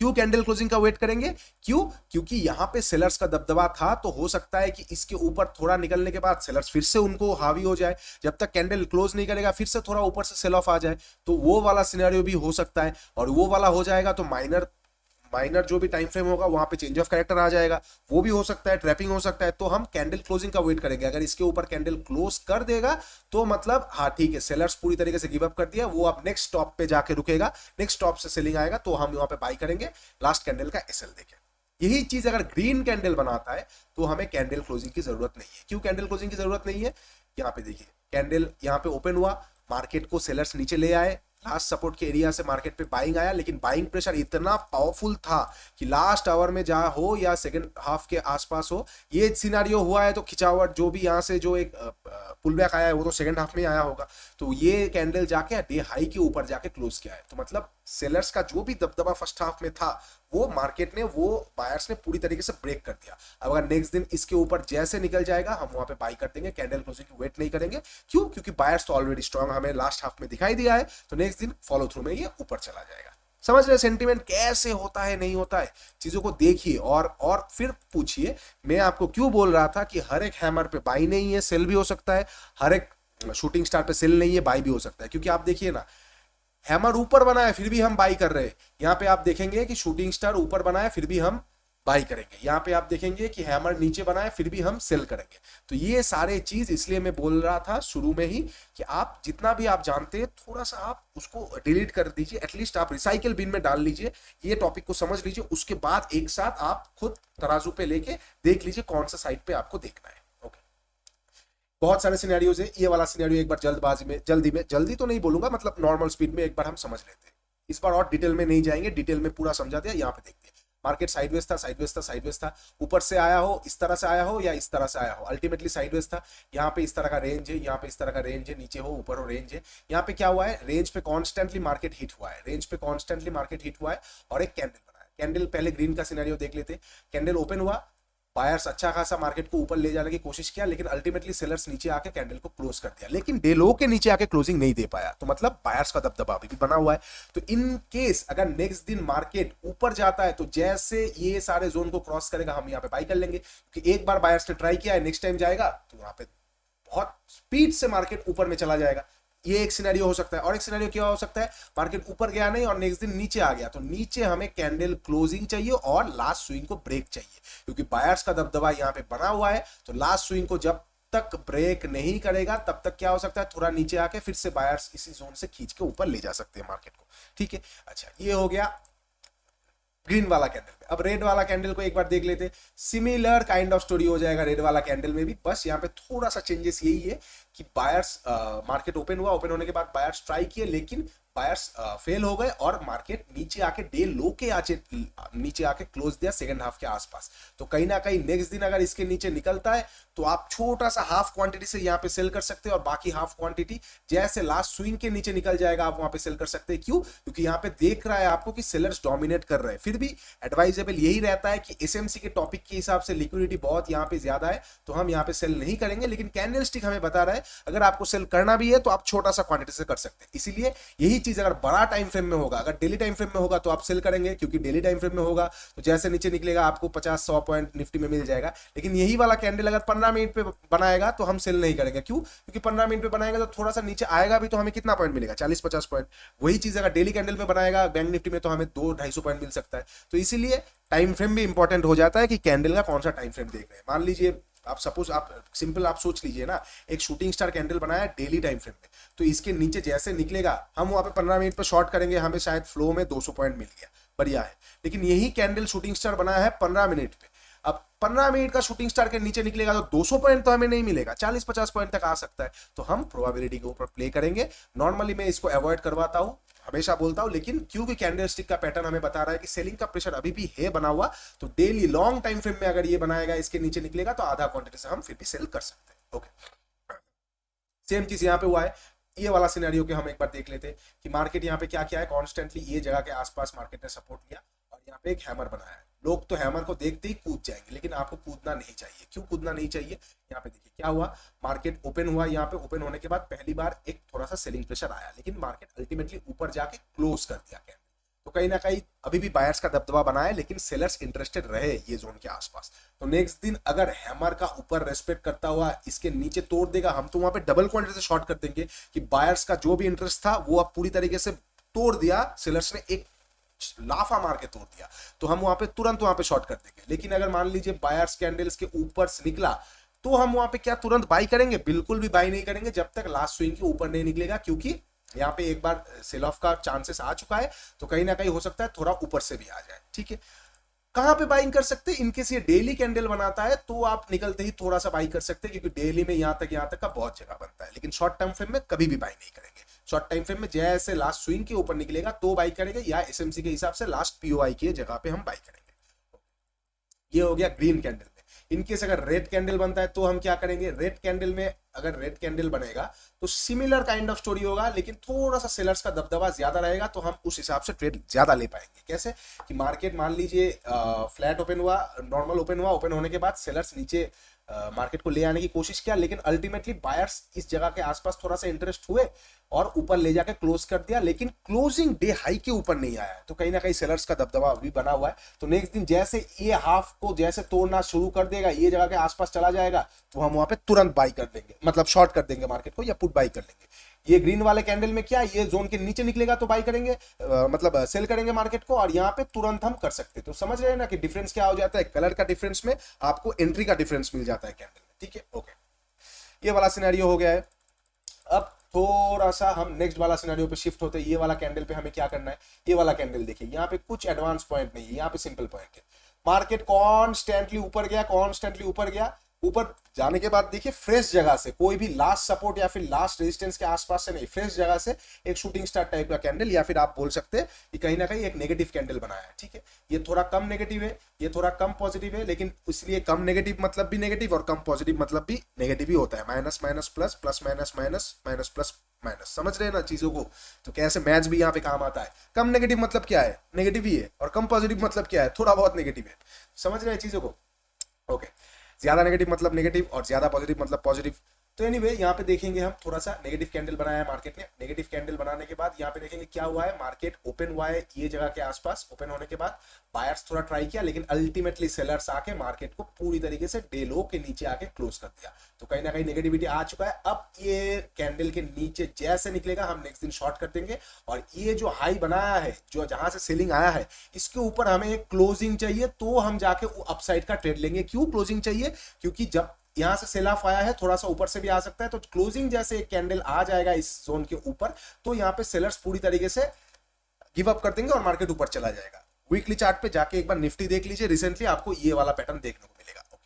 क्यों कैंडल क्लोजिंग का वेट करेंगे? क्योंकि यहां पे सेलर्स का दबदबा था, तो हो सकता है कि इसके ऊपर थोड़ा निकलने के बाद सेलर्स फिर से उनको हावी हो जाए। जब तक कैंडल क्लोज नहीं करेगा फिर से थोड़ा ऊपर से सेल ऑफ आ जाए, तो वो वाला सिनेरियो भी हो सकता है। और वो वाला हो जाएगा तो माइनर जो भी टाइम फ्रेम होगा वहां पे चेंज ऑफ कैरेक्टर आ जाएगा, वो भी हो सकता है, ट्रैपिंग हो सकता है। तो हम कैंडल क्लोजिंग का वेट करेंगे। अगर इसके ऊपर कैंडल क्लोज कर देगा तो मतलब हाँ ठीक है, सेलर्स पूरी तरीके से गिव अप कर दिया, वो अब नेक्स्ट स्टॉप पे जाके रुकेगा, नेक्स्ट स्टॉप से सेलिंग आएगा, तो हम वहां पे बाई करेंगे लास्ट कैंडल का एसएल देके। यही चीज अगर ग्रीन कैंडल बनाता है तो हमें कैंडल क्लोजिंग की जरूरत नहीं है। क्यों कैंडल क्लोजिंग की जरूरत नहीं है? यहाँ पे देखिए, कैंडल यहाँ पे ओपन हुआ, मार्केट को सेलर्स नीचे ले आए, लास्ट सपोर्ट के एरिया से मार्केट पे बाइंग आया, लेकिन बाइंग प्रेशर इतना पावरफुल था कि लास्ट आवर में जा हो या सेकंड हाफ के आसपास हो, ये सिनारियो हुआ है। तो खिंचावट जो भी यहाँ से जो एक पुल बैक आया है वो तो सेकंड हाफ में आया होगा। तो ये कैंडल जाके डे हाई के ऊपर जाके क्लोज किया है, तो मतलब सेलर्स का जो भी दबदबा फर्स्ट हाफ में था वो मार्केट ने, वो बायर्स ने पूरी तरीके से ब्रेक कर दिया। अब अगर नेक्स्ट दिन इसके ऊपर जैसे निकल जाएगा हम वहां पे बाई कर देंगे, कैंडल क्लोजिंग की वेट नहीं करेंगे। क्यों? क्योंकि बायर्स तो ऑलरेडी स्ट्रांग हमें लास्ट हाफ में दिखाई दिया है, तो नेक्स्ट दिन फॉलो थ्रू में ये ऊपर चला जाएगा। समझ रहे सेंटीमेंट कैसे होता है, नहीं होता है? चीजों को देखिए और फिर पूछिए। मैं आपको क्यों बोल रहा था कि हर एक हैमर पे बाई नहीं है, सेल भी हो सकता है, हर एक शूटिंग स्टार पे सेल नहीं है, बाई भी हो सकता है। क्योंकि आप देखिए ना, हैमर ऊपर बना है फिर भी हम बाई कर रहे हैं। यहाँ पे आप देखेंगे कि शूटिंग स्टार ऊपर बना है फिर भी हम बाई करेंगे। यहाँ पे आप देखेंगे कि हैमर नीचे बना है फिर भी हम सेल करेंगे। तो ये सारे चीज इसलिए मैं बोल रहा था शुरू में ही कि आप जितना भी आप जानते हैं थोड़ा सा आप उसको डिलीट कर दीजिए, एटलीस्ट आप रिसाइकिल बिन में डाल लीजिए, ये टॉपिक को समझ लीजिए। उसके बाद एक साथ आप खुद तराजू पे लेके देख लीजिए कौन सा साइड पे आपको देखना है। बहुत सारे सिनेरियोज है, ये वाला सिनेरियो एक बार जल्दी तो नहीं बोलूंगा, मतलब नॉर्मल स्पीड में एक बार हम समझ लेते हैं। इस बार और डिटेल में नहीं जाएंगे, डिटेल में पूरा समझा दिया। यहाँ पे देखते हैं, मार्केट साइडवेज था, ऊपर से आया हो, इस तरह से आया हो या इस तरह से आया हो, अल्टीमेटली साइडवेज था। यहाँ पे इस तरह का रेंज है, यहाँ पे इस तरह का रेंज है, नीचे हो ऊपर हो रेंज है। यहाँ पे क्या हुआ है, रेंज पे कॉन्स्टेंटली मार्केट हिट हुआ है, और एक कैंडल बना है। कैंडल पहले ग्रीन का सिनेरियो देख लेते। कैंडल ओपन हुआ, बायर्स अच्छा खासा मार्केट को ऊपर ले जाने की कोशिश किया, लेकिन अल्टीमेटली सेलर्स नीचे आके कैंडल को क्लोज कर दिया, लेकिन डे लो के नीचे आके क्लोजिंग नहीं दे पाया। तो मतलब बायर्स का दबदबा अभी भी बना हुआ है। तो इन केस अगर नेक्स्ट दिन मार्केट ऊपर जाता है तो जैसे ये सारे जोन को क्रॉस करेगा हम यहाँ पे बाई कर लेंगे, क्योंकि एक बार बायर्स ने ट्राई किया है, नेक्स्ट टाइम जाएगा तो यहाँ पे बहुत स्पीड से मार्केट ऊपर में चला जाएगा। ये एक सिनेरियो हो सकता है। और एक सिनेरियो क्या हो सकता है, मार्केट ऊपर गया नहीं और नेक्स्ट दिन नीचे आ गया, तो नीचे हमें कैंडल क्लोजिंग चाहिए और लास्ट स्विंग को ब्रेक चाहिए, क्योंकि बायर्स का दबदबा यहाँ पे बना हुआ है। तो लास्ट स्विंग को जब तक ब्रेक नहीं करेगा तब तक क्या हो सकता है, थोड़ा नीचे आके फिर से बायर्स इसी जोन से खींच के ऊपर ले जा सकते हैं मार्केट को। ठीक है, अच्छा ये हो गया ग्रीन वाला कैंडल में। अब रेड वाला कैंडल को एक बार देख लेते हैं। सिमिलर काइंड ऑफ स्टोरी हो जाएगा रेड वाला कैंडल में भी, बस यहाँ पे थोड़ा सा चेंजेस यही है कि बायर्स मार्केट ओपन हुआ, ओपन होने के बाद बायर्स ट्राई किए लेकिन बायर्स फेल हो गए और मार्केट नीचे आके डे लो के नीचे आके क्लोज दिया सेकंड हाफ के आसपास। तो कहीं ना कहीं नेक्स्ट दिन अगर इसके नीचे निकलता है तो आप छोटा सा हाफ क्वांटिटी से यहाँ पे सेल कर सकते हैं और बाकी हाफ क्वांटिटी जैसे लास्ट स्विंग के नीचे निकल जाएगा आप वहां पे सेल कर सकते हैं। क्यों? क्योंकि यहाँ पे देख रहा है आपको कि सेलर्स डोमिनेट कर रहे हैं। फिर भी एडवाइजेबल यही रहता है कि एसएमसी के टॉपिक के हिसाब से लिक्विडिटी बहुत यहाँ पे ज्यादा है तो हम यहाँ पे सेल नहीं करेंगे, लेकिन कैंडल स्टिक हमें बता रहा है अगर आपको सेल करना भी है तो आप छोटा सा क्वांटिटी से कर सकते हैं। इसीलिए यही चीज अगर बड़ा टाइम फ्रेम में होगा, अगर डेली टाइम फ्रेम में होगा तो आप सेल करेंगे, क्योंकि डेली टाइम फ्रेम में होगा तो जैसे नीचे निकलेगा आपको 50-100 पॉइंट निफ्टी में मिल जाएगा। लेकिन यही वाला कैंडल अगर 15 मिनट पे बनाएगा तो हम सेल नहीं करेंगे। क्यों? क्योंकि 15 मिनट पे बनाएगा तो थोड़ा सा नीचे आएगा भी तो हमें कितना पॉइंट मिलेगा, 40-50 पॉइंट। वही चीज अगर डेली कैंडल पे बनाएगा बैंक निफ्टी में तो हमें 200-250 पॉइंट मिल सकता है। तो इसीलिए टाइम फ्रेम भी इंपॉर्टेंट हो जाता है कि कैंडल का कौन सा टाइम फ्रेम देख रहे हैं। मान लीजिए आप सपोज आप सिंपल आप सोच लीजिए ना, एक शूटिंग स्टार कैंडल बनाया डेली टाइम फ्रेम में, तो इसके नीचे जैसे निकलेगा हम वहां पे 15 मिनट पे शॉर्ट करेंगे, हमें शायद फ्लो में 200 पॉइंट मिल गया, बढ़िया है। लेकिन यही कैंडल शूटिंग स्टार बनाया है 15 मिनट पे, अब 15 मिनट का शूटिंग स्टार के नीचे निकलेगा तो 200 पॉइंट तो हमें नहीं मिलेगा, 40-50 पॉइंट तक आ सकता है। तो हम प्रोबेबिलिटी के ऊपर प्ले करेंगे। नॉर्मली मैं इसको अवॉइड करवाता हूं, हमेशा बोलता हूं, लेकिन क्योंकि कैंडल स्टिक का पैटर्न हमें बता रहा है कि सेलिंग का प्रेशर अभी भी है बना हुआ, तो डेली लॉन्ग टाइम फ्रेम में अगर ये बनाएगा इसके नीचे निकलेगा तो आधा क्वांटिटी से हम फिर भी सेल कर सकते हैं। ओके, सेम चीज यहाँ पे हुआ है। ये वाला सिनेरियो के हम एक बार देख लेते हैं कि मार्केट यहाँ पे क्या किया है, कॉन्स्टेंटली ये जगह के आसपास मार्केट ने सपोर्ट लिया और यहाँ पे एक हैमर बनाया है। लोग तो हैमर को देखते ही कूद जाएंगे, लेकिन आपको कूदना नहीं चाहिए। क्यों कूदना नहीं चाहिए? यहाँ पे देखिए क्या हुआ, मार्केट ओपन हुआ, यहाँ पे ओपन होने के बाद पहली बार एक थोड़ा सा सेलिंग प्रेशर आया, लेकिन मार्केट अल्टीमेटली ऊपर जाके क्लोज कर दिया कैंडल। तो कहीं ना कहीं अभी भी बायर्स का दबदबा बना है, लेकिन सेलर्स इंटरेस्टेड रहे ये जोन के आसपास। तो नेक्स्ट दिन अगर हैमर का ऊपर रेस्पेक्ट करता हुआ इसके नीचे तोड़ देगा, हम तो वहां पे डबल क्वांटिटी से शॉर्ट कर देंगे कि बायर्स का जो भी इंटरेस्ट था वो अब पूरी तरीके से तोड़ दिया, सेलर्स ने एक लाफा मार के तोड़ दिया, तो हम वहां पे तुरंत वहां पे शॉर्ट कर देंगे। लेकिन अगर मान लीजिए बायर्स कैंडल्स के ऊपर से निकला तो हम वहां पे क्या तुरंत बाई करेंगे? बिल्कुल भी बाई नहीं करेंगे जब तक लास्ट स्विंग के ऊपर नहीं निकलेगा, क्योंकि यहाँ पे एक बार सेल ऑफ का चांसेस आ चुका है, तो कहीं ना कहीं हो सकता है थोड़ा ऊपर से भी आ जाए। ठीक है, कहां पे बाइंग कर सकते हैं? इनकेस ये डेली कैंडल बनाता है तो आप निकलते ही थोड़ा सा बाई कर सकते हैं, क्योंकि डेली में यहां तक का बहुत जगह बनता है। लेकिन शॉर्ट टर्म फ्रेम में कभी भी बाई नहीं करेंगे। शॉर्ट टाइम फ्रेम में जैसे लास्ट स्विंग के ऊपर निकलेगा तो बाई करेंगे, या एसएमसी के हिसाब से लास्ट पीओआई की जगह पे हम बाई करेंगे। ये हो गया ग्रीन कैंडल में। इनकेस अगर रेड कैंडल बनता है तो हम क्या करेंगे? रेड कैंडल में अगर रेड कैंडल बनेगा तो सिमिलर काइंड ऑफ स्टोरी होगा, लेकिन थोड़ा सा सेलर्स का दबदबा ज्यादा रहेगा, तो हम उस हिसाब से ट्रेड ज्यादा ले पाएंगे। कैसे कि मार्केट मान लीजिए फ्लैट ओपन हुआ, नॉर्मल ओपन हुआ, ओपन होने के बाद सेलर्स नीचे मार्केट को ले आने की कोशिश किया, लेकिन अल्टीमेटली बायर्स इस जगह के आसपास थोड़ा सा इंटरेस्ट हुए और ऊपर ले जाके क्लोज कर दिया, लेकिन क्लोजिंग डे हाई के ऊपर नहीं आया, तो कहीं ना कहीं सेलर्स का दबदबा अभी बना हुआ है। तो नेक्स्ट दिन जैसे ये हाफ को जैसे तोड़ना शुरू कर देगा, ये जगह के आसपास चला जाएगा, तो हम वहां पे तुरंत बाई कर देंगे, मतलब शॉर्ट कर देंगे मार्केट को या पुट बाई कर लेंगे। ये ग्रीन वाले कैंडल में क्या, ये जोन के नीचे निकलेगा तो बाई करेंगे, मतलब सेल करेंगे मार्केट को, और यहाँ पे तुरंत हम कर सकते हैं। तो समझ रहे हैं ना कि डिफरेंस क्या हो जाता है? कलर का डिफरेंस में आपको एंट्री का डिफरेंस मिल जाता है कैंडल में। ठीक है, ओके, ये वाला सिनेरियो हो गया है। अब थोड़ा सा हम नेक्स्ट वाला सिनेरियो पे शिफ्ट होते हैं। ये वाला कैंडल पे हमें क्या करना है? ये वाला कैंडल देखिए, यहाँ पे कुछ एडवांस पॉइंट नहीं है, यहाँ पे सिंपल पॉइंट है। मार्केट कॉन्स्टेंटली ऊपर गया, कॉन्स्टेंटली ऊपर गया, ऊपर जाने के बाद देखिए फ्रेश जगह से, कोई भी लास्ट सपोर्ट या फिर लास्ट रेजिस्टेंस के आसपास से नहीं, फ्रेश जगह से एक शूटिंग स्टार टाइप का कैंडल, या फिर आप बोल सकते हैं कि कहीं ना कहीं एक नेगेटिव कैंडल बनाया है। ठीक है, ये थोड़ा कम नेगेटिव है, ये थोड़ा कम पॉजिटिव है, लेकिन इसलिए कम नेगेटिव मतलब भी नेगेटिव और कम पॉजिटिव मतलब भी नेगेटिव ही होता है। Minus minus plus, plus minus minus, minus plus minus, समझ रहे हैं ना चीजों को? तो कैसे मैथ्स भी यहाँ पे काम आता है। कम नेगेटिव मतलब क्या है? नेगेटिव ही है, और कम पॉजिटिव मतलब क्या है? थोड़ा बहुत नेगेटिव है। समझ रहे हैं चीजों को? ओके, ज्यादा नेगेटिव मतलब नेगेटिव और ज्यादा पॉजिटिव मतलब पॉजिटिव। तो एनीवे यहाँ पे देखेंगे हम थोड़ा सा नेगेटिव कैंडल बनाया है मार्केट ने। नेगेटिव कैंडल बनाने के बाद यहाँ पे देखेंगे क्या हुआ है, मार्केट ओपन हुआ है ये जगह के आसपास। ओपन होने के बाद बायर्स थोड़ा ट्राई किया, लेकिन अल्टीमेटली सेलर्स आके मार्केट को पूरी तरीके से डे लो के नीचे आके क्लोज कर दिया। तो कहीं ना कहीं नेगेटिविटी आ चुका है। अब ये कैंडल के नीचे जैसे निकलेगा हम नेक्स्ट दिन शॉर्ट कर देंगे, और ये जो हाई बनाया है, जो जहां से सेलिंग आया है, इसके ऊपर हमें एक क्लोजिंग चाहिए, तो हम जाके अपसाइड का ट्रेड लेंगे। क्यों क्लोजिंग चाहिए? क्योंकि जब यहां से सेल ऑफ आया है, थोड़ा सा ऊपर से भी आ सकता है, तो क्लोजिंग जैसे एक कैंडल आ जाएगा इस जोन के ऊपर, तो यहां पे सेलर्स पूरी तरीके से गिव अप कर देंगे और मार्केट ऊपर चला जाएगा। वीकली चार्ट पे जाके एक बार निफ्टी देख लीजिए, रिसेंटली आपको ये वाला पैटर्न देखने को मिलेगा।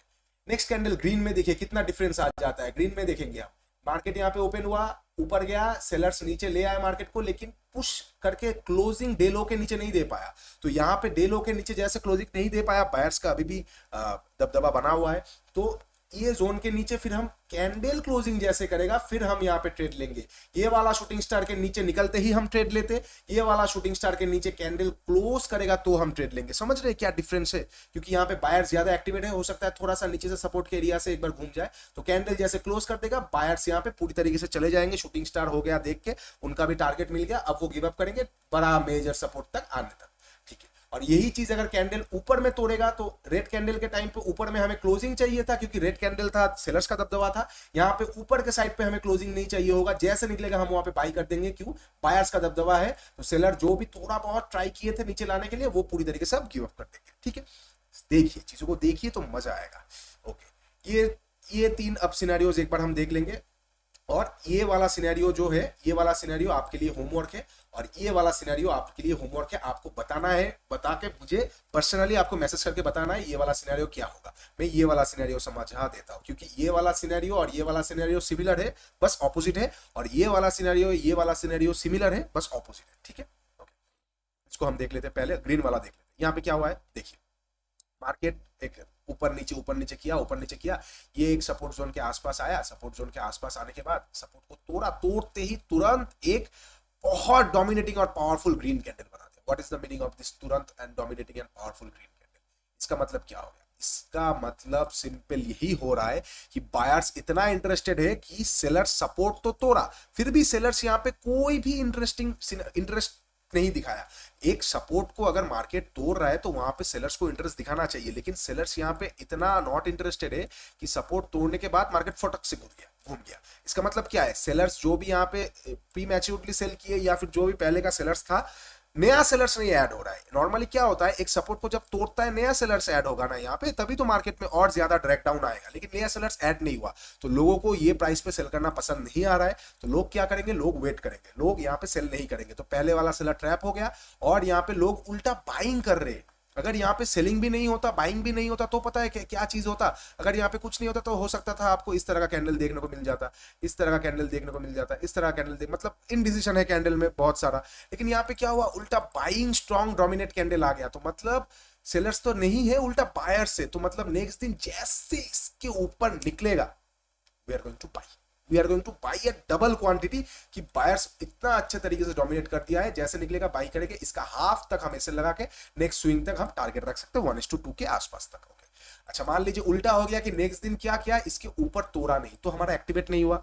नेक्स्ट कैंडल ग्रीन में देखिए कितना डिफरेंस आ जाता है। ग्रीन में देखेंगे हम, मार्केट यहाँ पे ओपन हुआ, ऊपर गया, सेलर्स नीचे ले आए मार्केट को, लेकिन पुश करके क्लोजिंग डे लो के नीचे नहीं दे पाया। तो यहाँ पे डे लो के नीचे जैसे क्लोजिंग नहीं दे पाया, बायर्स का अभी भी दबदबा बना हुआ है। तो ये जोन के नीचे फिर हम कैंडल क्लोजिंग जैसे करेगा, फिर हम यहाँ पे ट्रेड लेंगे। ये वाला शूटिंग स्टार के नीचे निकलते ही हम ट्रेड लेते, ये वाला शूटिंग स्टार के नीचे कैंडल क्लोज करेगा तो हम ट्रेड लेंगे। समझ रहे क्या डिफरेंस है? क्योंकि यहाँ पे बायर्स ज्यादा एक्टिवेट है, हो सकता है थोड़ा सा नीचे से सपोर्ट के एरिया से एक बार घूम जाए, तो कैंडल जैसे क्लोज कर देगा, बायर्स यहाँ पे पूरी तरीके से चले जाएंगे। शूटिंग स्टार हो गया देख के, उनका भी टारगेट मिल गया, अब वो गिव अप करेंगे बड़ा मेजर सपोर्ट तक आने तक। ठीक है, और यही चीज अगर कैंडल ऊपर में तोड़ेगा, तो रेड कैंडल के टाइम पे ऊपर में हमें क्लोजिंग चाहिए था, क्योंकि रेड कैंडल था, सेलर्स का दबदबा था। यहाँ पे ऊपर के साइड पे हमें क्लोजिंग नहीं चाहिए होगा, जैसे निकलेगा हम वहां पे बाई कर देंगे। क्यों? बायर्स का दबदबा है, तो सेलर जो भी थोड़ा बहुत ट्राई किए थे नीचे लाने के लिए, वो पूरी तरीके से गिव अप कर देंगे। ठीक है, देखिए चीजों को देखिए तो मजा आएगा। ओके, ये तीन अब सिनेरियोज एक बार हम देख लेंगे, और ये वाला सिनेरियो जो है, ये वाला सिनेरियो आपके लिए होमवर्क है, और ये वाला सिनेरियो आपके लिए होमवर्क है। आपको बताना है, बता के मुझे पर्सनली आपको मैसेज करके बताना है ये वाला सिनेरियो क्या होगा। मैं ये वाला सिनेरियो समझा देता हूँ, क्योंकि ये वाला सिनेरियो और ये वाला सिनेरियो सिमिलर है, बस ऑपोजिट है, और ये वाला सिनेरियो सिमिलर है, बस ऑपोजिट है। ठीक है, ओके, इसको हम देख लेते हैं। पहले ग्रीन वाला देख लेते हैं। यहाँ पे क्या हुआ है देखिए, मार्केट एक ऊपर नीचे किया, ये एक सपोर्ट जोन के आसपास आया। सपोर्ट जोन के आसपास आने के बाद सपोर्ट को तोड़ा, तोड़ते ही तुरंत एक बहुत डोमिनेटिंग और पावरफुल ग्रीन कैंडल बना दिया। What is the meaning of this तुरंत and dominating and powerful green candle? इसका मतलब क्या हो गया? इसका मतलब सिंपल यही हो रहा है कि बायर्स इतना इंटरेस्टेड है कि सेलर्स सपोर्ट तो तोड़ा, फिर भी सेलर्स यहाँ पे कोई भी इंटरेस्ट नहीं दिखाया। एक सपोर्ट को अगर मार्केट तोड़ रहा है तो वहां पे सेलर्स को इंटरेस्ट दिखाना चाहिए, लेकिन सेलर्स यहाँ पे इतना नॉट इंटरेस्टेड है कि सपोर्ट तोड़ने के बाद मार्केट फटक से घूम गया। इसका मतलब क्या है? सेलर्स जो भी यहाँ पे प्री मैच्योरिटी सेल किए, या फिर जो भी पहले का सेलर्स था, नया सेलर्स नहीं ऐड हो रहा है। नॉर्मली क्या होता है, एक सपोर्ट को जब तोड़ता है नया सेलर्स ऐड होगा ना यहाँ पे, तभी तो मार्केट में और ज्यादा ड्रैग डाउन आएगा, लेकिन नया सेलर्स ऐड नहीं हुआ, तो लोगों को ये प्राइस पे सेल करना पसंद नहीं आ रहा है। तो लोग क्या करेंगे? लोग वेट करेंगे, लोग यहाँ पे सेल नहीं करेंगे। तो पहले वाला सेलर ट्रैप हो गया, और यहाँ पे लोग उल्टा बाइंग कर रहे हैं। अगर यहाँ पे सेलिंग भी नहीं होता, बाइंग भी नहीं होता, तो पता है क्या चीज होता? अगर यहाँ पे कुछ नहीं होता तो हो सकता था आपको इस तरह का कैंडल देखने को मिल जाता, इस तरह का कैंडल देखने को मिल जाता, इस तरह का कैंडल मतलब इनडिसीजन है कैंडल में बहुत सारा। लेकिन यहाँ पे क्या हुआ? उल्टा बाइंग स्ट्रॉन्ग डोमिनेट कैंडल आ गया, तो मतलब सेलर्स तो नहीं है, उल्टा बायर्स से। तो मतलब नेक्स्ट दिन जैसे इसके ऊपर निकलेगा, we are going to buy a double quantity, कि बायर्स इतना अच्छे तरीके से डोमिनेट कर दिया है, जैसे निकलेगा बाई करेंगे। इसका हाफ तक हम ऐसे लगा के नेक्स्ट स्विंग तक हम टारगेट रख सकते हैं 1:2 के आसपास तक। ओके, अच्छा मान लीजिए उल्टा हो गया कि नेक्स्ट दिन क्या किया, इसके ऊपर तोड़ा नहीं, तो हमारा एक्टिवेट नहीं हुआ।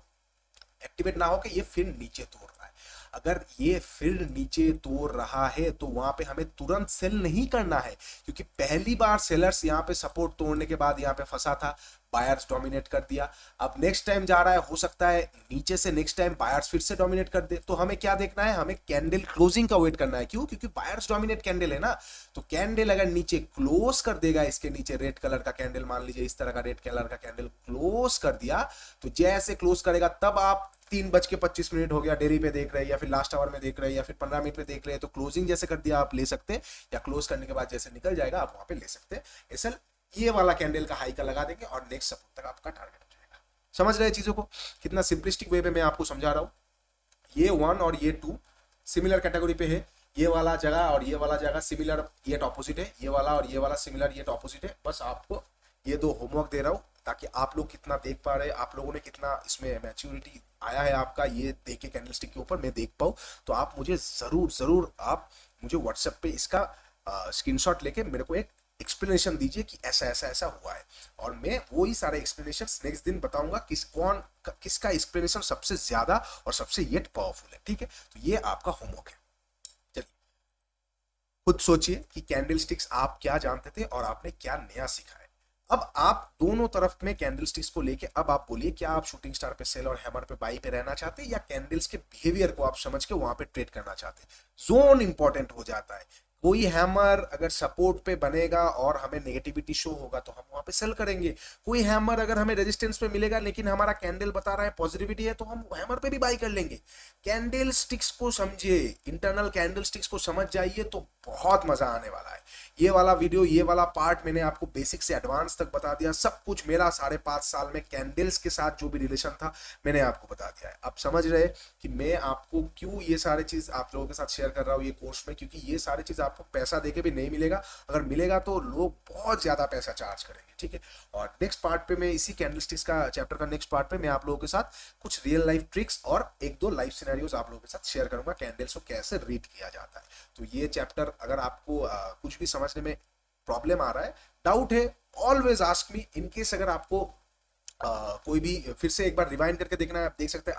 एक्टिवेट ना होकर ये फिर नीचे तोड़ रहा है। अगर ये फिर नीचे तोड़ रहा है तो वहां पे हमें तुरंत सेल नहीं करना है, क्योंकि पहली बार सेलर्स यहाँ पे सपोर्ट तोड़ने के बाद यहाँ पे फंसा था, बायर्स डोमिनेट कर दिया। अब नेक्स्ट टाइम जा रहा है, हो सकता है नीचे से नेक्स्ट टाइम बायर्स फिर से डोमिनेट कर दे। तो हमें क्या देखना है? हमें कैंडल क्लोजिंग का वेट करना है। क्यों? क्योंकि बायर्स डोमिनेट कैंडल है ना। तो कैंडल अगर नीचे क्लोज कर देगा, इसके नीचे रेड कलर का कैंडल, मान लीजिए इस तरह का रेड कलर का कैंडल क्लोज कर दिया, तो जैसे क्लोज करेगा तब आप 3:25 हो गया, डेली पे देख रहे हैं या फिर लास्ट आवर में देख रहे हैं या फिर 15 मिनट पे देख रहे हैं, तो क्लोजिंग जैसे कर दिया आप ले सकते हैं, या क्लोज करने के बाद जैसे निकल जाएगा आप वहां पे ले सकते हैं। एसएल ये वाला कैंडल का हाई का लगा देंगे और नेक्स्ट सपोर्ट तक आपका टारगेट हो जाएगा। समझ रहे हैं चीजों को? कितना सिंपलिस्टिक वे पे मैं आपको समझा रहा हूं। ये 1 और ये 2 सिमिलर कैटेगरी पे है, ये वाला जगह और ये वाला जगह सिमिलर येट ऑपोजिट है, ये वाला और ये वाला सिमिलर येट ऑपोजिट है। बस आपको ये 2 होमवर्क दे रहा हूं ताकि आप लोग कितना देख पा रहे हैं, आप लोगों ने कितना इसमें मैच्योरिटी आया है आपका, ये देख के कैंडलस्टिक के ऊपर मैं देख पाऊँ। तो आप मुझे जरूर आप मुझे व्हाट्सएप पे इसका स्क्रीनशॉट लेके मेरे को एक एक्सप्लेनेशन दीजिए कि ऐसा ऐसा ऐसा हुआ है, और मैं वही सारे एक्सप्लेनेशन नेक्स्ट दिन बताऊंगा किसका एक्सप्लेनेशन सबसे ज्यादा और सबसे येट पावरफुल है। ठीक है, तो ये आपका होमवर्क है। चलिए, खुद सोचिए कि कैंडल स्टिक्स आप क्या जानते थे और आपने क्या नया सीखा है। अब आप दोनों तरफ में कैंडल स्टिक्स को लेके अब आप बोलिए, क्या आप शूटिंग स्टार पे सेल और हैमर पे बाई पे रहना चाहते हैं, या कैंडल्स के बिहेवियर को आप समझ के वहां पे ट्रेड करना चाहते हैं। जोन इंपॉर्टेंट हो जाता है। कोई हैमर अगर सपोर्ट पे बनेगा और हमें नेगेटिविटी शो होगा तो हम वहां पे सेल करेंगे। कोई हैमर अगर हमें रेजिस्टेंस पे मिलेगा लेकिन हमारा कैंडल बता रहा है पॉजिटिविटी है, तो हम हैमर पे भी बाई कर लेंगे। कैंडल स्टिक्स को समझिए, इंटरनल कैंडल स्टिक्स को समझ जाइए तो बहुत मजा आने वाला है। ये वाला वीडियो, ये वाला पार्ट मैंने आपको बेसिक से एडवांस तक बता दिया। सब कुछ मेरा 5.5 साल में कैंडल्स के साथ जो भी रिलेशन था मैंने आपको बता दिया है। आप समझ रहे कि मैं आपको क्यों ये सारे चीज आप लोगों के साथ शेयर कर रहा हूँ ये कोर्स में, क्योंकि ये सारी चीज आपको पैसा देके भी नहीं मिलेगा। अगर मिलेगा तो लोग बहुत ज्यादा पैसा चार्ज करेंगे। ठीक है, और नेक्स्ट पार्ट पे मैं इसी कैंडलस्टिक्स का चैप्टर का नेक्स्ट पार्ट पे मैं आप लोगों के साथ कुछ रियल लाइफ ट्रिक्स और एक दो लाइफ सिनेरियोस आप लोगों के साथ शेयर करूंगा, कैंडल्स को कैसे रीड किया जाता है। तो ये चैप्टर अगर आपको कुछ भी समझने में प्रॉब्लम आ रहा है, डाउट है, ऑलवेज आस्क मी। इनकेस अगर आपको कोई भी फिर से एक बार रिवाइंड करके देखना है, आप देख सकते हैं।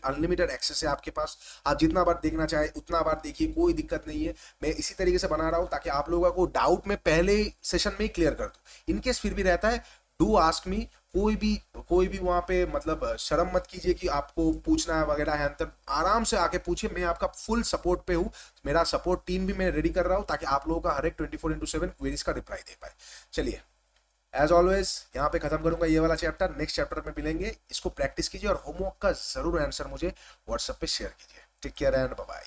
अनलिमिटेड एक्सेस है आपके पास, आप जितना बार देखना चाहे उतना बार देखिए, कोई दिक्कत नहीं है। मैं इसी तरीके से बना रहा हूं ताकि आप लोगों को डाउट में पहले सेशन में ही क्लियर कर दूं। इनकेस फिर भी रहता है, डू आस्क मी। कोई भी वहां पे मतलब शर्म मत कीजिए कि आपको पूछना है वगैरह है अंतर, आराम से आके पूछिए। मैं आपका फुल सपोर्ट पे हूँ। मेरा सपोर्ट टीम भी मैं रेडी कर रहा हूँ ताकि आप लोगों का हर एक 24/7 क्वेरीज का रिप्लाई दे पाए। चलिए, एज ऑलवेज यहाँ पे खत्म करूंगा ये वाला चैप्टर। नेक्स्ट चैप्टर में मिलेंगे। इसको प्रैक्टिस कीजिए और होमवर्क का जरूर आंसर मुझे व्हाट्सएप पे शेयर कीजिए। Take care and bye bye.